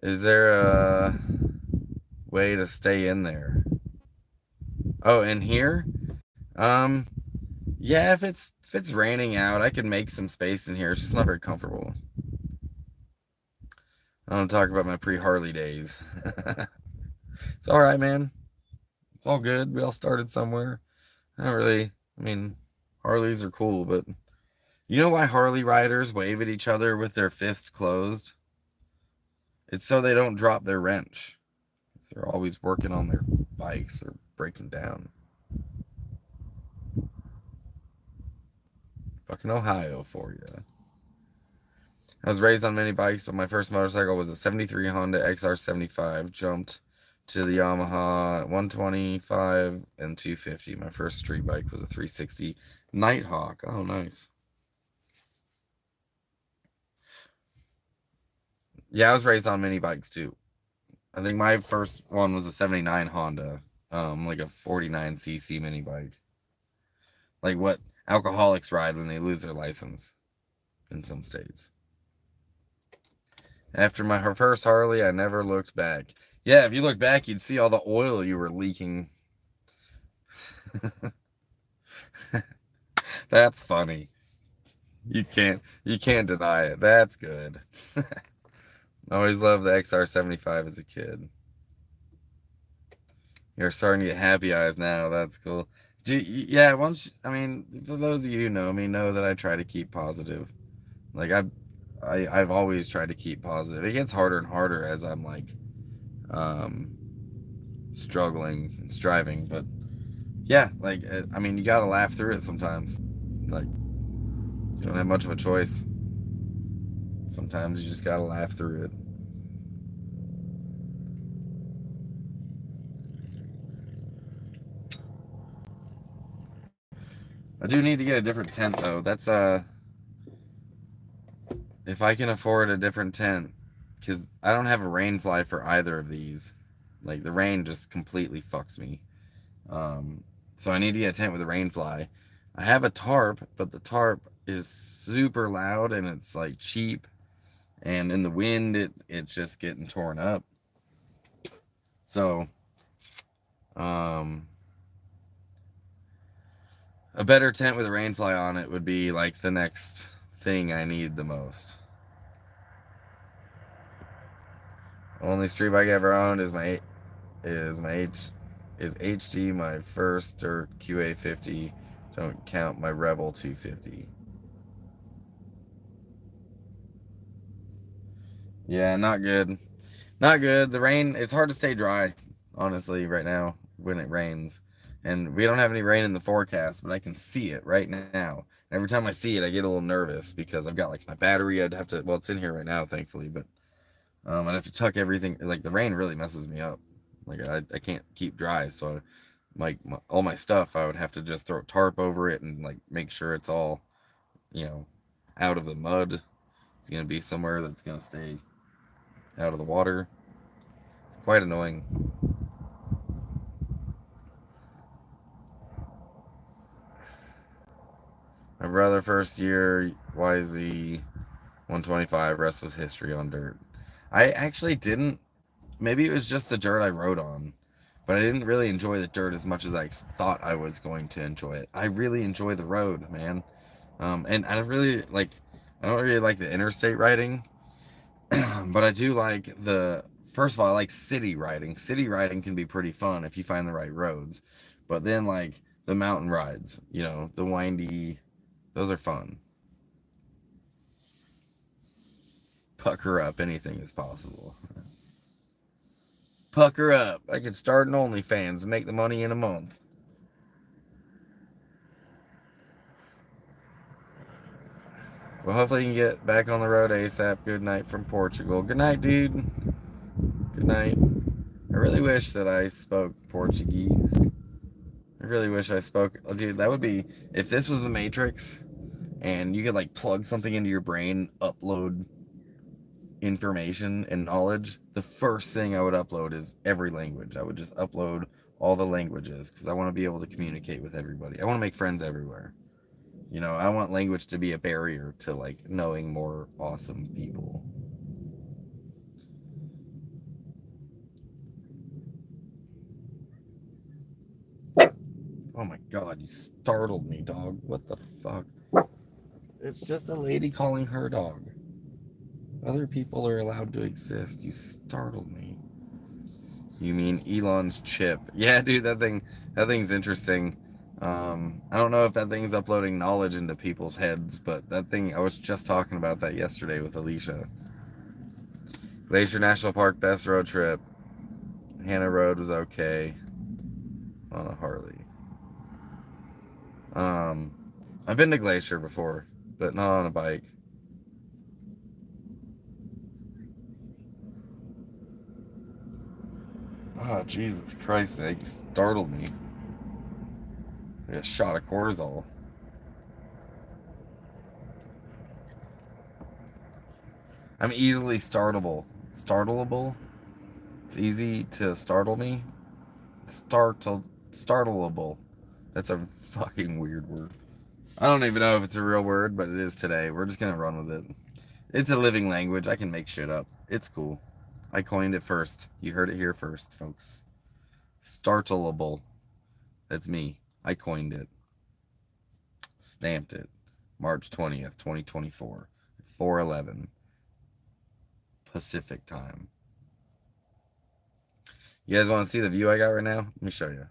Is there a way to stay in there? Oh, in here? Um, yeah, if it's raining out, I can make some space in here. It's just not very comfortable. I don't talk about my pre-Harley days. It's all right, man. It's all good. We all started somewhere. I don't really. I mean, Harleys are cool, but you know why Harley riders wave at each other with their fist closed? It's so they don't drop their wrench. They're always working on their bikes or breaking down. Fucking Ohio for you. I was raised on many bikes, but my first motorcycle was a 73 Honda XR75. Jumped to the Yamaha 125 and 250. My first street bike was a 360 Nighthawk. Oh, nice. Yeah, I was raised on mini bikes too. I think my first one was a 79 Honda, like a 49cc mini bike. Like what alcoholics ride when they lose their license in some states. After my first Harley, I never looked back. Yeah, if you look back, you'd see all the oil you were leaking. That's funny. You can't deny it. That's good. I always loved the XR75 as a kid. You're starting to get happy eyes now. That's cool. Yeah, I mean, for those of you who know me, know that I try to keep positive. Like I've always tried to keep positive. It gets harder and harder as I'm like, struggling and striving. But yeah, like I mean, you gotta laugh through it sometimes. Like you don't have much of a choice. Sometimes you just gotta laugh through it. I do need to get a different tent though. That's if I can afford a different tent, because I don't have a rain fly for either of these. Like the rain just completely fucks me. So I need to get a tent with a rain fly. I have a tarp, but the tarp is super loud and it's like cheap, and in the wind it's just getting torn up. So a better tent with a rain fly on it would be like the next thing I need the most. Only street bike I ever owned is HD, my first, or QA50. Don't count my Rebel 250. Yeah, not good. Not good. The rain, it's hard to stay dry, honestly, right now when it rains. And we don't have any rain in the forecast, but I can see it right now. Every time I see it, I get a little nervous because I've got like my battery. I'd have to, well, it's in here right now, thankfully, but I'd have to tuck everything. Like the rain really messes me up. Like I can't keep dry, so all my stuff, I would have to just throw a tarp over it and like make sure it's all, you know, out of the mud. It's gonna be somewhere that's gonna stay out of the water. It's quite annoying. My brother first year YZ 125, rest was history on dirt. I actually didn't. Maybe it was just the dirt I rode on, but I didn't really enjoy the dirt as much as I thought I was going to enjoy it. I really enjoy the road, man. And I really like. I don't really like the interstate riding, but I do like the. First of all, I like city riding. City riding can be pretty fun if you find the right roads, but then like the mountain rides, the windy, those are fun. Pucker up, anything is possible. Pucker up. I could start an OnlyFans and make the money in a month. Well, hopefully you can get back on the road ASAP. Good night from Portugal. Good night, dude. Good night. I really wish that I spoke Portuguese. I really wish I spoke. Oh, dude, that would be if this was the Matrix and you could like plug something into your brain, upload information and knowledge. The first thing I would upload is every language. I would just upload all the languages because I want to be able to communicate with everybody. I want to make friends everywhere. You know, I want language to be a barrier to like knowing more awesome people. Oh my god, you startled me, dog. What the fuck? It's just a lady calling her dog. Other people are allowed to exist. You startled me. You mean Elon's chip? Yeah, dude, that thing's interesting. I don't know if that thing's uploading knowledge into people's heads, but that thing, I was just talking about that yesterday with Alicia. Glacier National Park, best road trip. Hannah Road was okay on a Harley. Um, I've been to Glacier before, but not on a bike. Oh, Jesus Christ, you startled me. Like a shot of cortisol. I'm easily startleable. Startleable? It's easy to startle me. Startleable. That's a fucking weird word. I don't even know if it's a real word, but it is today. We're just gonna run with it. It's a living language. I can make shit up. It's cool. I coined it first. You heard it here first, folks. Startleable. That's me. I coined it. Stamped it. March 20th, 2024. 4:11 Pacific time. You guys want to see the view I got right now? Let me show you.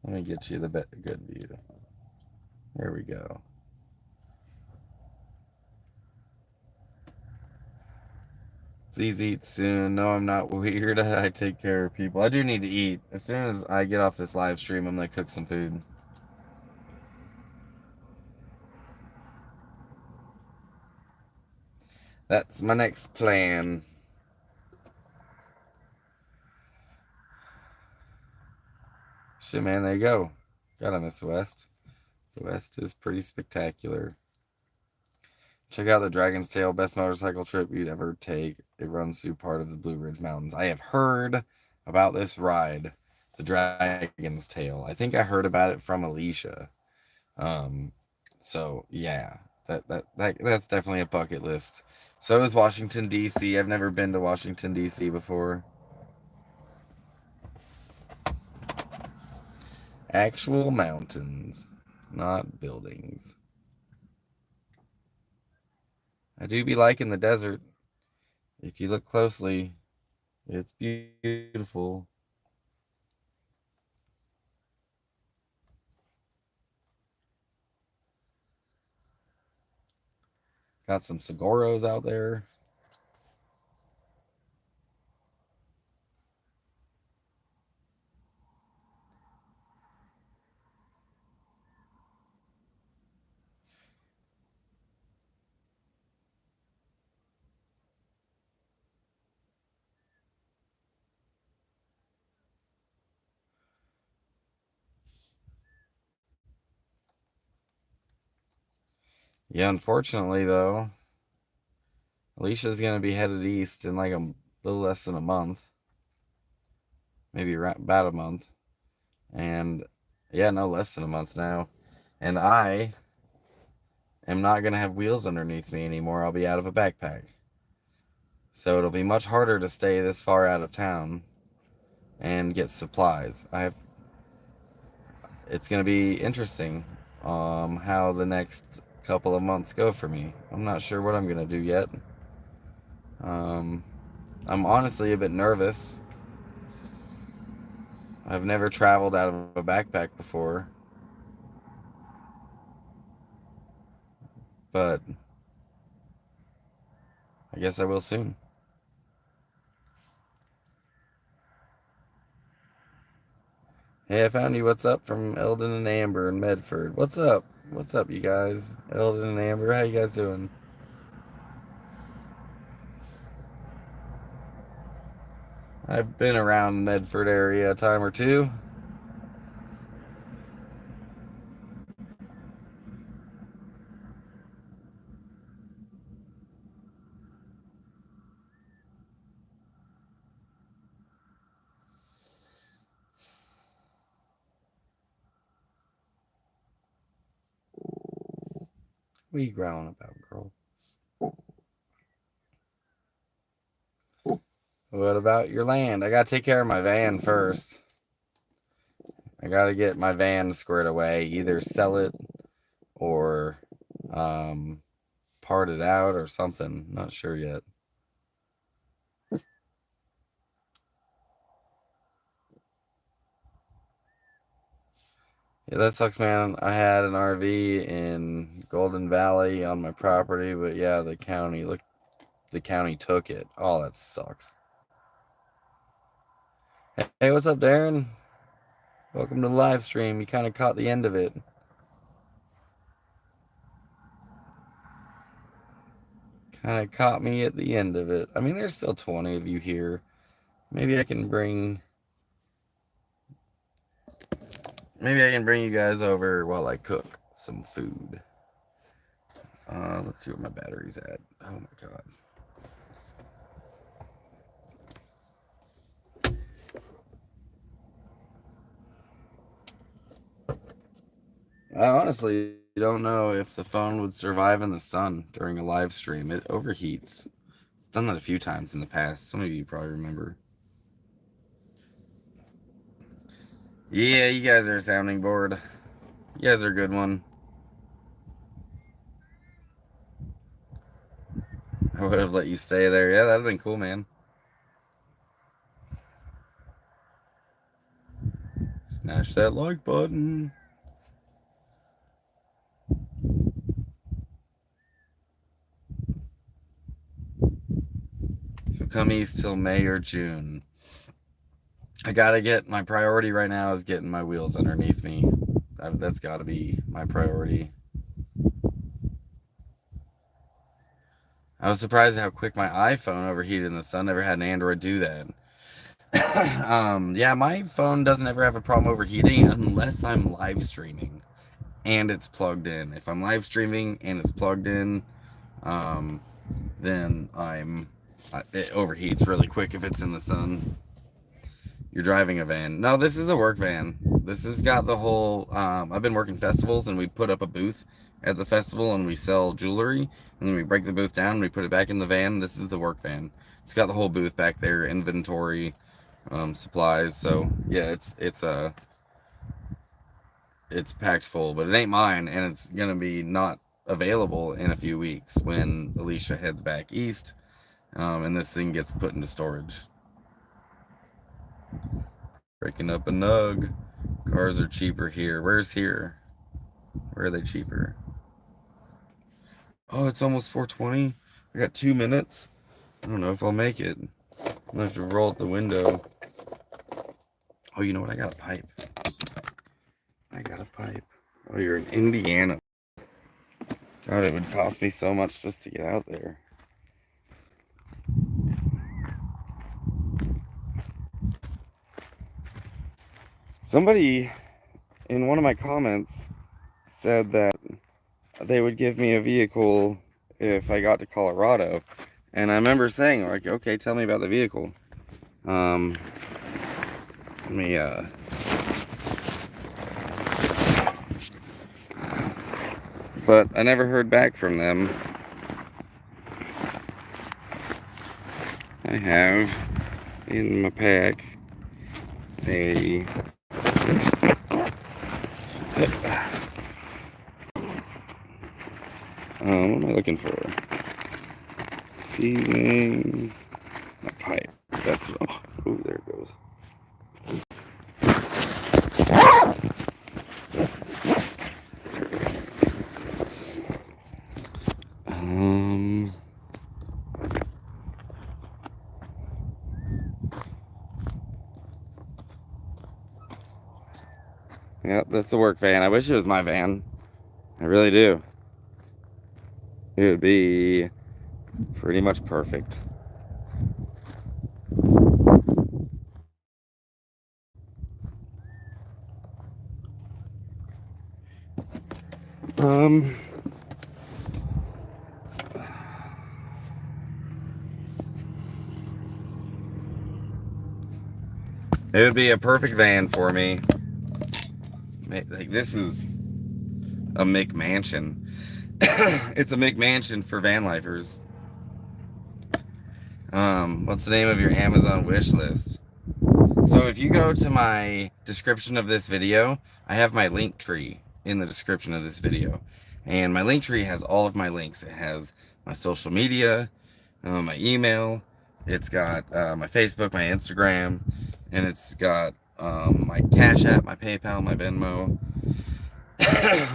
Let me get you the good view. There we go. Please eat soon. No, I'm not weird. I take care of people. I do need to eat. As soon as I get off this live stream, I'm going to cook some food. That's my next plan. Shit, man, there you go. Gotta miss the West. The West is pretty spectacular. Check out the Dragon's Tail, best motorcycle trip you'd ever take. It runs through part of the Blue Ridge Mountains. I have heard about this ride, the Dragon's Tail. I think I heard about it from Alicia. Um, so yeah, that's definitely a bucket list. So is Washington D.C. I've never been to Washington D.C. before. Actual mountains, not buildings. I do be liking the desert. If you look closely, it's beautiful. Got some saguaros out there. Yeah, unfortunately though, Alicia's gonna be headed east in like a little less than a month, maybe about a month, and yeah, no less than a month now. And I am not gonna have wheels underneath me anymore. I'll be out of a backpack, so it'll be much harder to stay this far out of town and get supplies. It's gonna be interesting, how the next couple of months go for me. I'm not sure what I'm gonna do yet. Um, I'm honestly a bit nervous. I've never traveled out of a backpack before, but I guess I will soon. Hey, I found you. What's up from Eldon and Amber in Medford? What's up? What's up, you guys? Eldon and Amber, how you guys doing? I've been around Medford area a time or two. What are you growling about, girl? What about your land? I gotta take care of my van first. I gotta get my van squared away. Either sell it or um, part it out or something. Not sure yet. Yeah, that sucks, man. I had an RV in Golden Valley on my property, but yeah, the county took it. Oh, that sucks. Hey, what's up, Darren? Welcome to the live stream. You kind of caught the end of it. Kind of caught me at the end of it. I mean, there's still 20 of you here. Maybe I can bring you guys over while I cook some food. Let's see where my battery's at. Oh my god. I honestly don't know if the phone would survive in the sun during a live stream. It overheats. It's done that a few times in the past. Some of you probably remember. Yeah, you guys are a sounding board. You guys are a good one. I would have let you stay there. Yeah, that'd have been cool, man. Smash that like button. So come east till May or June. I gotta get my priority right now is getting my wheels underneath me. That's gotta be my priority. I was surprised how quick my iPhone overheated in the sun. Never had an Android do that. Yeah, my phone doesn't ever have a problem overheating unless I'm live streaming and it's plugged in. If I'm live streaming and it's plugged in, then it overheats really quick if it's in the sun. You're driving a van. No, this is a work van. This has got the whole. I've been working festivals, and we put up a booth at the festival, and we sell jewelry, and then we break the booth down, and we put it back in the van. This is the work van. It's got the whole booth back there, inventory, supplies. So yeah, it's packed full, but it ain't mine, and it's gonna be not available in a few weeks when Alicia heads back east, and this thing gets put into storage. Breaking up a nug. Cars are cheaper here. Where's here? Where are they cheaper? Oh, it's almost 4:20. I got 2 minutes. I don't know if I'll make it. I'll have to roll out the window. Oh, you know what? I got a pipe. Oh, you're in Indiana. God, it would cost me so much just to get out there. Somebody in one of my comments said that they would give me a vehicle if I got to Colorado. And I remember saying, like, okay, tell me about the vehicle. Let me, but I never heard back from them. I have in my pack a what am I looking for? Seasonings, a pipe. That's oh, there it goes. Yeah, that's the work van. I wish it was my van. I really do. It would be pretty much perfect. Um, it would be a perfect van for me. Like, this is a McMansion. It's a McMansion for van lifers. What's the name of your Amazon wish list? So if you go to my description of this video, I have my link tree in the description of this video. And my link tree has all of my links. It has my social media, my email, it's got my Facebook, my Instagram, and it's got my Cash App, my PayPal, my Venmo.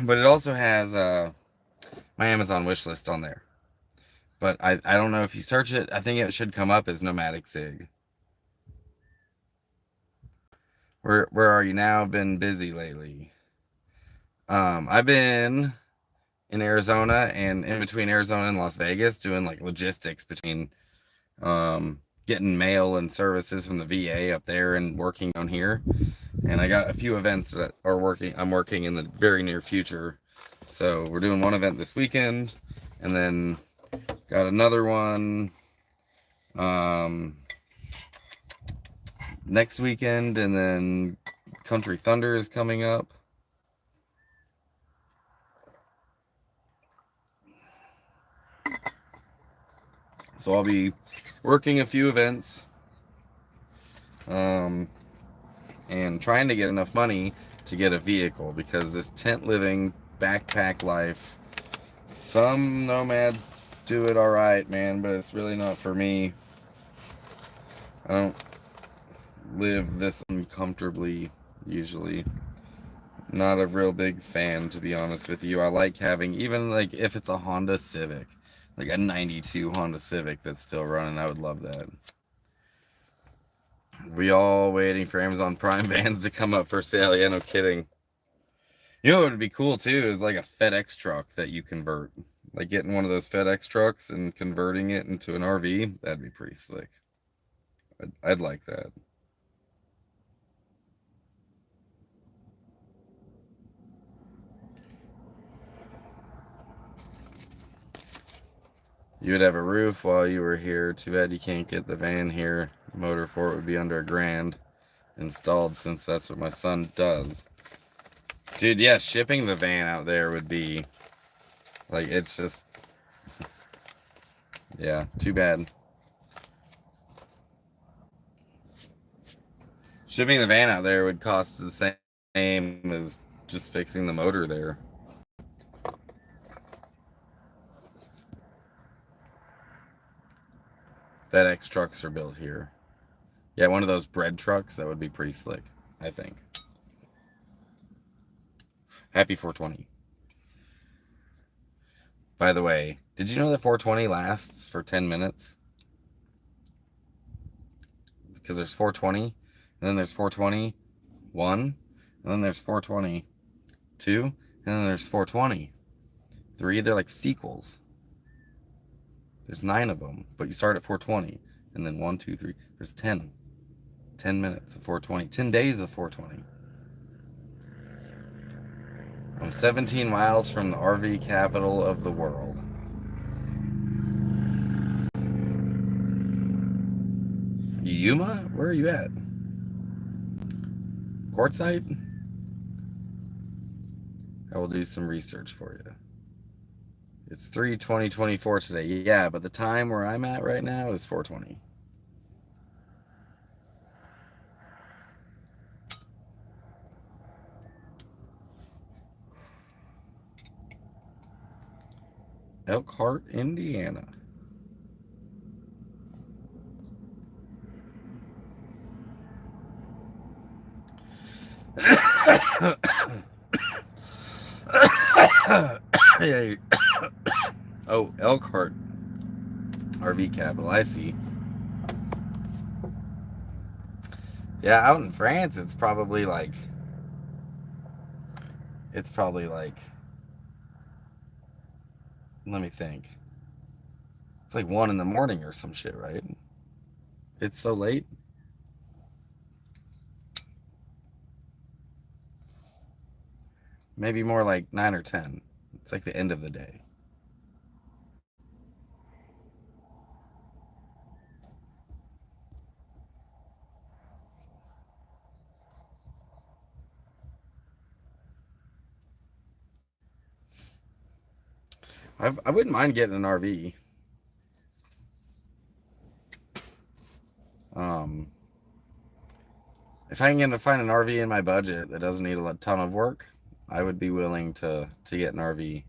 But it also has my Amazon wish list on there. But I don't know if you search it, I think it should come up as Nomadic Sig. Where are you now? Been busy lately. I've been in Arizona and in between Arizona and Las Vegas doing like logistics between getting mail and services from the VA up there and working down here. And I got a few events that I'm working in the very near future. So we're doing one event this weekend and then got another one next weekend, and then Country Thunder is coming up. So I'll be working a few events and trying to get enough money to get a vehicle, because this tent living backpack life, some nomads do it all right, man, but it's really not for me. I don't live this uncomfortably usually. Not a real big fan, to be honest with you. I like having, even like if it's a Honda Civic, like a 92 Honda Civic that's still running, I would love that. We all waiting for Amazon Prime vans to come up for sale. Yeah, no kidding. You know what would be cool too is like a FedEx truck that you convert. Like getting one of those FedEx trucks and converting it into an RV. That'd be pretty slick. I'd like that. You would have a roof while you were here. Too bad you can't get the van here. Motor for it would be under $1,000 installed, since that's what my son does. Dude, yeah, shipping the van out there would be like, it's just, yeah, too bad. Shipping the van out there would cost the same as just fixing the motor there. FedEx trucks are built here. Yeah, one of those bread trucks, that would be pretty slick, I think. Happy 420. By the way, did you know that 420 lasts for 10 minutes? Because there's 420, and then there's 421, and then there's 422, and then there's 423. They're like sequels. There's 9 of them, but you start at 420, and then 1, 2, 3. There's 10. 10 minutes of 420. 10 days of 420. I'm 17 miles from the RV capital of the world. Yuma? Where are you at? Quartzsite? I will do some research for you. It's 3/20/24 today. Yeah, but the time where I'm at right now is 420. Elkhart, Indiana. Oh, Elkhart RV capital, I see. Yeah, out in France, it's probably like Let me think. It's like 1 in the morning or some shit, right? It's so late. Maybe more like 9 or 10. It's like the end of the day. I wouldn't mind getting an RV. Um, if I can find an RV in my budget that doesn't need a ton of work, I would be willing to get an RV.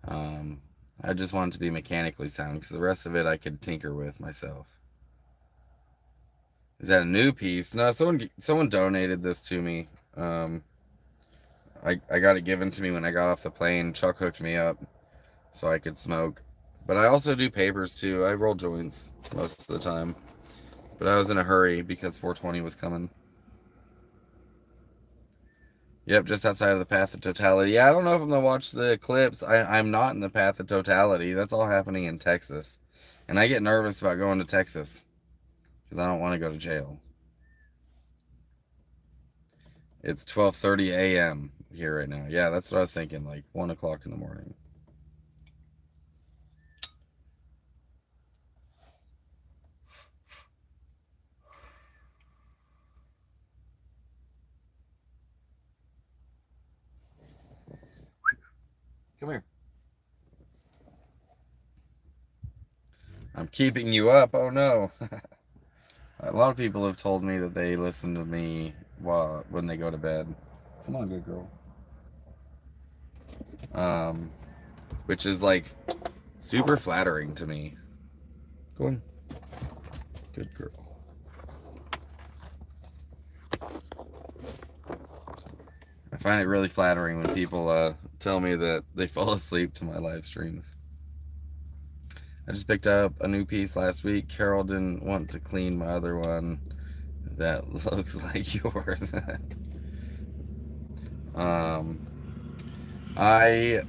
Um, I just want it to be mechanically sound because the rest of it I could tinker with myself. Is that a new piece? No, someone donated this to me. Um, I got it given to me when I got off the plane. Chuck hooked me up so I could smoke. But I also do papers too. I roll joints most of the time. But I was in a hurry because 420 was coming. Yep, just outside of the path of totality. Yeah, I don't know if I'm gonna watch the eclipse. I'm not in the path of totality. That's all happening in Texas, and I get nervous about going to Texas because I don't want to go to jail. It's 12:30 a.m. here right now. Yeah, that's what I was thinking. Like 1 o'clock in the morning. Come here. I'm keeping you up. Oh no. A lot of people have told me that they listen to me when they go to bed. Come on, good girl. Um, which is like super flattering to me. Go on. Good girl. I find it really flattering when people tell me that they fall asleep to my live streams. I just picked up a new piece last week. Carol didn't want to clean my other one that looks like yours. um, I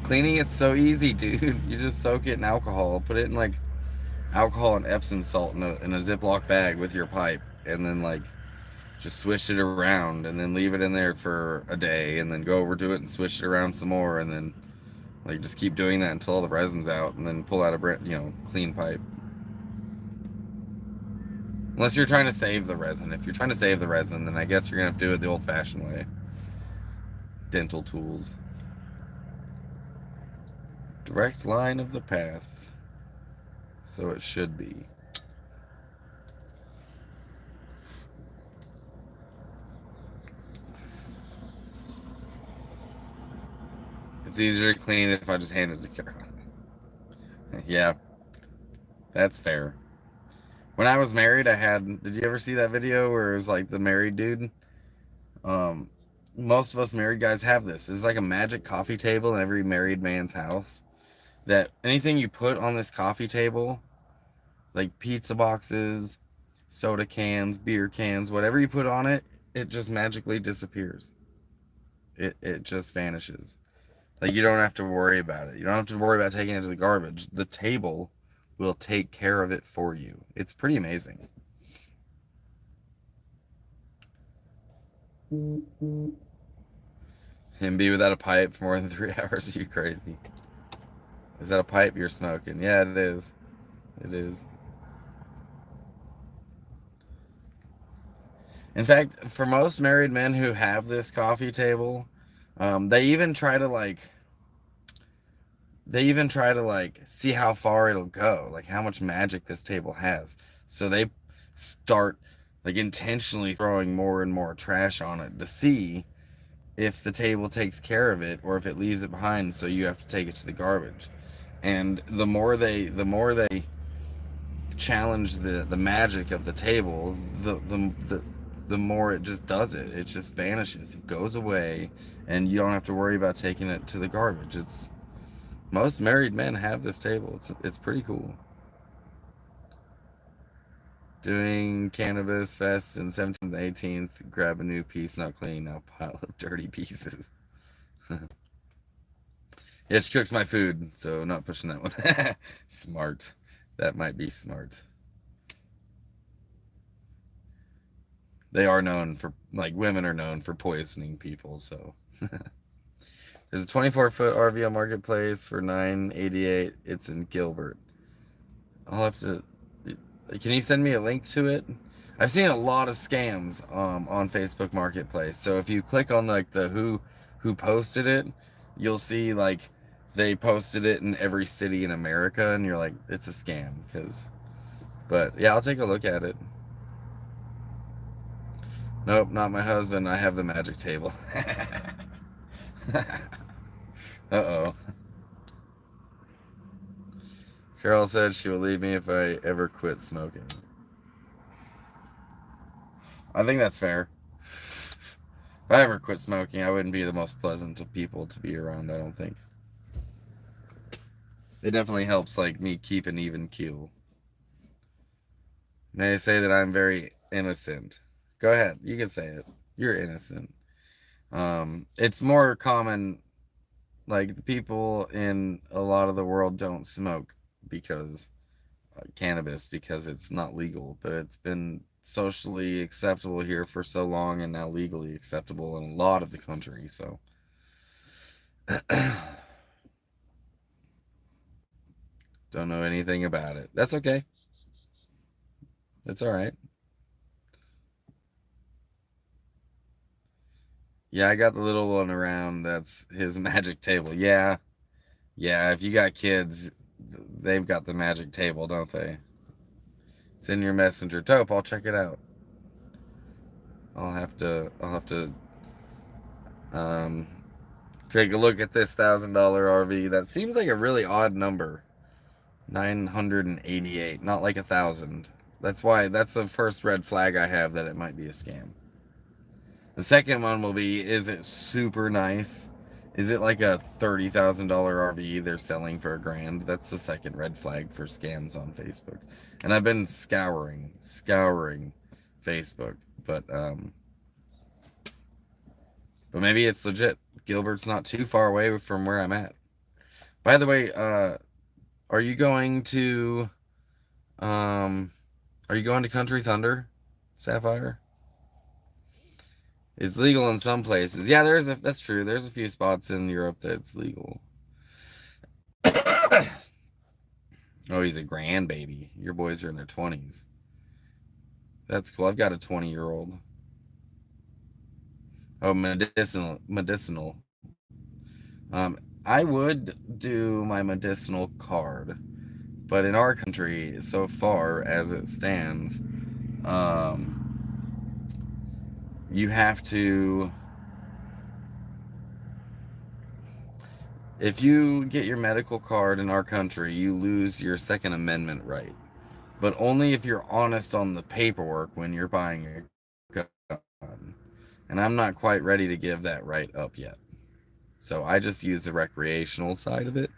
cleaning it's so easy, dude. You just soak it in alcohol, put it in like alcohol and Epsom salt in a Ziploc bag with your pipe, and then like just swish it around, and then leave it in there for a day, and then go over to it and swish it around some more, and then like just keep doing that until all the resin's out, and then pull out a clean pipe. Unless you're trying to save the resin. If you're trying to save the resin, then I guess you're gonna have to do it the old-fashioned way. Dental tools. Direct line of the path. So it should be. It's easier to clean if I just hand it to Carol. Yeah, that's fair. When I was married, I had. Did you ever see that video where it was like the married dude? Um, most of us married guys have this. It's like a magic coffee table in every married man's house. That anything you put on this coffee table, like pizza boxes, soda cans, beer cans, whatever you put on it, it just magically disappears. It just vanishes. Like you don't have to worry about it. You don't have to worry about taking it to the garbage. The table will take care of it for you. It's pretty amazing. And be without a pipe for more than 3 hours. Are you crazy? Is that a pipe you're smoking? Yeah, it is. It is. In fact, for most married men who have this coffee table, they even try to see how far it'll go, like how much magic this table has. So they start like intentionally throwing more and more trash on it to see if the table takes care of it or if it leaves it behind so you have to take it to the garbage. And the more they challenge the magic of the table, the more it just does it. It just vanishes. It goes away and you don't have to worry about taking it to the garbage. It's most married men have this table. It's pretty cool. Doing cannabis fest in 17th and 18th. Grab a new piece, not clean, now pile of dirty pieces. Yeah, she cooks my food, so not pushing that one. Smart. That might be smart. They are known for, like, women are known for poisoning people, so. There's a 24-foot RV on Marketplace for 988. It's in Gilbert. I'll have to. Can you send me a link to it? I've seen a lot of scams on Facebook Marketplace. So if you click on like the who posted it, you'll see like they posted it in every city in America, and you're like, it's a scam. But yeah, I'll take a look at it. Nope, not my husband. I have the magic table. Uh-oh. Carol said she will leave me if I ever quit smoking. I think that's fair. If I ever quit smoking, I wouldn't be the most pleasant of people to be around, I don't think. It definitely helps, like, me keep an even keel. They say that I'm very innocent. Go ahead, you can say it. You're innocent. It's more common, like, the people in a lot of the world don't smoke because cannabis, because it's not legal, but it's been socially acceptable here for so long and now legally acceptable in a lot of the country, so. Don't know anything about it. That's okay. That's all right. Yeah, I got the little one around. That's his magic table. Yeah. Yeah, if you got kids, they've got the magic table, don't they? It's in your messenger. Taupe, I'll check it out. I'll have to um take a look at this $1,000 RV. That seems like a really odd number. 988, not like 1,000. That's the first red flag I have that it might be a scam. The second one will be, is it super nice? Is it like a $30,000 RV they're selling for $1,000? That's the second red flag for scams on Facebook. And I've been scouring Facebook, but maybe it's legit. Gilbert's not too far away from where I'm at. By the way, are you going to um are you going to Country Thunder, Sapphire? It's legal in some places. Yeah, that's true. There's a few spots in Europe that's legal. Oh, he's a grandbaby. Your boys are in their 20s. That's cool. I've got a 20-year-old. Oh, medicinal. I would do my medicinal card, but in our country, so far as it stands, you have to. If you get your medical card in our country, you lose your Second Amendment right, but only if you're honest on the paperwork when you're buying a gun. And I'm not quite ready to give that right up yet. So I just use the recreational side of it.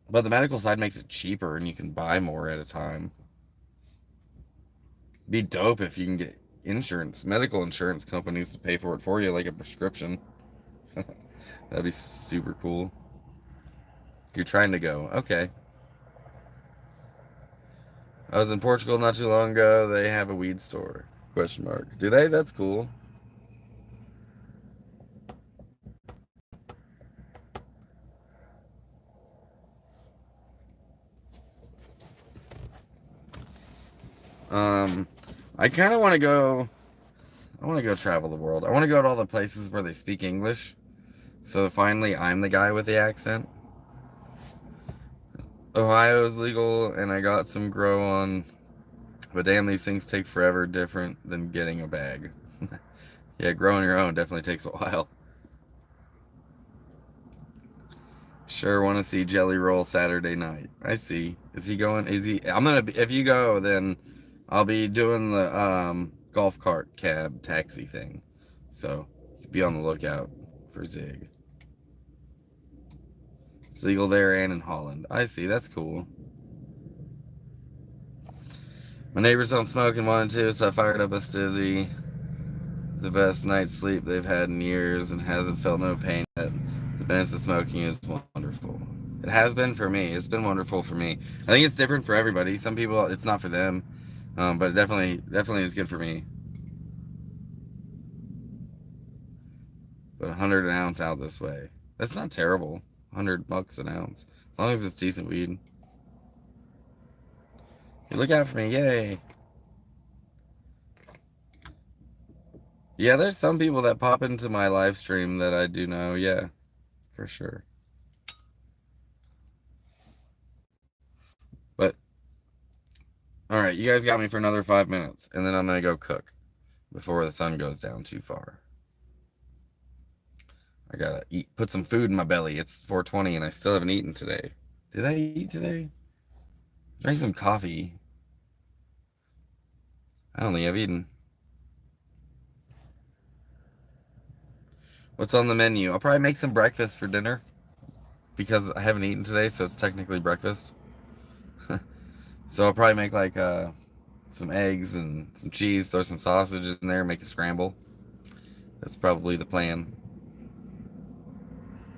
But the medical side makes it cheaper and you can buy more at a time. Be dope if you can get medical insurance companies to pay for it for you, like a prescription. That'd be super cool. You're trying to go. Okay. I was in Portugal not too long ago. They have a weed store. Question mark. Do they? That's cool. Um, I kind of want to go. I want to go travel the world. I want to go to all the places where they speak English. So finally, I'm the guy with the accent. Ohio's legal, and I got some grow on. But damn, these things take forever. Different than getting a bag. Yeah, growing your own definitely takes a while. Sure, want to see Jelly Roll Saturday night. I see. Is he going? Is he? I'm gonna. If you go, then I'll be doing the golf cart cab taxi thing. So be on the lookout for Zig. It's legal there and in Holland. I see. That's cool. My neighbors don't smoke and wanted to, so I fired up a stizzy. the best night's sleep they've had in years and hasn't felt no pain yet. The benefits of smoking is wonderful. It has been for me. It's been wonderful for me. I think it's different for everybody. Some people, it's not for them, but it definitely is good for me. But 100 an ounce out this way. That's not terrible. $100 an ounce. As long as it's decent weed. Hey, look out for me. Yay. Yeah, there's some people that pop into my live stream that I do know. Yeah, for sure. But, all right, you guys got me for another 5 minutes. And then I'm going to go cook before the sun goes down too far. I gotta eat, put some food in my belly. It's 4:20 and I still haven't eaten today. Did I eat today? Drank some coffee. I don't think I've eaten. What's on the menu? I'll probably make some breakfast for dinner because I haven't eaten today, so it's technically breakfast. So I'll probably make like some eggs and some cheese, throw some sausages in there, make a scramble. That's probably the plan.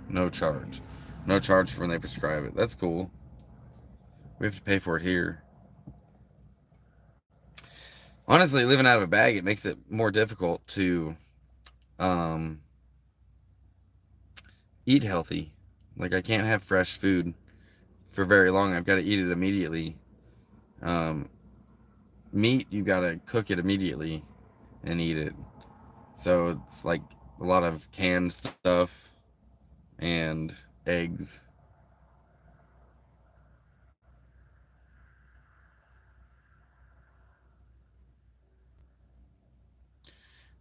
No charge. No charge for when they prescribe it. That's cool. We have to pay for it here. Honestly, living out of a bag, it makes it more difficult to eat healthy. Like I can't have fresh food for very long. I've got to eat it immediately. Meat, you got to cook it immediately and eat it. So it's like a lot of canned stuff and eggs.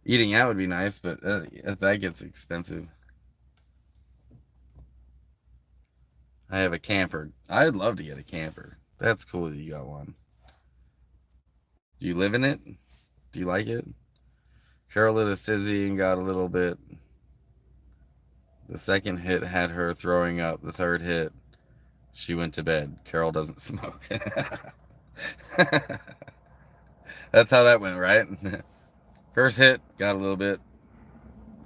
Eating out would be nice, but that gets expensive. I have a camper. I'd love to get a camper. That's cool that you got one. Do you live in it? Do you like it? Carol lit a sizzy and got a little bit. The second hit had her throwing up. The third hit, she went to bed. Carol doesn't smoke. That's how that went, right? First hit, got a little bit.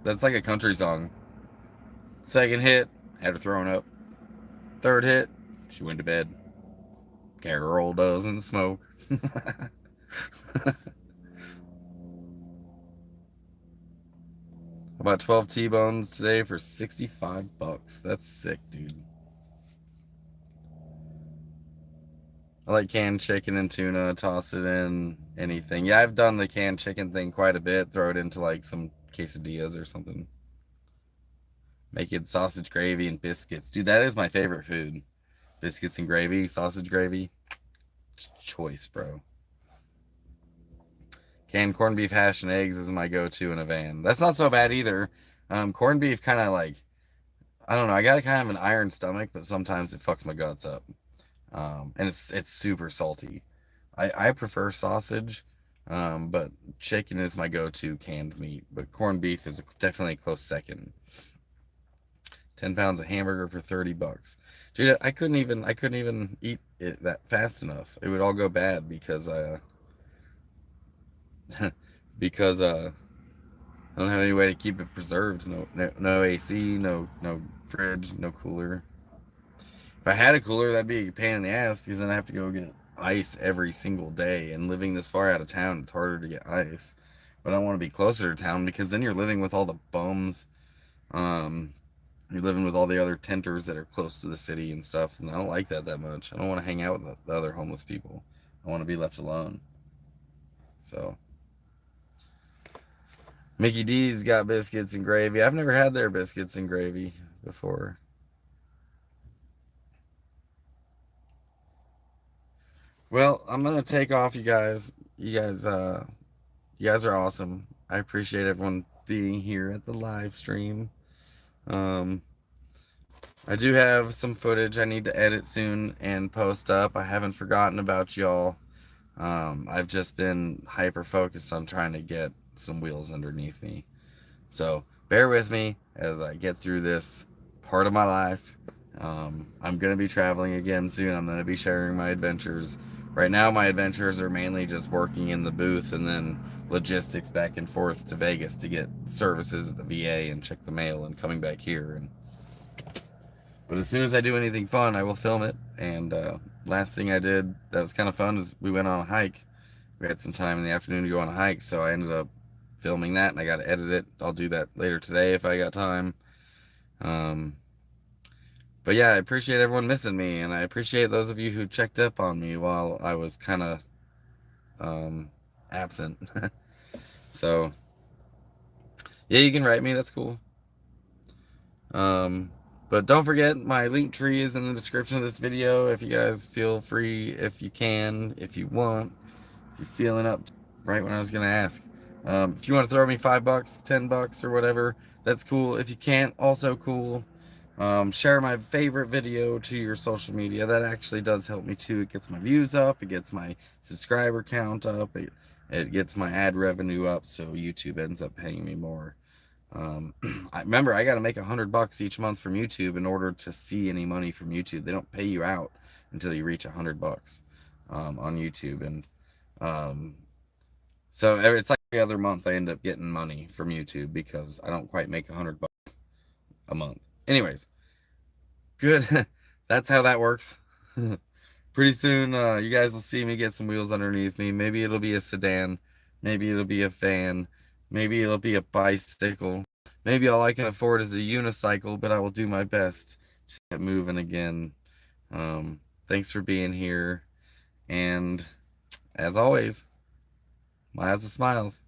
That's like a country song. Second hit, had her throwing up. Third hit, she went to bed. Carol doesn't smoke. About 12 T-bones today for $65. That's sick, dude. I like canned chicken and tuna, toss it in anything. Yeah, I've done the canned chicken thing quite a bit. Throw it into like some quesadillas or something. Make it sausage gravy and biscuits. Dude, that is my favorite food. Biscuits and gravy, sausage gravy. Choice, bro. Canned corned beef, hash, and eggs is my go-to in a van. That's not so bad either. Corned beef kind of like, I don't know. I got a kind of an iron stomach, but sometimes it fucks my guts up. And it's super salty. I prefer sausage, but chicken is my go-to canned meat. But corned beef is definitely a close second. 10 pounds of hamburger for $30. Dude, I couldn't even eat it that fast enough. It would all go bad because because I don't have any way to keep it preserved. No AC, no fridge, no cooler. If I had a cooler, that'd be a pain in the ass because then I have to go get ice every single day. And living this far out of town, it's harder to get ice. But I want to be closer to town because then you're living with all the bums. You're living with all the other tenters that are close to the city and stuff. And I don't like that much. I don't want to hang out with the other homeless people. I want to be left alone. So, Mickey D's got biscuits and gravy. I've never had their biscuits and gravy before. Well, I'm gonna take off, you guys. You guys are awesome. I appreciate everyone being here at the live stream. Um, I do have some footage I need to edit soon and post up. I haven't forgotten about y'all. I've just been hyper focused on trying to get some wheels underneath me. So bear with me as I get through this part of my life. I'm going to be traveling again soon. I'm going to be sharing my adventures. Right now, my adventures are mainly just working in the booth and then logistics back and forth to Vegas to get services at the VA and check the mail and coming back here. And but as soon as I do anything fun, I will film it. And last thing I did that was kind of fun is we went on a hike. We had some time in the afternoon to go on a hike, so I ended up filming that, and I got to edit it. I'll do that later today if I got time. Um, but yeah, I appreciate everyone missing me, and I appreciate those of you who checked up on me while I was kind of absent. So yeah, you can write me. That's cool. Um, but don't forget, my link tree is in the description of this video. If you guys feel free, if you can, if you want, if you're feeling up, right when I was gonna ask. If you want to throw me $5, $10, or whatever, that's cool. If you can't, also cool. Share my favorite video to your social media. That actually does help me too. It gets my views up, it gets my subscriber count up, it gets my ad revenue up, so YouTube ends up paying me more. I remember I got to make $100 each month from YouTube in order to see any money from YouTube. They don't pay you out until you reach $100 on YouTube, and um, so it's like every other month I end up getting money from YouTube because I don't quite make $100 a month. Anyways, good. That's how that works. Pretty soon, you guys will see me get some wheels underneath me. Maybe it'll be a sedan. Maybe it'll be a van. Maybe it'll be a bicycle. Maybe all I can afford is a unicycle, but I will do my best to get moving again. Thanks for being here. And as always, Miles of Smiles.